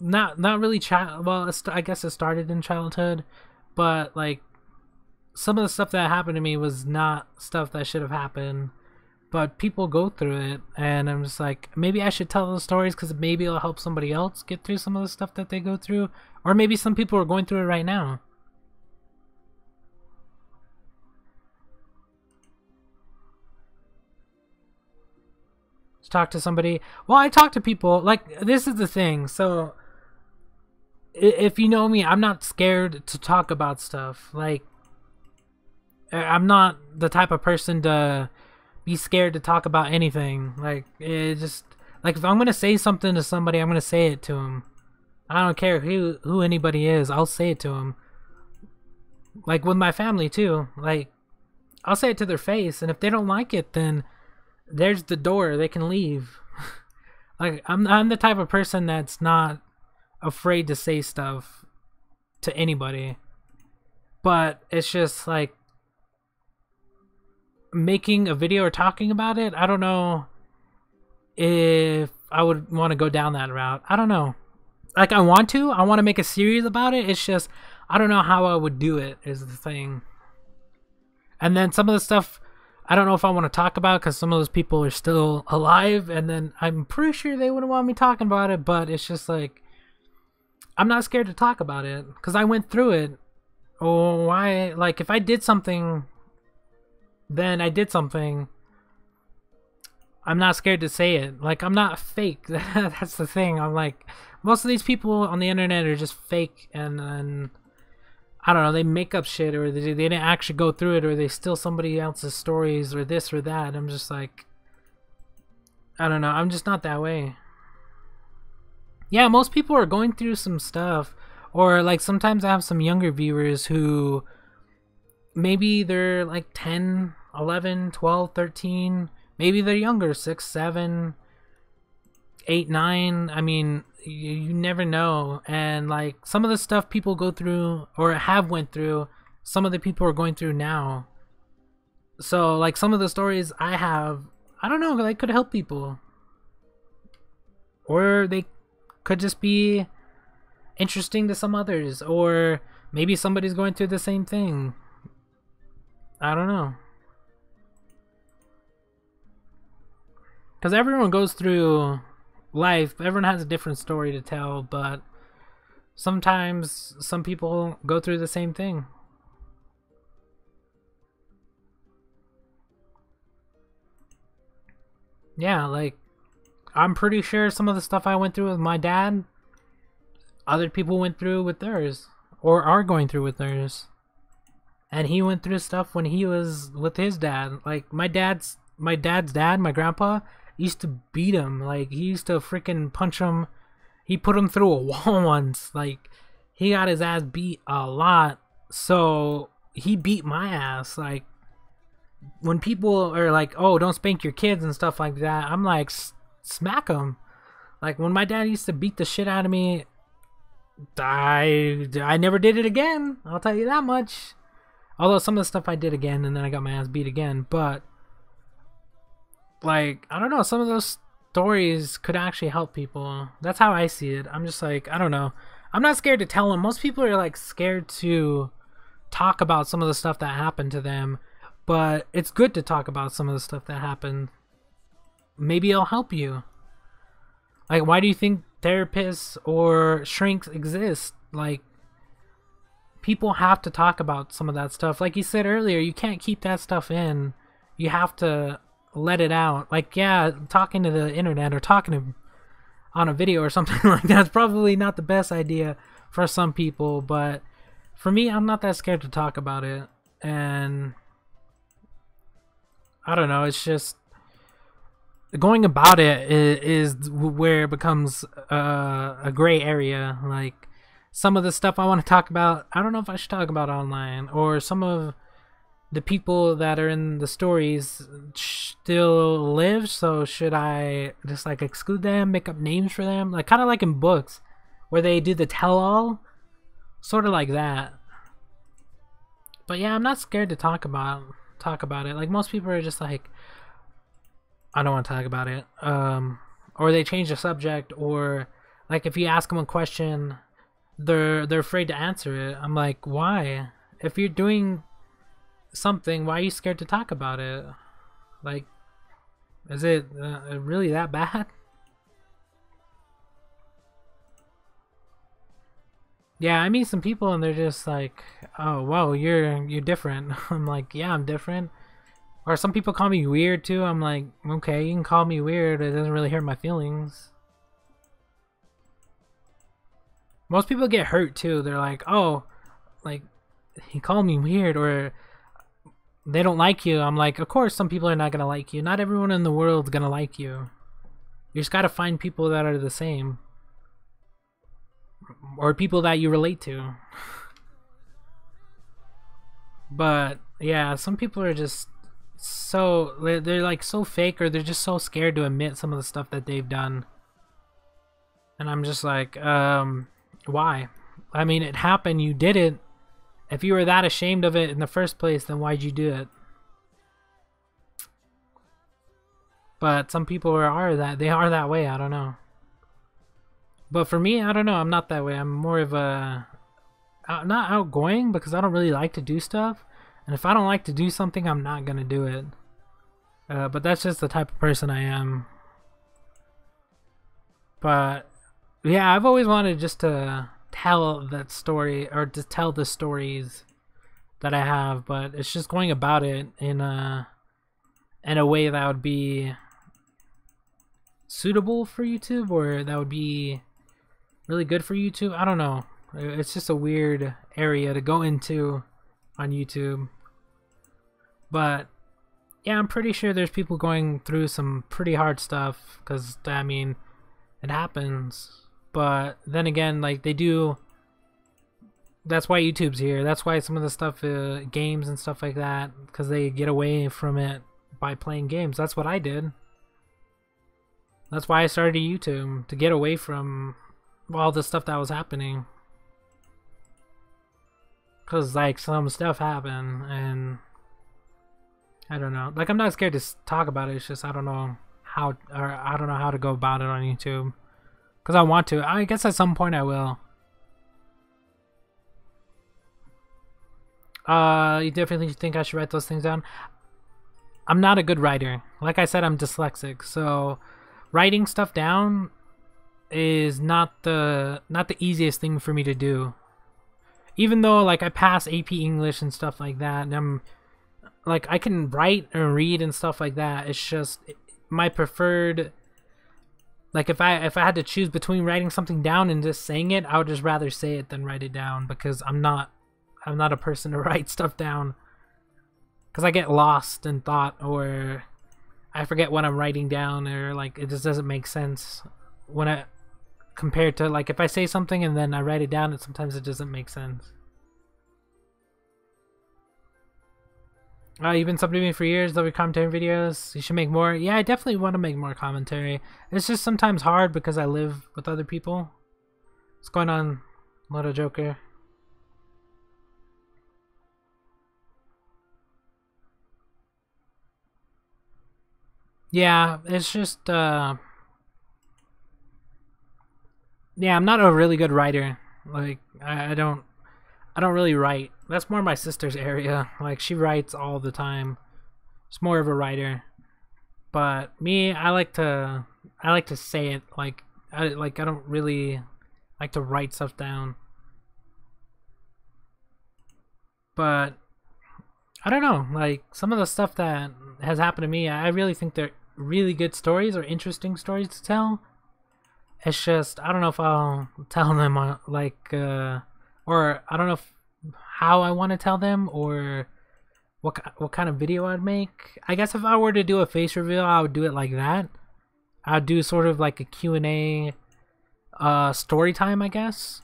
not really well, I guess it started in childhood, but like some of the stuff that happened to me was not stuff that should have happened, but people go through it, and I'm just like, maybe I should tell those stories because maybe it'll help somebody else get through some of the stuff that they go through, or maybe some people are going through it right now. Just talk to somebody. Well, I talk to people. Like, this is the thing. So if you know me, I'm not scared to talk about stuff. Like, I'm not the type of person to be scared to talk about anything. Like, it just, like, if I'm gonna say something to somebody, I'm gonna say it to them. I don't care who anybody is. I'll say it to them. Like with my family too. Like, I'll say it to their face, and if they don't like it, then there's the door. They can leave. Like, I'm the type of person that's not afraid to say stuff to anybody. But it's just like, making a video or talking about it, I don't know if I would want to go down that route. I don't know. Like, I want to make a series about it. It's just I don't know how I would do it is the thing. And then some of the stuff I don't know if I want to talk about, because some of those people are still alive, and then I'm pretty sure they wouldn't want me talking about it. But it's just like, I'm not scared to talk about it because I went through it. Oh, why? Like, if I did something, then I did something. I'm not scared to say it. Like, I'm not fake. That's the thing. I'm like, most of these people on the internet are just fake, and I don't know, they make up shit, or they didn't actually go through it, or they steal somebody else's stories, or this or that. I'm just like, I don't know. I'm just not that way. Yeah, most people are going through some stuff, or like sometimes I have some younger viewers who maybe they're like 10, 11, 12, 13. Maybe they're younger, 6, 7, 8, 9. I mean, you never know. And like some of the stuff people go through or have went through, some of the people are going through now. So like some of the stories I have, I don't know, they could help people, or they could just be interesting to some others, or maybe somebody's going through the same thing. I don't know. Because everyone goes through life, everyone has a different story to tell, but sometimes some people go through the same thing. Yeah, like, I'm pretty sure some of the stuff I went through with my dad, other people went through with theirs, or are going through with theirs. And he went through stuff when he was with his dad. Like, my dad's dad, my grandpa, used to beat him. Like, he used to freaking punch him. He put him through a wall once. Like, he got his ass beat a lot. So he beat my ass. Like, when people are like, oh, don't spank your kids and stuff like that, I'm like, smack them. Like, when my dad used to beat the shit out of me, I never did it again. I'll tell you that much. Although some of the stuff I did again, and then I got my ass beat again. But, like, I don't know, some of those stories could actually help people. That's how I see it. I'm just like, I don't know. I'm not scared to tell them. Most people are, like, scared to talk about some of the stuff that happened to them. But it's good to talk about some of the stuff that happened. Maybe it'll help you. Like, why do you think therapists or shrinks exist? Like, people have to talk about some of that stuff. Like you said earlier, you can't keep that stuff in. You have to let it out. Like, yeah, talking to the internet or talking to on a video or something like that's probably not the best idea for some people, but for me, I'm not that scared to talk about it. And I don't know, it's just going about it is where it becomes a gray area. Like, some of the stuff I want to talk about, I don't know if I should talk about online, or some of the people that are in the stories still live, so should I just like exclude them, make up names for them, like kind of like in books where they do the tell-all, sort of like that. But yeah, I'm not scared to talk about it. Like, most people are just like, I don't want to talk about it, or they change the subject, or like if you ask them a question, they're afraid to answer it. I'm like, why? If you're doing something, why are you scared to talk about it? Like, is it really that bad? Yeah, I meet some people and they're just like, oh, whoa, you're different. I'm like, yeah, I'm different. Or some people call me weird too. I'm like, okay, you can call me weird, it doesn't really hurt my feelings. Most people get hurt too. They're like, oh, like, he called me weird, or they don't like you. I'm like, of course some people are not gonna like you. Not everyone in the world's gonna like you. You just gotta find people that are the same, or people that you relate to. But yeah, some people are just so, they're like so fake, or they're just so scared to admit some of the stuff that they've done. And I'm just like, why? I mean, it happened, you did it. If you were that ashamed of it in the first place, then why'd you do it? But some people are that way, I don't know. But for me, I don't know, I'm not that way. I'm more of a, not outgoing, because I don't really like to do stuff. And if I don't like to do something, I'm not gonna do it. But that's just the type of person I am. But yeah, I've always wanted just to tell that story, or to tell the stories that I have, but it's just going about it in a way that would be suitable for YouTube, or that would be really good for YouTube. I don't know. It's just a weird area to go into on YouTube. But yeah, I'm pretty sure there's people going through some pretty hard stuff, because I mean, it happens. But then again, like, they do, that's why YouTube's here. That's why some of the stuff, games and stuff like that, because they get away from it by playing games. That's what I did. That's why I started YouTube, to get away from all the stuff that was happening. Because, like, some stuff happened, and I don't know. Like, I'm not scared to talk about it. It's just I don't know how, or I don't know how to go about it on YouTube. Because I want to. I guess at some point I will. You definitely think I should write those things down? I'm not a good writer. Like I said, I'm dyslexic. So writing stuff down is not the easiest thing for me to do. Even though like I pass AP English and stuff like that, and I'm like I can write and read and stuff like that. It's just my preferred. Like if I had to choose between writing something down and just saying it, I would just rather say it than write it down, because I'm not a person to write stuff down. Because I get lost in thought, or I forget what I'm writing down, or like it just doesn't make sense when I compared to like if I say something and then I write it down, sometimes it doesn't make sense. You've been subbing to me for years, love your commentary videos. You should make more. Yeah, I definitely want to make more commentary. It's just sometimes hard because I live with other people. What's going on, Little Joker? Yeah, it's just yeah, I'm not a really good writer. Like I don't really write. That's more my sister's area. Like she writes all the time. She's more of a writer. But me, I like to say it. Like I don't really like to write stuff down. But I don't know. Like some of the stuff that has happened to me, I really think they're really good stories or interesting stories to tell. It's just I don't know if I'll tell them like or I don't know how I want to tell them, or what kind of video I'd make. I guess if I were to do a face reveal, I would do it like that. I'd do sort of like a Q&A story time, I guess.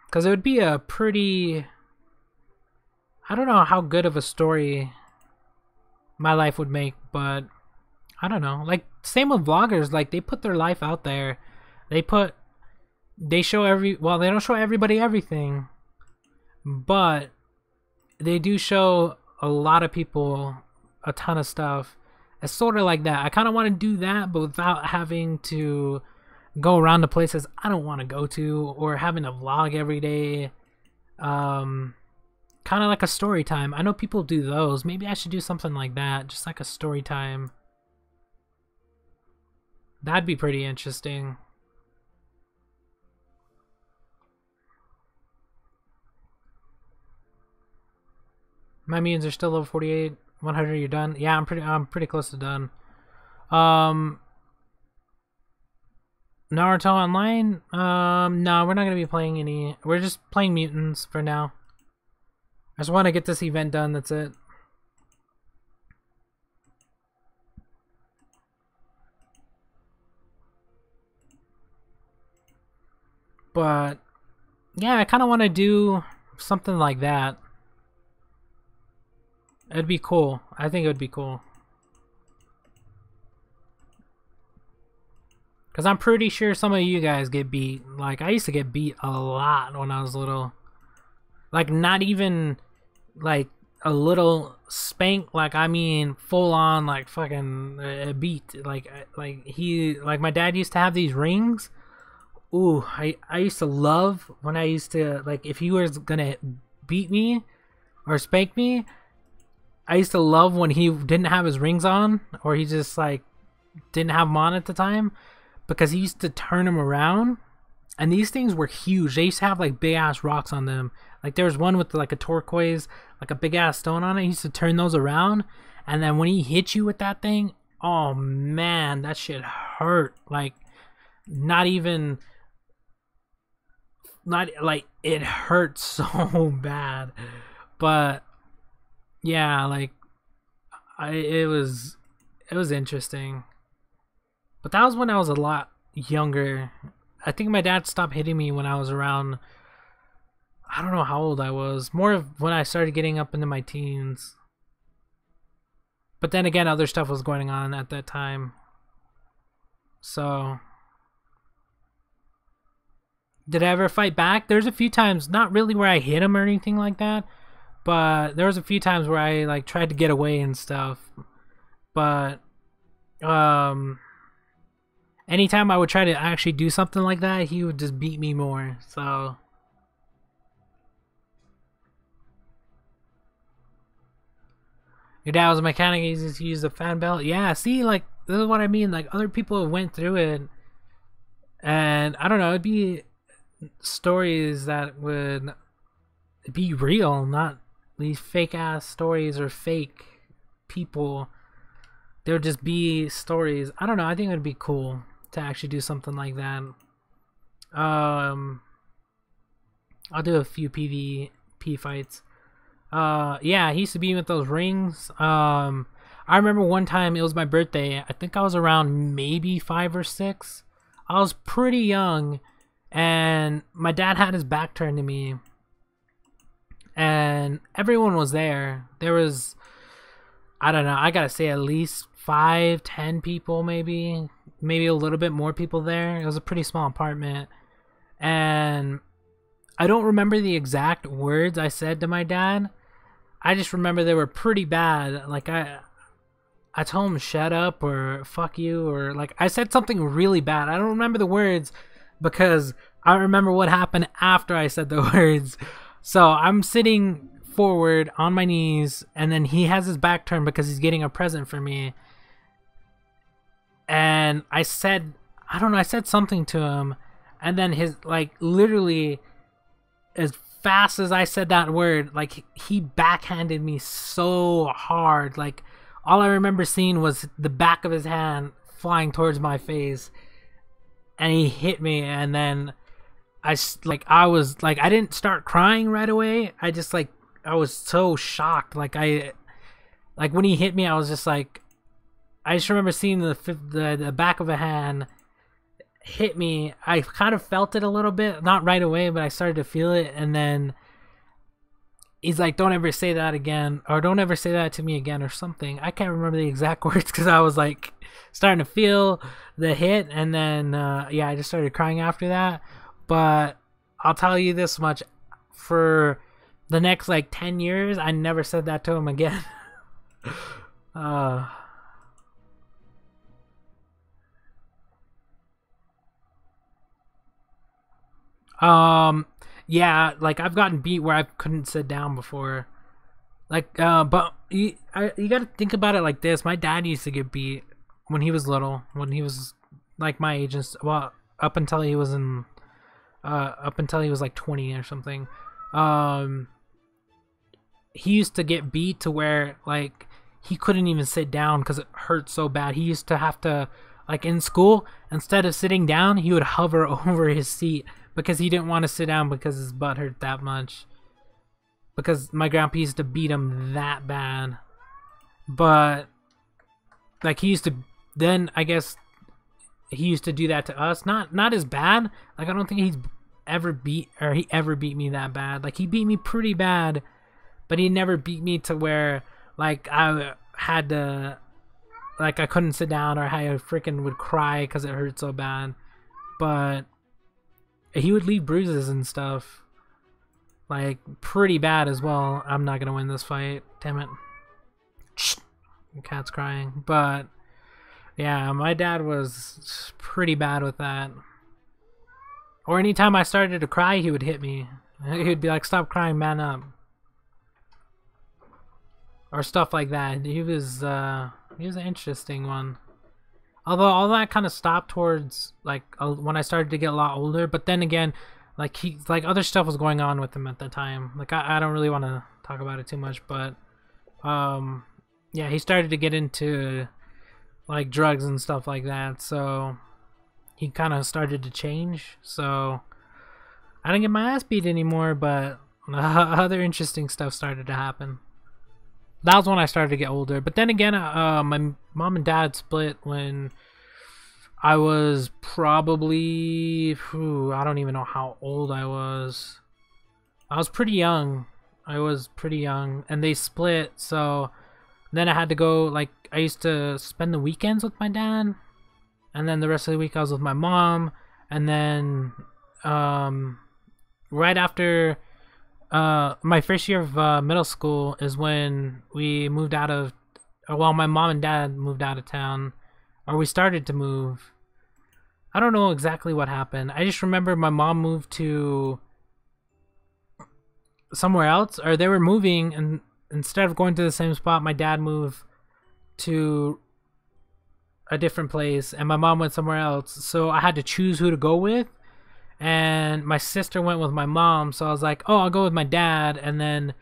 Because it would be a pretty... I don't know how good of a story my life would make, but I don't know. Like, same with vloggers. Like, they put their life out there. They show well, they don't show everybody everything, but they do show a lot of people a ton of stuff. It's sort of like that. I kind of want to do that, but without having to go around to places I don't want to go to, or having to vlog every day. Kind of like a story time. I know people do those. Maybe I should do something like that, just like a story time. That'd be pretty interesting. My mutants are still level 48. 100, you're done? Yeah, I'm pretty close to done. Naruto Online? No, we're not gonna be playing any. We're just playing Mutants for now. I just want to get this event done, that's it. But yeah, I kind of want to do something like that. It'd be cool. I think it would be cool. Because I'm pretty sure some of you guys get beat. Like, I used to get beat a lot when I was little. Like, not even, like, a little spank. Like, I mean, full on, like, fucking beat. Like, my dad used to have these rings. Ooh, I used to love when I used to, like, if he was gonna beat me or spank me, I used to love when he didn't have his rings on, or he just, like, didn't have them on at the time, because he used to turn them around, and these things were huge. They used to have, like, big-ass rocks on them. Like, there was one with, like, a turquoise, like, a big-ass stone on it. He used to turn those around, and then when he hit you with that thing, oh, man, that shit hurt. Like, it hurt so bad. But yeah, like it was interesting. But that was when I was a lot younger. I think my dad stopped hitting me when I was around, I don't know how old I was. More of when I started getting up into my teens. But then again, other stuff was going on at that time. So Did I ever fight back? There's a few times, not really where I hit him or anything like that, but there was a few times where I like tried to get away and stuff. But anytime I would try to actually do something like that, he would just beat me more. So your dad was a mechanic. He just used a fan belt. Yeah, see, like this is what I mean. Like other people went through it, and I don't know. It'd be stories that would be real, not these fake ass stories or fake people. There would just be stories. I don't know. I think it would be cool to actually do something like that. I'll do a few PvP fights. Yeah, he used to be with those rings. I remember one time it was my birthday. I think I was around maybe 5 or 6. I was pretty young, and my dad had his back turned to me, and everyone was there. There was, I don't know, I gotta say at least 5, 10 people, maybe a little bit more people there. It was a pretty small apartment, and I don't remember the exact words I said to my dad. I just remember they were pretty bad. Like I told him shut up or fuck you, or like I said something really bad. I don't remember the words because I remember what happened after I said the words. So I'm sitting forward on my knees, and then he has his back turned because he's getting a present for me. And I said, I don't know, I said something to him, and then his, like, literally as fast as I said that word, like, he backhanded me so hard. Like, all I remember seeing was the back of his hand flying towards my face, and he hit me. And then I didn't start crying right away. I just, like, I was so shocked. Like when he hit me, I was just like, I just remember seeing the back of a hand hit me. I kind of felt it a little bit, not right away, but I started to feel it. And then he's like, don't ever say that again, or don't ever say that to me again, or something. I can't remember the exact words because I was like starting to feel the hit. And then yeah, I just started crying after that. But I'll tell you this much, for the next like 10 years I never said that to him again. Yeah, like I've gotten beat where I couldn't sit down before. Like, but you gotta think about it like this. My dad used to get beat when he was little, when he was like my age, and well, up until he was like 20 or something. He used to get beat to where like he couldn't even sit down because it hurt so bad. He used to have to, like in school, instead of sitting down, he would hover over his seat because he didn't want to sit down because his butt hurt that much. Because my grandpa used to beat him that bad. But like he used to, then I guess he used to do that to us. Not as bad. Like I don't think he ever beat me that bad. Like he beat me pretty bad, but he never beat me to where like I had to, like I couldn't sit down, or I freaking would cry because it hurt so bad. But he would leave bruises and stuff, like pretty bad as well. I'm not gonna win this fight, damn it. The cat's crying. But yeah, my dad was pretty bad with that. Or anytime I started to cry, he would hit me. He'd be like, stop crying, man up, or stuff like that. He was an interesting one. Although all that kind of stopped towards like when I started to get a lot older. But then again, like other stuff was going on with him at the time. Like I don't really want to talk about it too much, but yeah, he started to get into like drugs and stuff like that. So he kind of started to change. So I didn't get my ass beat anymore, but other interesting stuff started to happen. That was when I started to get older. But then again, my mom and dad split when I was probably, I don't even know how old I was. I was pretty young. And they split. So then I had to go, like, I used to spend the weekends with my dad, and then the rest of the week I was with my mom. And then right after my first year of middle school is when we moved out of, well, my mom and dad moved out of town, or we started to move. I don't know exactly what happened. I just remember my mom moved to somewhere else, or they were moving, and instead of going to the same spot, my dad moved to a different place and my mom went somewhere else. So I had to choose who to go with, and my sister went with my mom. So I was like, oh, I'll go with my dad. And then,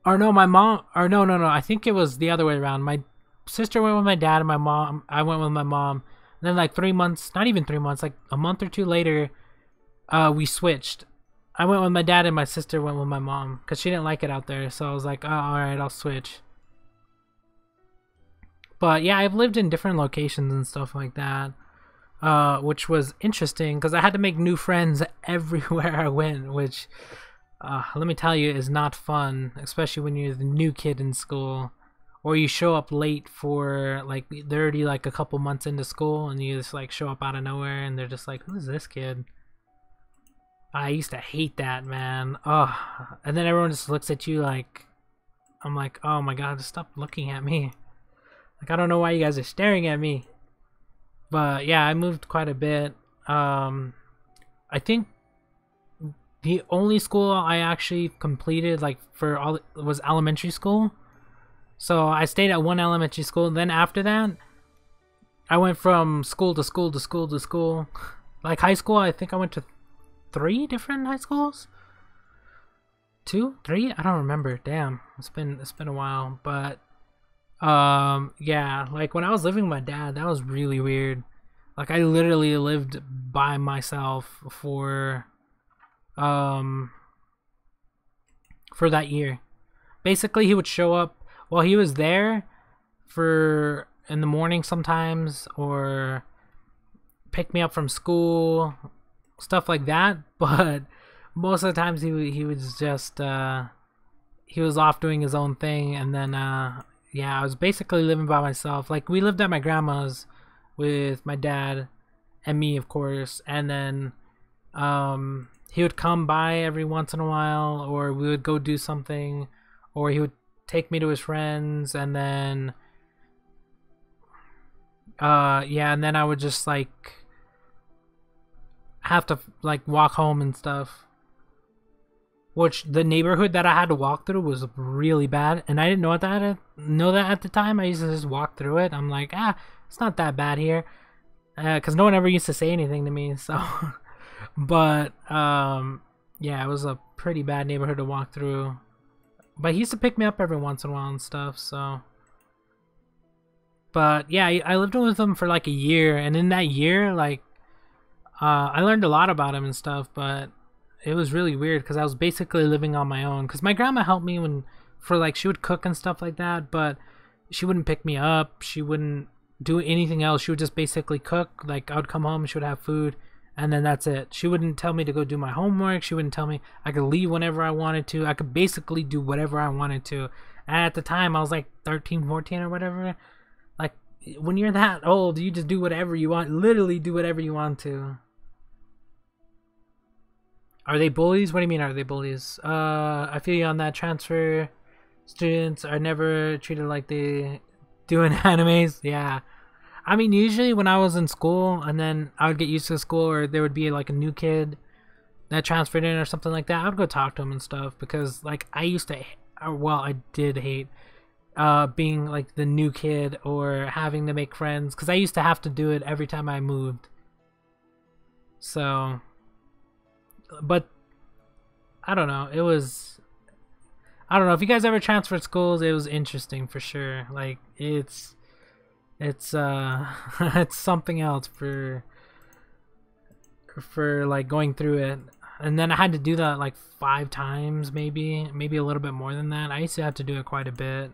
or no, my mom, or no, I think it was the other way around. My sister went with my dad, and I went with my mom. And then like 3 months, not even 3 months, like a month or two later, we switched. I went with my dad and my sister went with my mom because she didn't like it out there. So I was like, oh, alright, I'll switch. But yeah, I've lived in different locations and stuff like that, which was interesting because I had to make new friends everywhere I went, which, let me tell you, is not fun, especially when you're the new kid in school. Or you show up late for, like, they're already like a couple months into school and you just like show up out of nowhere and they're just like, who's this kid? I used to hate that, man. Oh, and then everyone just looks at you like, I'm like, oh my god, just stop looking at me. Like, I don't know why you guys are staring at me. But yeah, I moved quite a bit. I think the only school I actually completed, like, for all was elementary school. So I stayed at one elementary school. Then after that, I went from school to school to school to school. Like high school, I think I went to 3 different high schools. 2, 3? I don't remember. Damn, it's been a while. But yeah, like when I was living with my dad, that was really weird. Like I literally lived by myself for that year. Basically, he would show up. Well, he was there for in the morning sometimes, or pick me up from school, stuff like that. But most of the times he was just he was off doing his own thing. And then yeah, I was basically living by myself. Like we lived at my grandma's with my dad and me, of course. And then he would come by every once in a while, or we would go do something, or he would take me to his friends. And then yeah, and then I would just like have to like walk home and stuff, which the neighborhood that I had to walk through was really bad, and I didn't know that at the time. I used to just walk through it. I'm like, it's not that bad here, because no one ever used to say anything to me. So but yeah, it was a pretty bad neighborhood to walk through. But he used to pick me up every once in a while and stuff, so. But yeah, I lived with him for like a year, and in that year, like, I learned a lot about him and stuff, but it was really weird because I was basically living on my own. Because my grandma helped me she would cook and stuff like that, but she wouldn't pick me up. She wouldn't do anything else. She would just basically cook. Like, I would come home, she would have food, and then that's it. She wouldn't tell me to go do my homework. She wouldn't tell me I could leave whenever I wanted to. I could basically do whatever I wanted to. And at the time, I was like 13, 14 or whatever. Like, when you're that old, you just do whatever you want. Literally do whatever you want to. Are they bullies? What do you mean, are they bullies? I feel you on that. Transfer students are never treated like they do in animes. Yeah. I mean, usually when I was in school and then I would get used to school, or there would be like a new kid that transferred in or something like that, I would go talk to him and stuff, because like I did hate being like the new kid or having to make friends, because I used to have to do it every time I moved. So, but I don't know, I don't know if you guys ever transferred schools. It was interesting for sure. Like it's it's something else for like going through it. And then I had to do that like 5 times, maybe a little bit more than that. I used to have to do it quite a bit.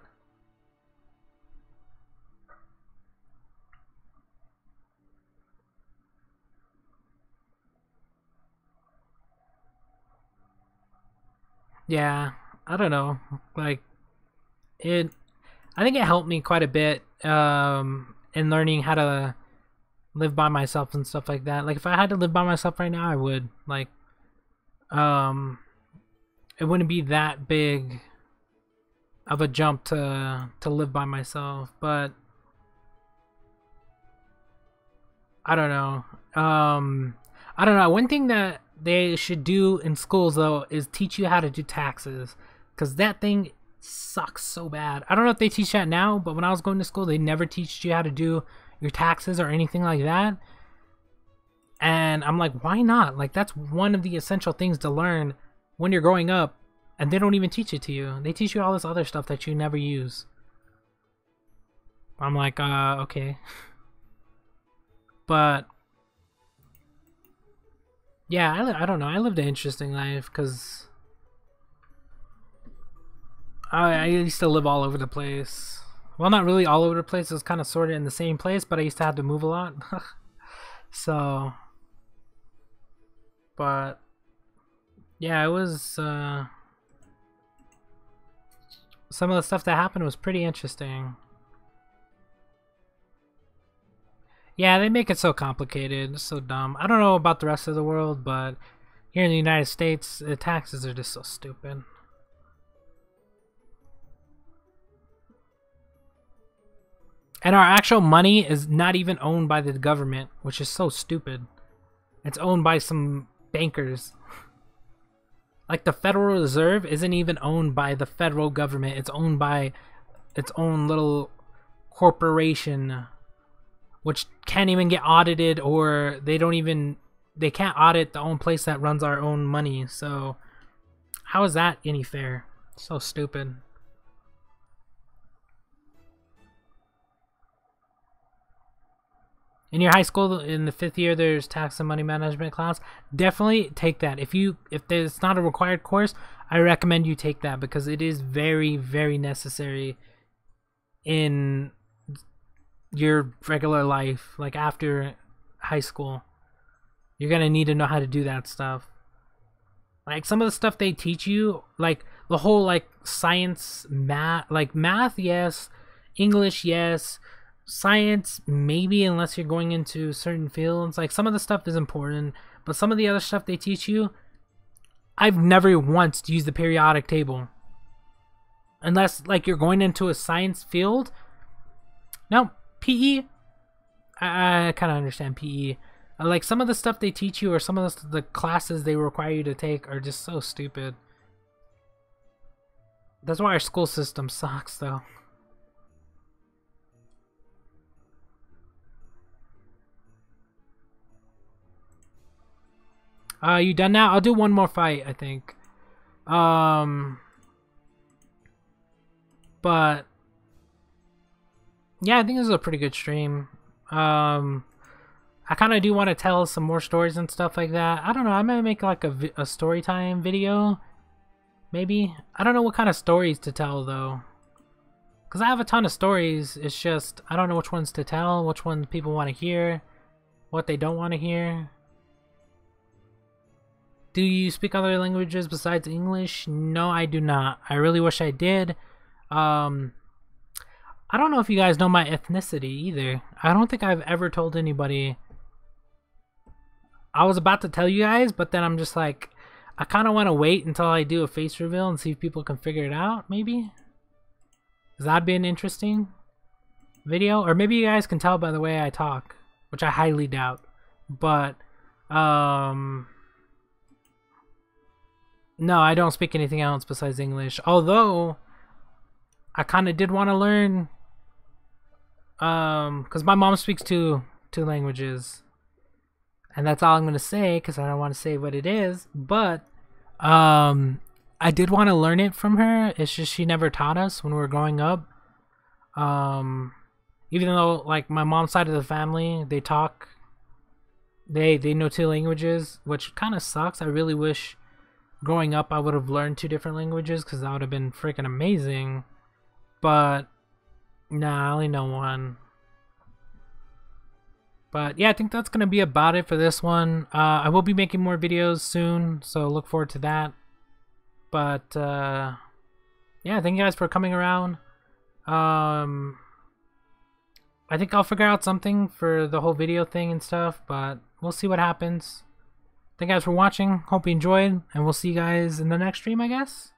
Yeah, I don't know. Like I think it helped me quite a bit in learning how to live by myself and stuff like that. Like if I had to live by myself right now, I would. Like it wouldn't be that big of a jump to live by myself, but I don't know. I don't know. One thing that they should do in schools though is teach you how to do taxes, because that thing sucks so bad. I don't know if they teach that now, but when I was going to school, they never teach you how to do your taxes or anything like that. And I'm like, why not? Like that's one of the essential things to learn when you're growing up, and they don't even teach it to you. They teach you all this other stuff that you never use. I'm like, okay. But yeah, I don't know. I lived an interesting life because I used to live all over the place. Well, not really all over the place. It was kind of sorted in the same place, but I used to have to move a lot. So, but yeah, it was some of the stuff that happened was pretty interesting. Yeah, they make it so complicated. It's so dumb. I don't know about the rest of the world, but here in the United States, the taxes are just so stupid. And our actual money is not even owned by the government, which is so stupid. It's owned by some bankers. Like the Federal Reserve isn't even owned by the federal government. It's owned by its own little corporation, which can't even get audited, or they can't audit the own place that runs our own money. So how is that any fair? So stupid. In your high school, in the 5th year, there's tax and money management class. Definitely take that. If it's not a required course, I recommend you take that, because it is very, very necessary in your regular life. Like after high school, you're gonna need to know how to do that stuff. Like some of the stuff they teach you, like the whole like science, math, yes, English, yes. Science, maybe, unless you're going into certain fields. Like some of the stuff is important, but some of the other stuff they teach you, I've never once used the periodic table. Unless like you're going into a science field. No, PE, I kind of understand PE. Like some of the stuff they teach you, or some of the classes they require you to take, are just so stupid. That's why our school system sucks though. You done now? I'll do one more fight, I think. But yeah, I think this is a pretty good stream. I kind of do want to tell some more stories and stuff like that. I don't know. I might make like a story time video, maybe. I don't know what kind of stories to tell though, because I have a ton of stories. It's just I don't know which ones to tell, which ones people want to hear, what they don't want to hear. Do you speak other languages besides English? No, I do not. I really wish I did. I don't know if you guys know my ethnicity either. I don't think I've ever told anybody. I was about to tell you guys, but then I'm just like, I kind of want to wait until I do a face reveal and see if people can figure it out, maybe? Because that'd be an interesting video. Or maybe you guys can tell by the way I talk, which I highly doubt. But, no, I don't speak anything else besides English. Although, I kind of did want to learn, because my mom speaks two languages. And that's all I'm going to say, because I don't want to say what it is. But, I did want to learn it from her. It's just she never taught us when we were growing up. Even though, like, my mom's side of the family, they talk, they know 2 languages, which kind of sucks. I really wish growing up I would have learned 2 different languages, because that would have been freaking amazing. But nah, I only know 1. But yeah, I think that's gonna be about it for this one. I will be making more videos soon, so look forward to that. But yeah, thank you guys for coming around. I think I'll figure out something for the whole video thing and stuff, but we'll see what happens. Thank you guys for watching. Hope you enjoyed, and we'll see you guys in the next stream, I guess.